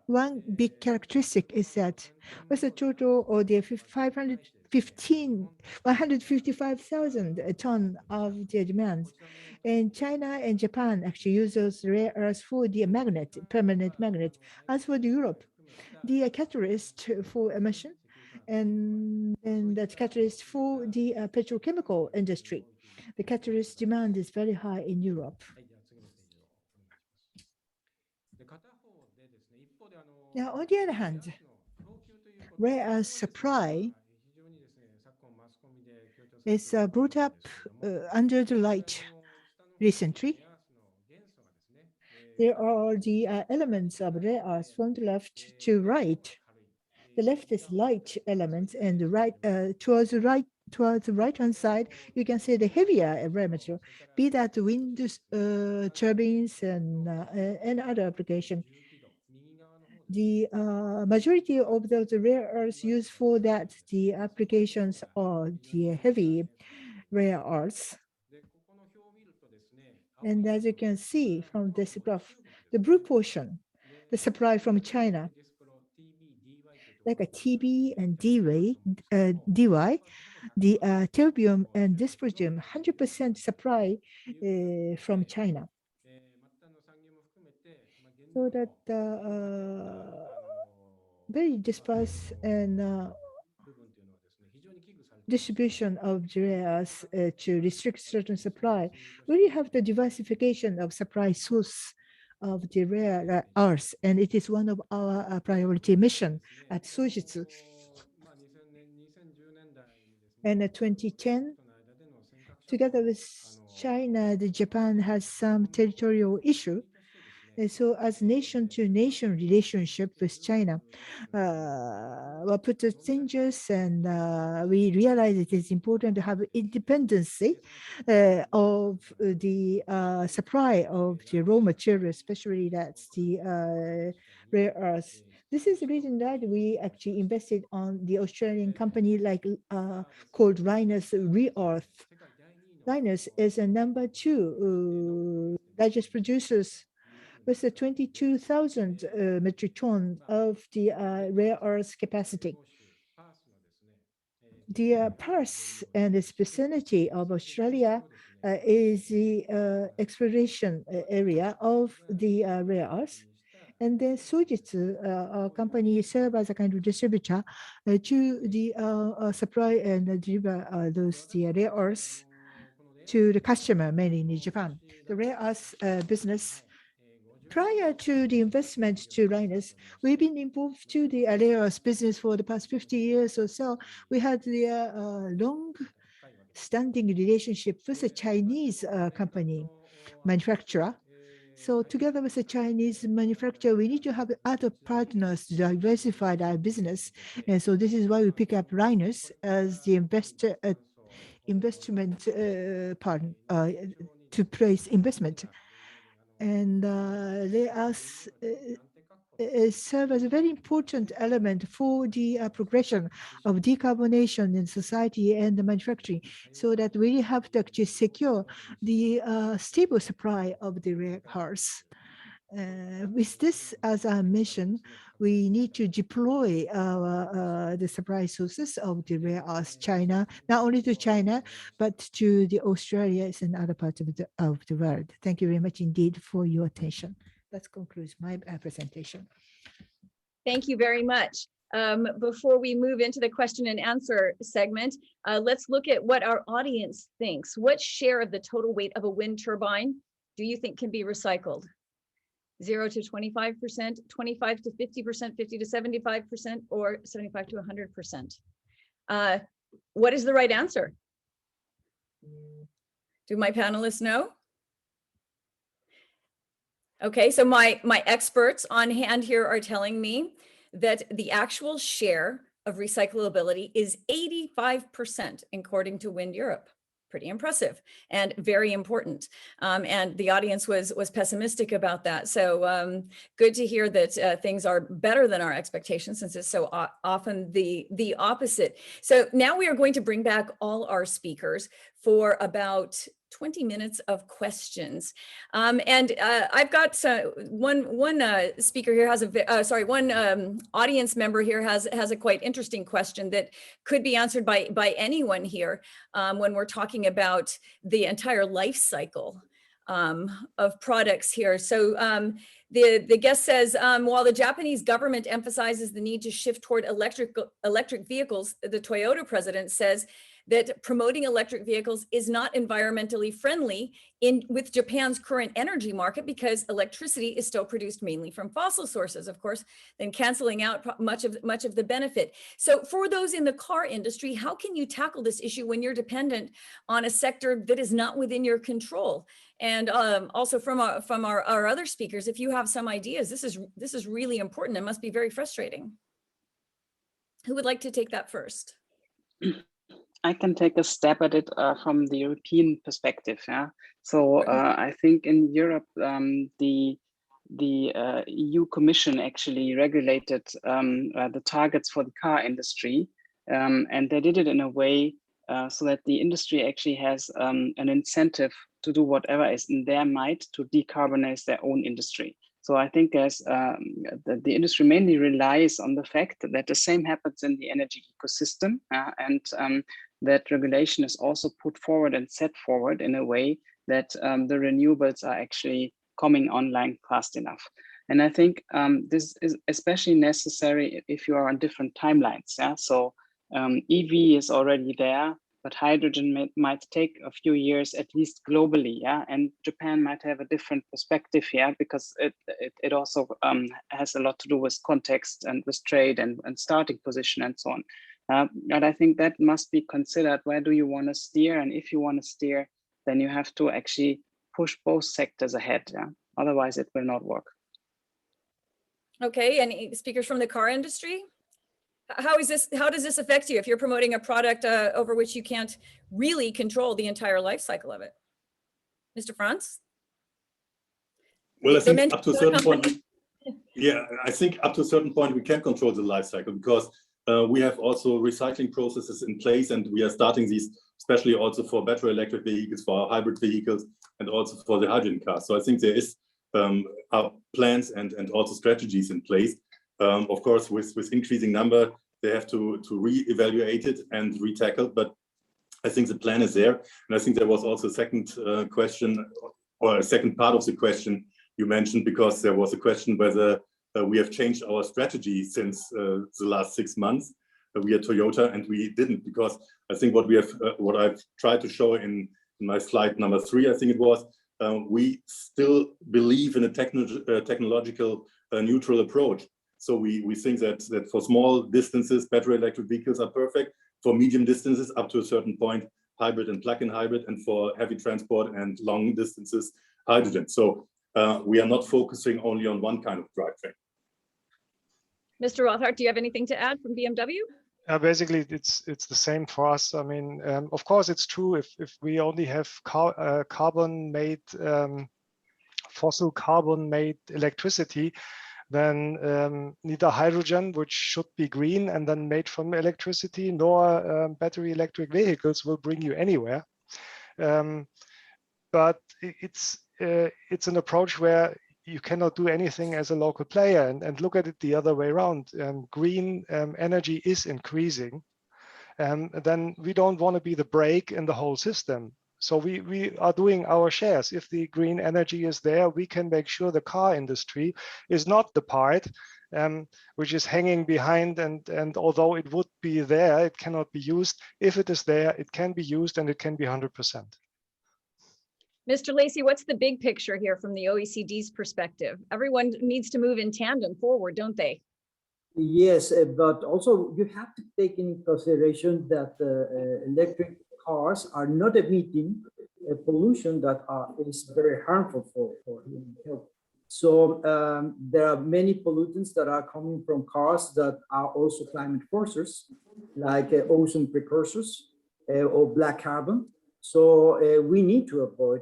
[SPEAKER 5] One big characteristic is that with a total of the 155,000 tons of their demands, and China and Japan actually use those rare earths for the magnet, permanent magnet. As for the Europe, the catalyst for emission and that catalyst for the petrochemical industry. The catalyst demand is very high in Europe. Now, on the other hand, rare earth supply is brought up under the light recently. There are the elements of rare earth from the left to right. The left is light elements, and the right towards the right-hand side, you can see the heavier rare material, be that wind turbines and other application. The majority of those rare earths used for that, the applications are the heavy rare earths. And as you can see from this graph, the blue portion, the supply from China, like a TB and DY, the terbium and dysprosium, 100% supply from China. So that very dispersed and distribution of rare earths to restrict certain supply. We have the diversification of supply source of the rare earths, and it is one of our priority mission at Sojitz. And in 2010, together with China, Japan has some territorial issue. And so as nation-to-nation relationship with China, we put the changes, and we realize it is important to have independency of the supply of the raw material, especially that's the rare earths. This is the reason that we actually invested on the Australian company called Lynas Rare Earth. Lynas is a number 2 largest producers with a 22,000 metric ton of the rare earth capacity. The Perth and its vicinity of Australia is the exploration area of the rare earth. And then Sojitsu company serve as a kind of distributor to the supply and deliver the rare earths to the customer, mainly in Japan. The rare earth business, prior to the investment to Linus, we've been involved to the rare earth business for the past 50 years or so. We had the long-standing relationship with a Chinese company manufacturer. So together with the Chinese manufacturer, we need to have other partners to diversify our business. And so this is why we pick up Linus as the investment partner to place investment. And they serve as a very important element for the progression of decarbonization in society and the manufacturing, so that we have to actually secure the stable supply of the rare earths. With this as our mission, we need to deploy the supply sources of the rare earths China, not only to China, but to the Australia and other parts of the world. Thank you very much indeed for your attention. That concludes my presentation.
[SPEAKER 1] Thank you very much. Before we move into the question and answer segment, let's look at what our audience thinks. What share of the total weight of a wind turbine do you think can be recycled? 0 to 25%, 25 to 50%, 50 to 75%, or 75 to 100%? What is the right answer? Do my panelists know? Okay, so my experts on hand here are telling me that the actual share of recyclability is 85% according to Wind Europe. Pretty impressive and very important. And the audience was pessimistic about that. So good to hear that things are better than our expectations, since it's so often the opposite. So now we are going to bring back all our speakers for about 20 minutes of questions. And I've got one speaker here has one audience member here has a quite interesting question that could be answered by anyone here when we're talking about the entire life cycle of products here. So the guest says, while the Japanese government emphasizes the need to shift toward electric vehicles, the Toyota president says that promoting electric vehicles is not environmentally friendly with Japan's current energy market, because electricity is still produced mainly from fossil sources, of course, then canceling out much of the benefit. So for those in the car industry, how can you tackle this issue when you're dependent on a sector that is not within your control? And also from our other speakers, if you have some ideas, this is really important. It must be very frustrating. Who would like to take that first?
[SPEAKER 12] I can take a stab at it from the European perspective. Yeah. So I think in Europe, the EU Commission actually regulated the targets for the car industry, and they did it in a way so that the industry actually has an incentive to do whatever is in their might to decarbonize their own industry. So I think as the industry mainly relies on the fact that the same happens in the energy ecosystem, and that regulation is also put forward and set forward in a way that the renewables are actually coming online fast enough. And I think this is especially necessary if you are on different timelines. Yeah? So EV is already there, but hydrogen might take a few years, at least globally. Yeah, and Japan might have a different perspective here, because it also has a lot to do with context and with trade and starting position and so on. And I think that must be considered. Where do you want to steer? And if you want to steer, then you have to actually push both sectors ahead. Yeah? Otherwise, it will not work.
[SPEAKER 1] Okay, and speakers from the car industry? How does this affect you if you're promoting a product over which you can't really control the entire life cycle of it? Mr. Franz?
[SPEAKER 14] Well, I think up to a certain point, I think up to a certain point we can control the life cycle, because we have also recycling processes in place, and we are starting these, especially also for battery electric vehicles, for hybrid vehicles, and also for the hydrogen cars. So I think there is plans and also strategies in place. Of course, with increasing number, they have to re-evaluate it and re-tackle, but I think the plan is there. And I think there was also a second question, or a second part of the question, you mentioned, because there was a question whether we have changed our strategy since the last 6 months. We are Toyota, and we didn't, because I think what I've tried to show in my slide number 3, I think it was, we still believe in a technological neutral approach. So we think that for small distances, battery electric vehicles are perfect. For medium distances, up to a certain point, hybrid and plug-in hybrid, and for heavy transport and long distances, hydrogen. So we are not focusing only on one kind of drivetrain.
[SPEAKER 1] Mr. Rothart, do you have anything to add from BMW?
[SPEAKER 13] Basically, it's the same for us. I mean, of course, it's true if we only have carbon-made, fossil carbon-made electricity, then neither hydrogen, which should be green and then made from electricity, nor battery electric vehicles will bring you anywhere. But it's an approach where you cannot do anything as a local player, and look at it the other way around. Green energy is increasing, then we don't want to be the brake in the whole system. So we are doing our shares. If the green energy is there, we can make sure the car industry is not the part which is hanging behind, and although it would be there, it cannot be used. If it is there, it can be used, and it can be 100%.
[SPEAKER 1] Mr. Lacey, what's the big picture here from the OECD's perspective? Everyone needs to move in tandem forward, don't they?
[SPEAKER 15] Yes, but also you have to take into consideration that electric cars are not emitting a pollution that is very harmful for human health. So there are many pollutants that are coming from cars that are also climate forcers, like ozone precursors or black carbon. So we need to avoid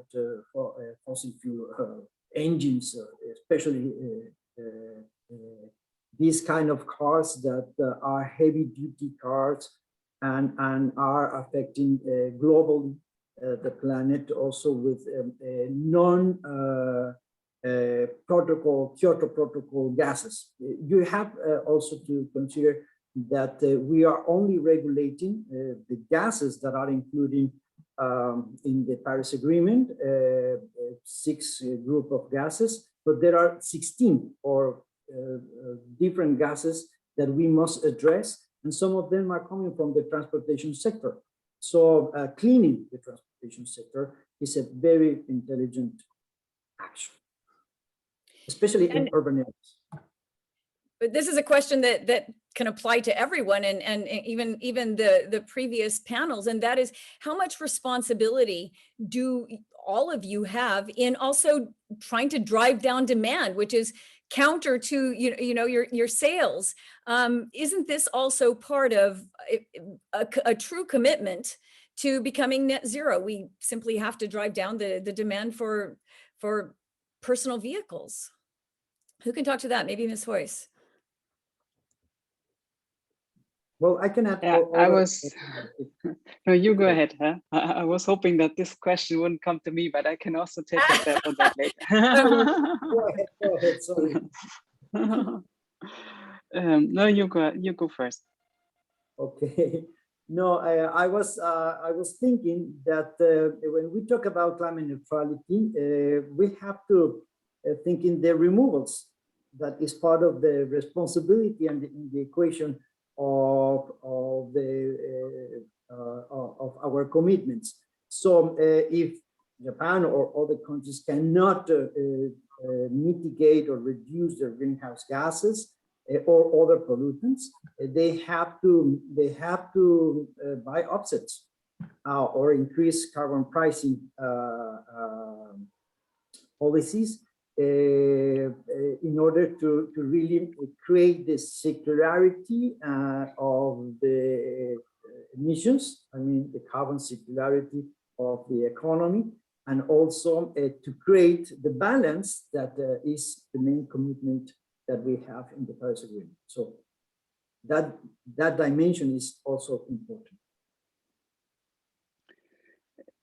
[SPEAKER 15] fossil fuel engines, especially these kind of cars that are heavy duty cars and are affecting globally the planet, also with Kyoto Protocol gases. You have also to consider that we are only regulating the gases that are included in the Paris Agreement, 6 group of gases, but there are 16 or different gases that we must address, and some of them are coming from the transportation sector. So cleaning the transportation sector is a very intelligent action, especially in urban areas.
[SPEAKER 1] But this is a question that can apply to everyone, and even the previous panels, and that is, how much responsibility do all of you have in also trying to drive down demand, which is counter to your sales? Isn't this also part of a true commitment to becoming net zero? We simply have to drive down the demand for personal vehicles. Who can talk to that? Maybe Ms. Hoyce.
[SPEAKER 15] Well, I can add.
[SPEAKER 12] Yeah, no, you go ahead. Huh? I was hoping that this question wouldn't come to me, but I can also take a step on that later.
[SPEAKER 15] Go ahead, sorry.
[SPEAKER 12] No, you go first.
[SPEAKER 15] Okay. No, I was thinking that when we talk about climate neutrality, we have to think in the removals. That is part of the responsibility and in the equation of our commitments. So if Japan or other countries cannot mitigate or reduce their greenhouse gases or other pollutants, they have to buy offsets or increase carbon pricing policies in order to really create the circularity of the emissions, I mean the carbon circularity of the economy, and also to create the balance that is the main commitment that we have in the Paris Agreement. So that dimension is also important.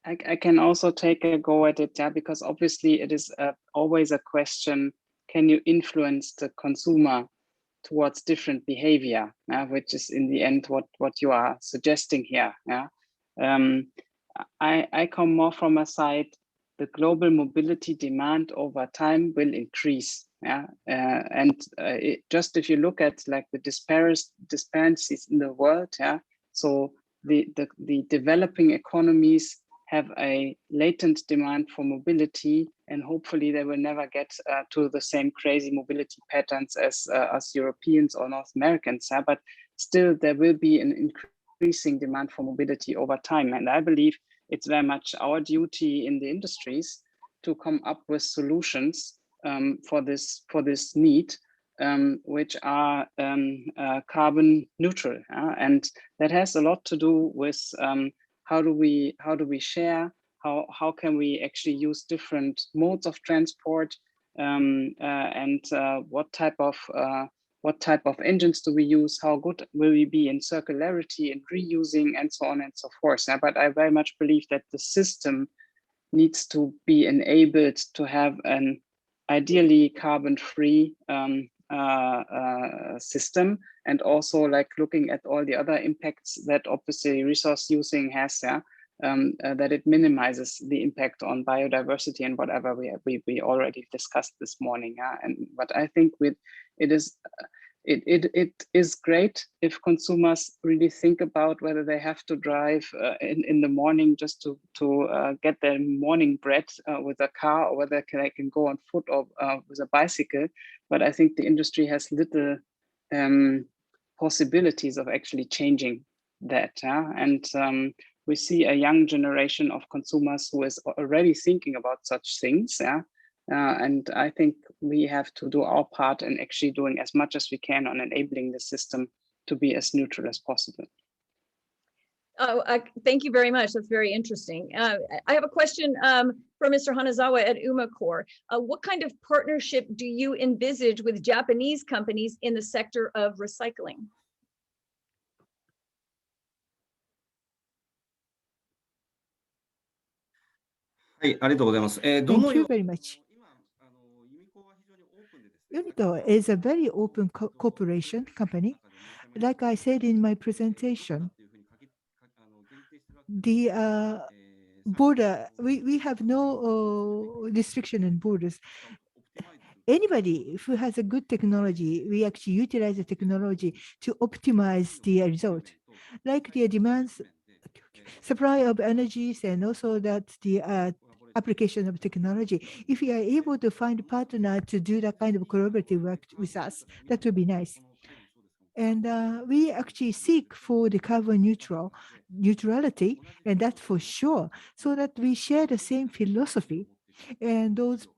[SPEAKER 12] I can also take a go at it, yeah, because obviously it is always a question: can you influence the consumer towards different behavior, which is in the end what you are suggesting here. Yeah, I come more from a side the global mobility demand over time will increase. Yeah, just if you look at like the disparities in the world, yeah, so the developing economies have a latent demand for mobility, and hopefully they will never get to the same crazy mobility patterns as us Europeans or North Americans. Yeah? But still, there will be an increasing demand for mobility over time, and I believe it's very much our duty in the industries to come up with solutions for this need, which are carbon neutral, and that has a lot to do with how do we share, how can we actually use different modes of transport, and what type of engines do we use, how good will we be in circularity and reusing, and so on and so forth. But I very much believe that the system needs to be enabled to have an ideally carbon-free system, and also like looking at all the other impacts that obviously resource using has, that it minimizes the impact on biodiversity and whatever we already discussed this morning. But I think it is great if consumers really think about whether they have to drive in the morning just to get their morning bread with a car, or whether they can go on foot or with a bicycle. But I think the industry has little possibilities of actually changing that. And we see a young generation of consumers who is already thinking about such things. And I think we have to do our part in actually doing as much as we can on enabling the system to be as neutral as possible.
[SPEAKER 1] Thank you very much. That's very interesting. I have a question for Mr. Hanazawa at Umicore. What kind of partnership do you envisage with Japanese companies in the sector of recycling?
[SPEAKER 5] Thank you very much. Umicore is a very open corporation company. Like I said in my presentation, the border, we have no restriction in borders. Anybody who has a good technology, we actually utilize the technology to optimize the result, like the demands, supply of energies, and also that the application of technology. If we are able to find a partner to do that kind of collaborative work with us, that would be nice. And we actually seek for the carbon neutrality, and that's for sure, so that we share the same philosophy. And those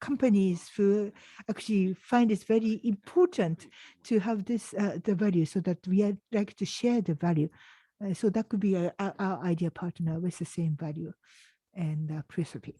[SPEAKER 5] companies who actually find it very important to have this the value, so that we are like to share the value. So that could be our ideal partner with the same value and philosophy.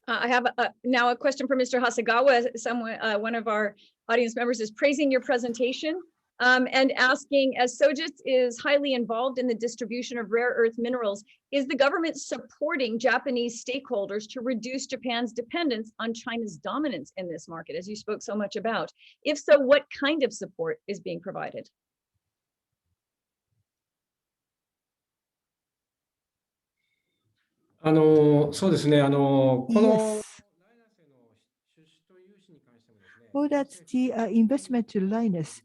[SPEAKER 1] I have now a question for Mr. Hasegawa. One of our audience members is praising your presentation and asking, as Sojitz is highly involved in the distribution of rare earth minerals, is the government supporting Japanese stakeholders to reduce Japan's dependence on China's dominance in this market, as you spoke so much about? If so, what kind of support is being provided?
[SPEAKER 5] Yes. Well, that's the investment to Linus.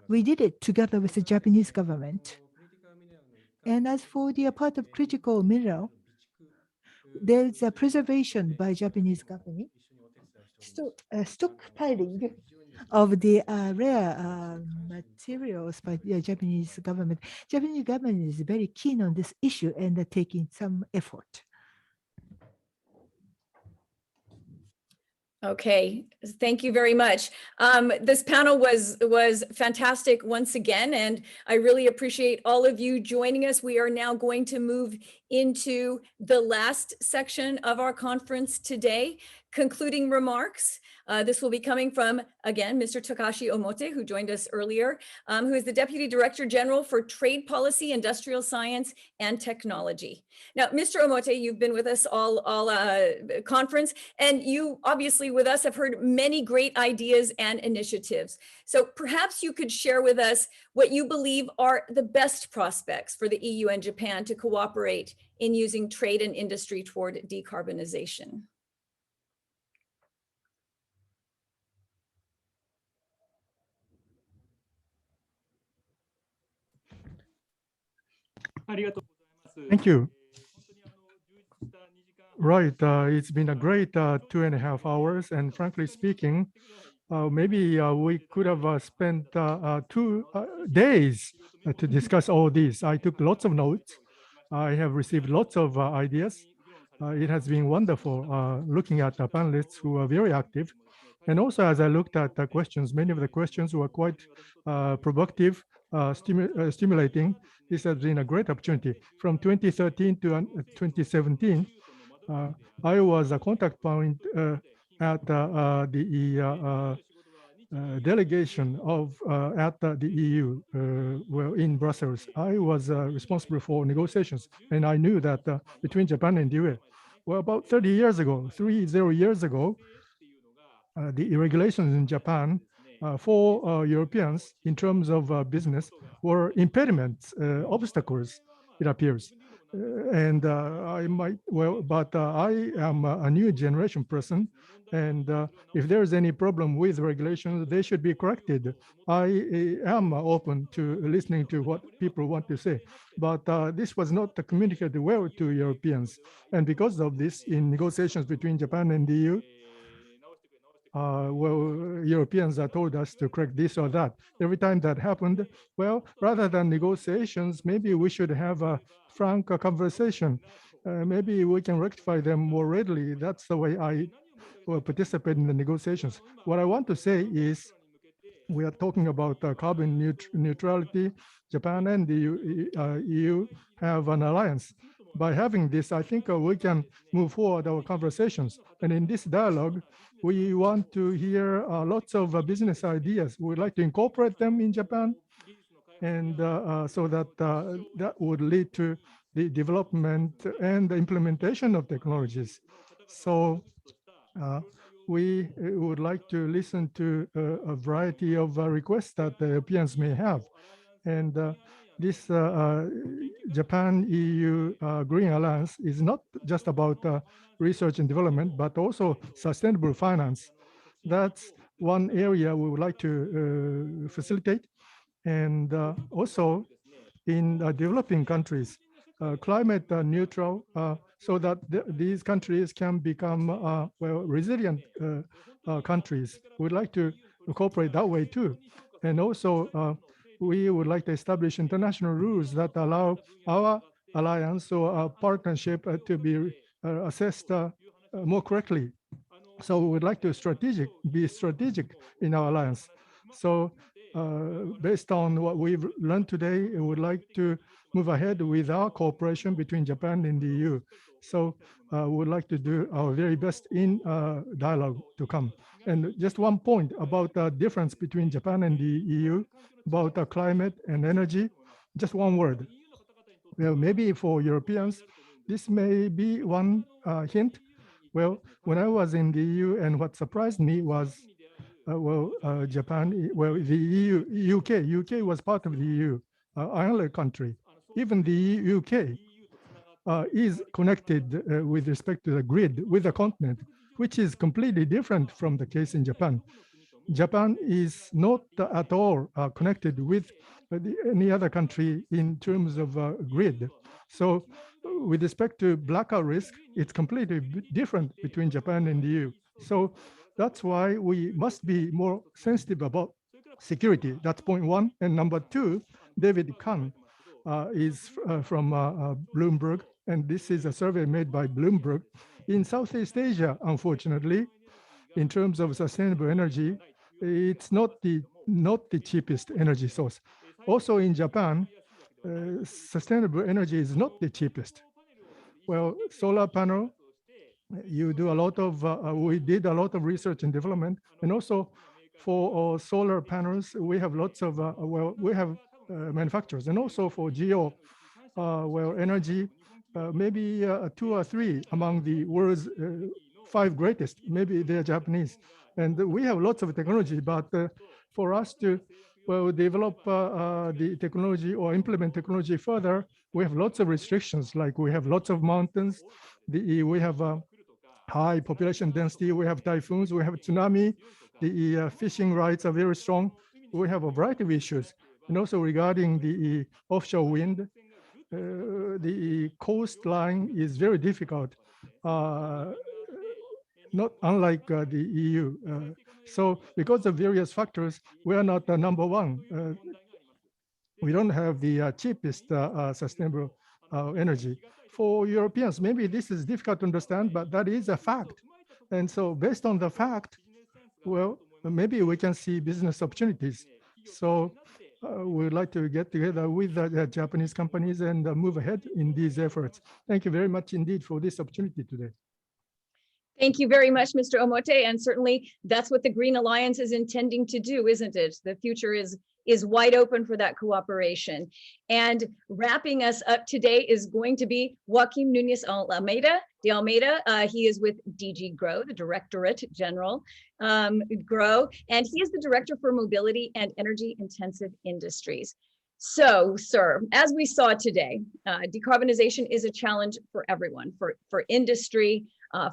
[SPEAKER 5] We did it together with the Japanese government. And as for the part of critical mineral, there's a preservation by Japanese government, stockpiling of the rare materials by the Japanese government. Japanese government is very keen on this issue and taking some effort.
[SPEAKER 1] Okay, thank you very much. This panel was fantastic once again, and I really appreciate all of you joining us. We are now going to move into the last section of our conference today, concluding remarks. This will be coming from, again, Mr. Takashi Omote, who joined us earlier, who is the Deputy Director General for Trade Policy, Industrial Science, and Technology. Now, Mr. Omote, you've been with us all conference, and you obviously with us have heard many great ideas and initiatives. So perhaps you could share with us what you believe are the best prospects for the EU and Japan to cooperate in using trade and industry toward decarbonization.
[SPEAKER 8] Thank you. Right, it's been a great 2.5 hours, and frankly speaking, maybe we could have spent 2 days to discuss all this. I took lots of notes. I have received lots of ideas. It has been wonderful looking at the panelists who are very active. And also, as I looked at the questions, many of the questions were quite provocative, stimulating. This has been a great opportunity. From 2013 to 2017, I was a contact point at the delegation of at the EU, well, in Brussels. I was responsible for negotiations, and I knew that between Japan and the US, well, about 30 years ago, 30 years ago, the regulations in Japan for Europeans in terms of business were impediments, obstacles, it appears. And I might, well, but I am a new generation person, and if there is any problem with regulations, they should be corrected. I am open to listening to what people want to say, but this was not communicated well to Europeans. And because of this, in negotiations between Japan and the EU, well, Europeans are told us to correct this or that. Every time that happened, well, rather than negotiations, maybe we should have a frank conversation. Maybe we can rectify them more readily. That's the way I will participate in the negotiations. What I want to say is, we are talking about carbon neutrality. Japan and the EU have an alliance. By having this, I think we can move forward our conversations. And in this dialogue, we want to hear lots of business ideas. We'd like to incorporate them in Japan, and so that that would lead to the development and the implementation of technologies. So we would like to listen to a variety of requests that the Europeans may have. And this Japan-EU Green Alliance is not just about research and development, but also sustainable finance. That's one area we would like to facilitate. And also in developing countries, climate neutral, so that these countries can become well, resilient countries. We'd like to incorporate that way too. And also, we would like to establish international rules that allow our alliance or our partnership to be assessed more correctly. So we would like to be strategic in our alliance. So based on what we've learned today, we would like to move ahead with our cooperation between Japan and the EU. So we would like to do our very best in dialogue to come. And just one point about the difference between Japan and the EU about climate and energy, just one word. Well, maybe for Europeans, this may be one hint. Well, when I was in the EU, and what surprised me was, Japan, well, the EU, UK was part of the EU, another country. Even the UK is connected with respect to the grid with the continent, which is completely different from the case in Japan. Japan is not at all connected with any other country in terms of grid. So with respect to blackout risk, it's completely different between Japan and the EU. So that's why we must be more sensitive about security. That's point one. And number two, David Kahn is from Bloomberg, and this is a survey made by Bloomberg. In Southeast Asia, unfortunately, in terms of sustainable energy, it's not the cheapest energy source. Also in Japan, sustainable energy is not the cheapest. Well, solar panel you do a lot of, we did a lot of research and development, and also for solar panels, we have lots of, well, we have manufacturers, and also for geo, well, energy, maybe 2 or 3 among the world's 5 greatest, maybe they're Japanese. And we have lots of technology, but for us to, well, develop the technology or implement technology further, we have lots of restrictions, like we have lots of mountains, we have high population density, we have typhoons, we have tsunami, the fishing rights are very strong. We have a variety of issues. And also regarding the offshore wind, the coastline is very difficult, not unlike the EU. So because of various factors, we are not number 1. We don't have the cheapest sustainable energy. For Europeans, maybe this is difficult to understand, but that is a fact. And so based on the fact, well, maybe we can see business opportunities. So we'd like to get together with the Japanese companies and move ahead in these efforts. Thank you very much indeed for this opportunity today.
[SPEAKER 1] Thank you very much, Mr. Omote. And certainly that's what the Green Alliance is intending to do, isn't it? The future is wide open for that cooperation. And wrapping us up today is going to be Joaquim Núñez de Almeida. He is with DG GROW, the Directorate General GROW, and he is the Director for Mobility and Energy Intensive Industries. So, sir, as we saw today, decarbonization is a challenge for everyone, for industry,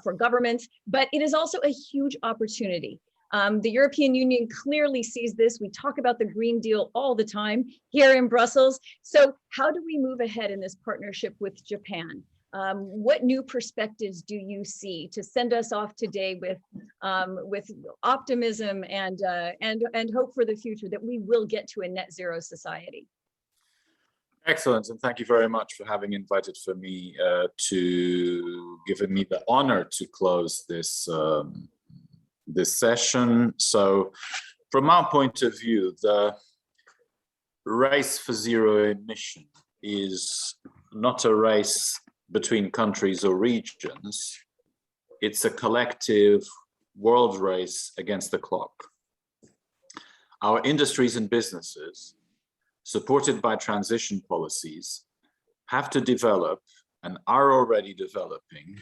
[SPEAKER 1] for governments, but it is also a huge opportunity. The European Union clearly sees this. We talk about the Green Deal all the time here in Brussels. So how do we move ahead in this partnership with Japan? What new perspectives do you see to send us off today with optimism and hope for the future that we will get to a net zero society?
[SPEAKER 17] Excellent, and thank you very much for having invited for me to giving me the honor to close this this session. So, from our point of view, the race for zero emission is not a race between countries or regions. It's a collective world race against the clock. Our industries and businesses, supported by transition policies, have to develop and are already developing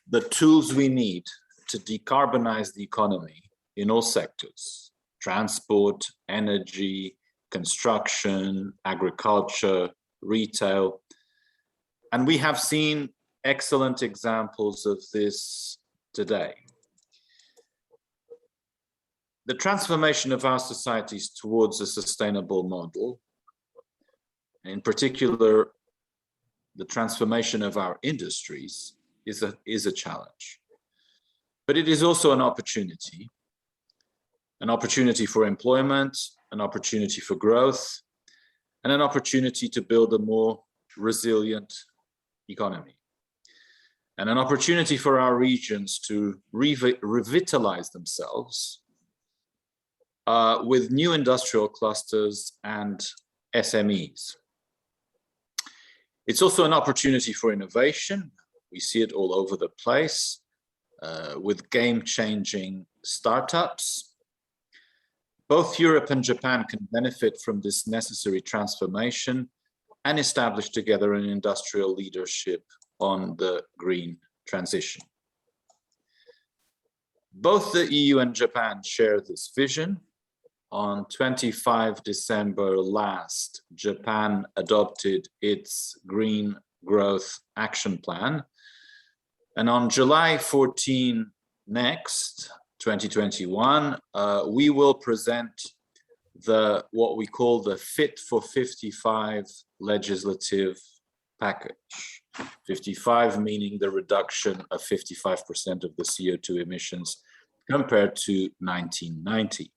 [SPEAKER 17] the tools we need to decarbonize the economy in all sectors: transport, energy, construction, agriculture, retail. And we have seen excellent examples of this today. The transformation of our societies towards a sustainable model, in particular, the transformation of our industries, is a challenge. But it is also an opportunity for employment, an opportunity for growth, and an opportunity to build a more resilient economy, and an opportunity for our regions to revitalize themselves with new industrial clusters and SMEs. It's also an opportunity for innovation. We see it all over the place with game-changing startups. Both Europe and Japan can benefit from this necessary transformation and establish together an industrial leadership on the green transition. Both the EU and Japan share this vision. On 25 December last, Japan adopted its Green Growth Action Plan. And on July 14 next, 2021, we will present what we call the Fit for 55 legislative package. 55 meaning the reduction of 55% of the CO2 emissions compared to 1990.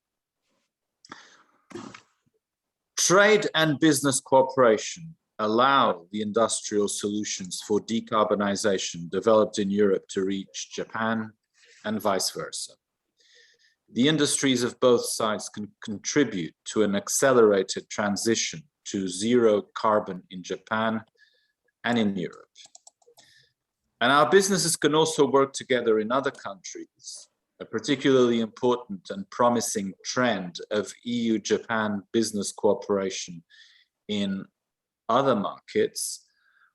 [SPEAKER 17] Trade and business cooperation allow the industrial solutions for decarbonization developed in Europe to reach Japan and vice versa. The industries of both sides can contribute to an accelerated transition to zero carbon in Japan and in Europe. And our businesses can also work together in other countries. A particularly important and promising trend of EU-Japan business cooperation in other markets,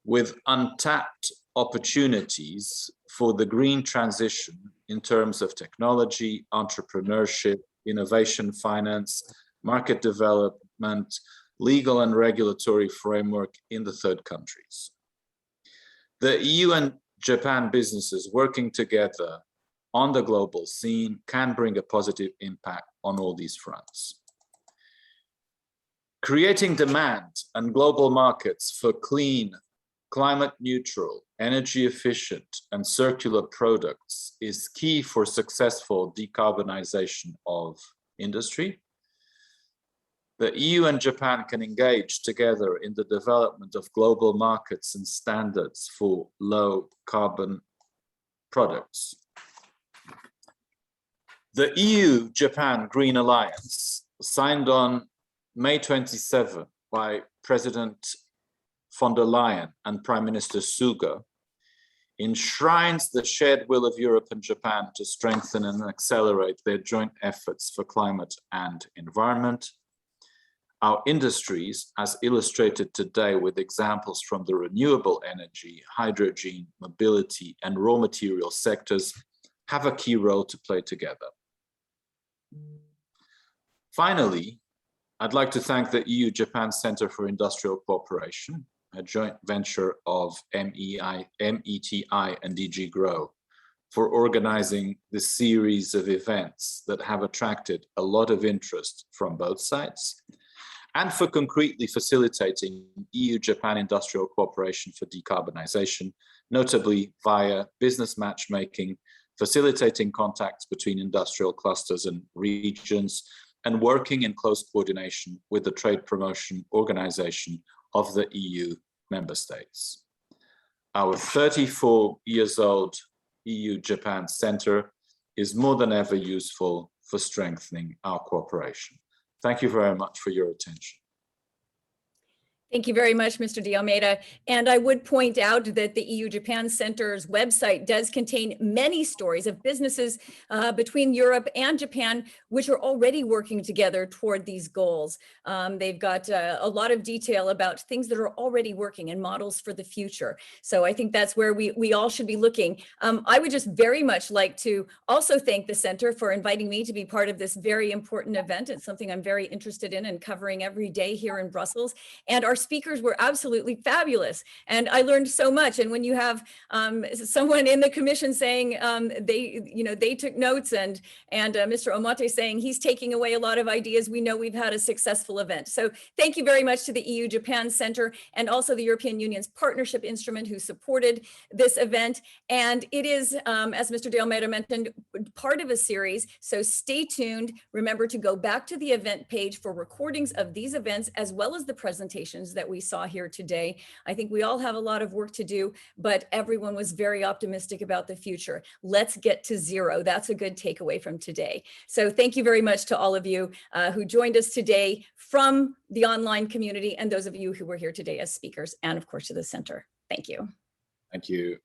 [SPEAKER 17] with untapped opportunities for the green transition in terms of technology, entrepreneurship, innovation finance, market development, legal and regulatory framework in the third countries. The EU and Japan businesses working together on the global scene can bring a positive impact on all these fronts. Creating demand and global markets for clean, climate neutral, energy efficient, and circular products is key for successful decarbonization of industry. The EU and Japan can engage together in the development of global markets and standards for low carbon products. The EU-Japan Green Alliance, signed on May 27 by President von der Leyen and Prime Minister Suga, enshrines the shared will of Europe and Japan to strengthen and accelerate their joint efforts for climate and environment. Our industries, as illustrated today with examples from the renewable energy, hydrogen, mobility, and raw material sectors, have a key role to play together. Finally, I'd like to thank the EU-Japan Center for Industrial Cooperation, a joint venture of METI and DG GROW, for organizing this series of events that have attracted a lot of interest from both sides, and for concretely facilitating EU-Japan industrial cooperation for decarbonization, notably via business matchmaking, facilitating contacts between industrial clusters and regions, and working in close coordination with the Trade Promotion Organization of the EU member states. Our 34-year-old EU-Japan Center is more than ever useful for strengthening our cooperation. Thank you very much for your attention.
[SPEAKER 1] Thank you very much, Mr. De Almeida. And I would point out that the EU-Japan Center's website does contain many stories of businesses between Europe and Japan, which are already working together toward these goals. They've got a lot of detail about things that are already working and models for the future. So I think that's where we all should be looking. I would just very much like to also thank the Center for inviting me to be part of this very important event. It's something I'm very interested in and covering every day here in Brussels. And our speakers were absolutely fabulous, and I learned so much. And when you have someone in the commission saying they took notes, and Mr. Omote saying he's taking away a lot of ideas, we know we've had a successful event. So thank you very much to the EU-Japan Center and also the European Union's partnership instrument who supported this event. And it is, as Mr. De Almeida mentioned, part of a series. So stay tuned. Remember to go back to the event page for recordings of these events as well as the presentations that we saw here today. I think we all have a lot of work to do, but everyone was very optimistic about the future. Let's get to zero. That's a good takeaway from today. So thank you very much to all of you who joined us today from the online community and those of you who were here today as speakers, and of course to the center. Thank you.
[SPEAKER 17] Thank you.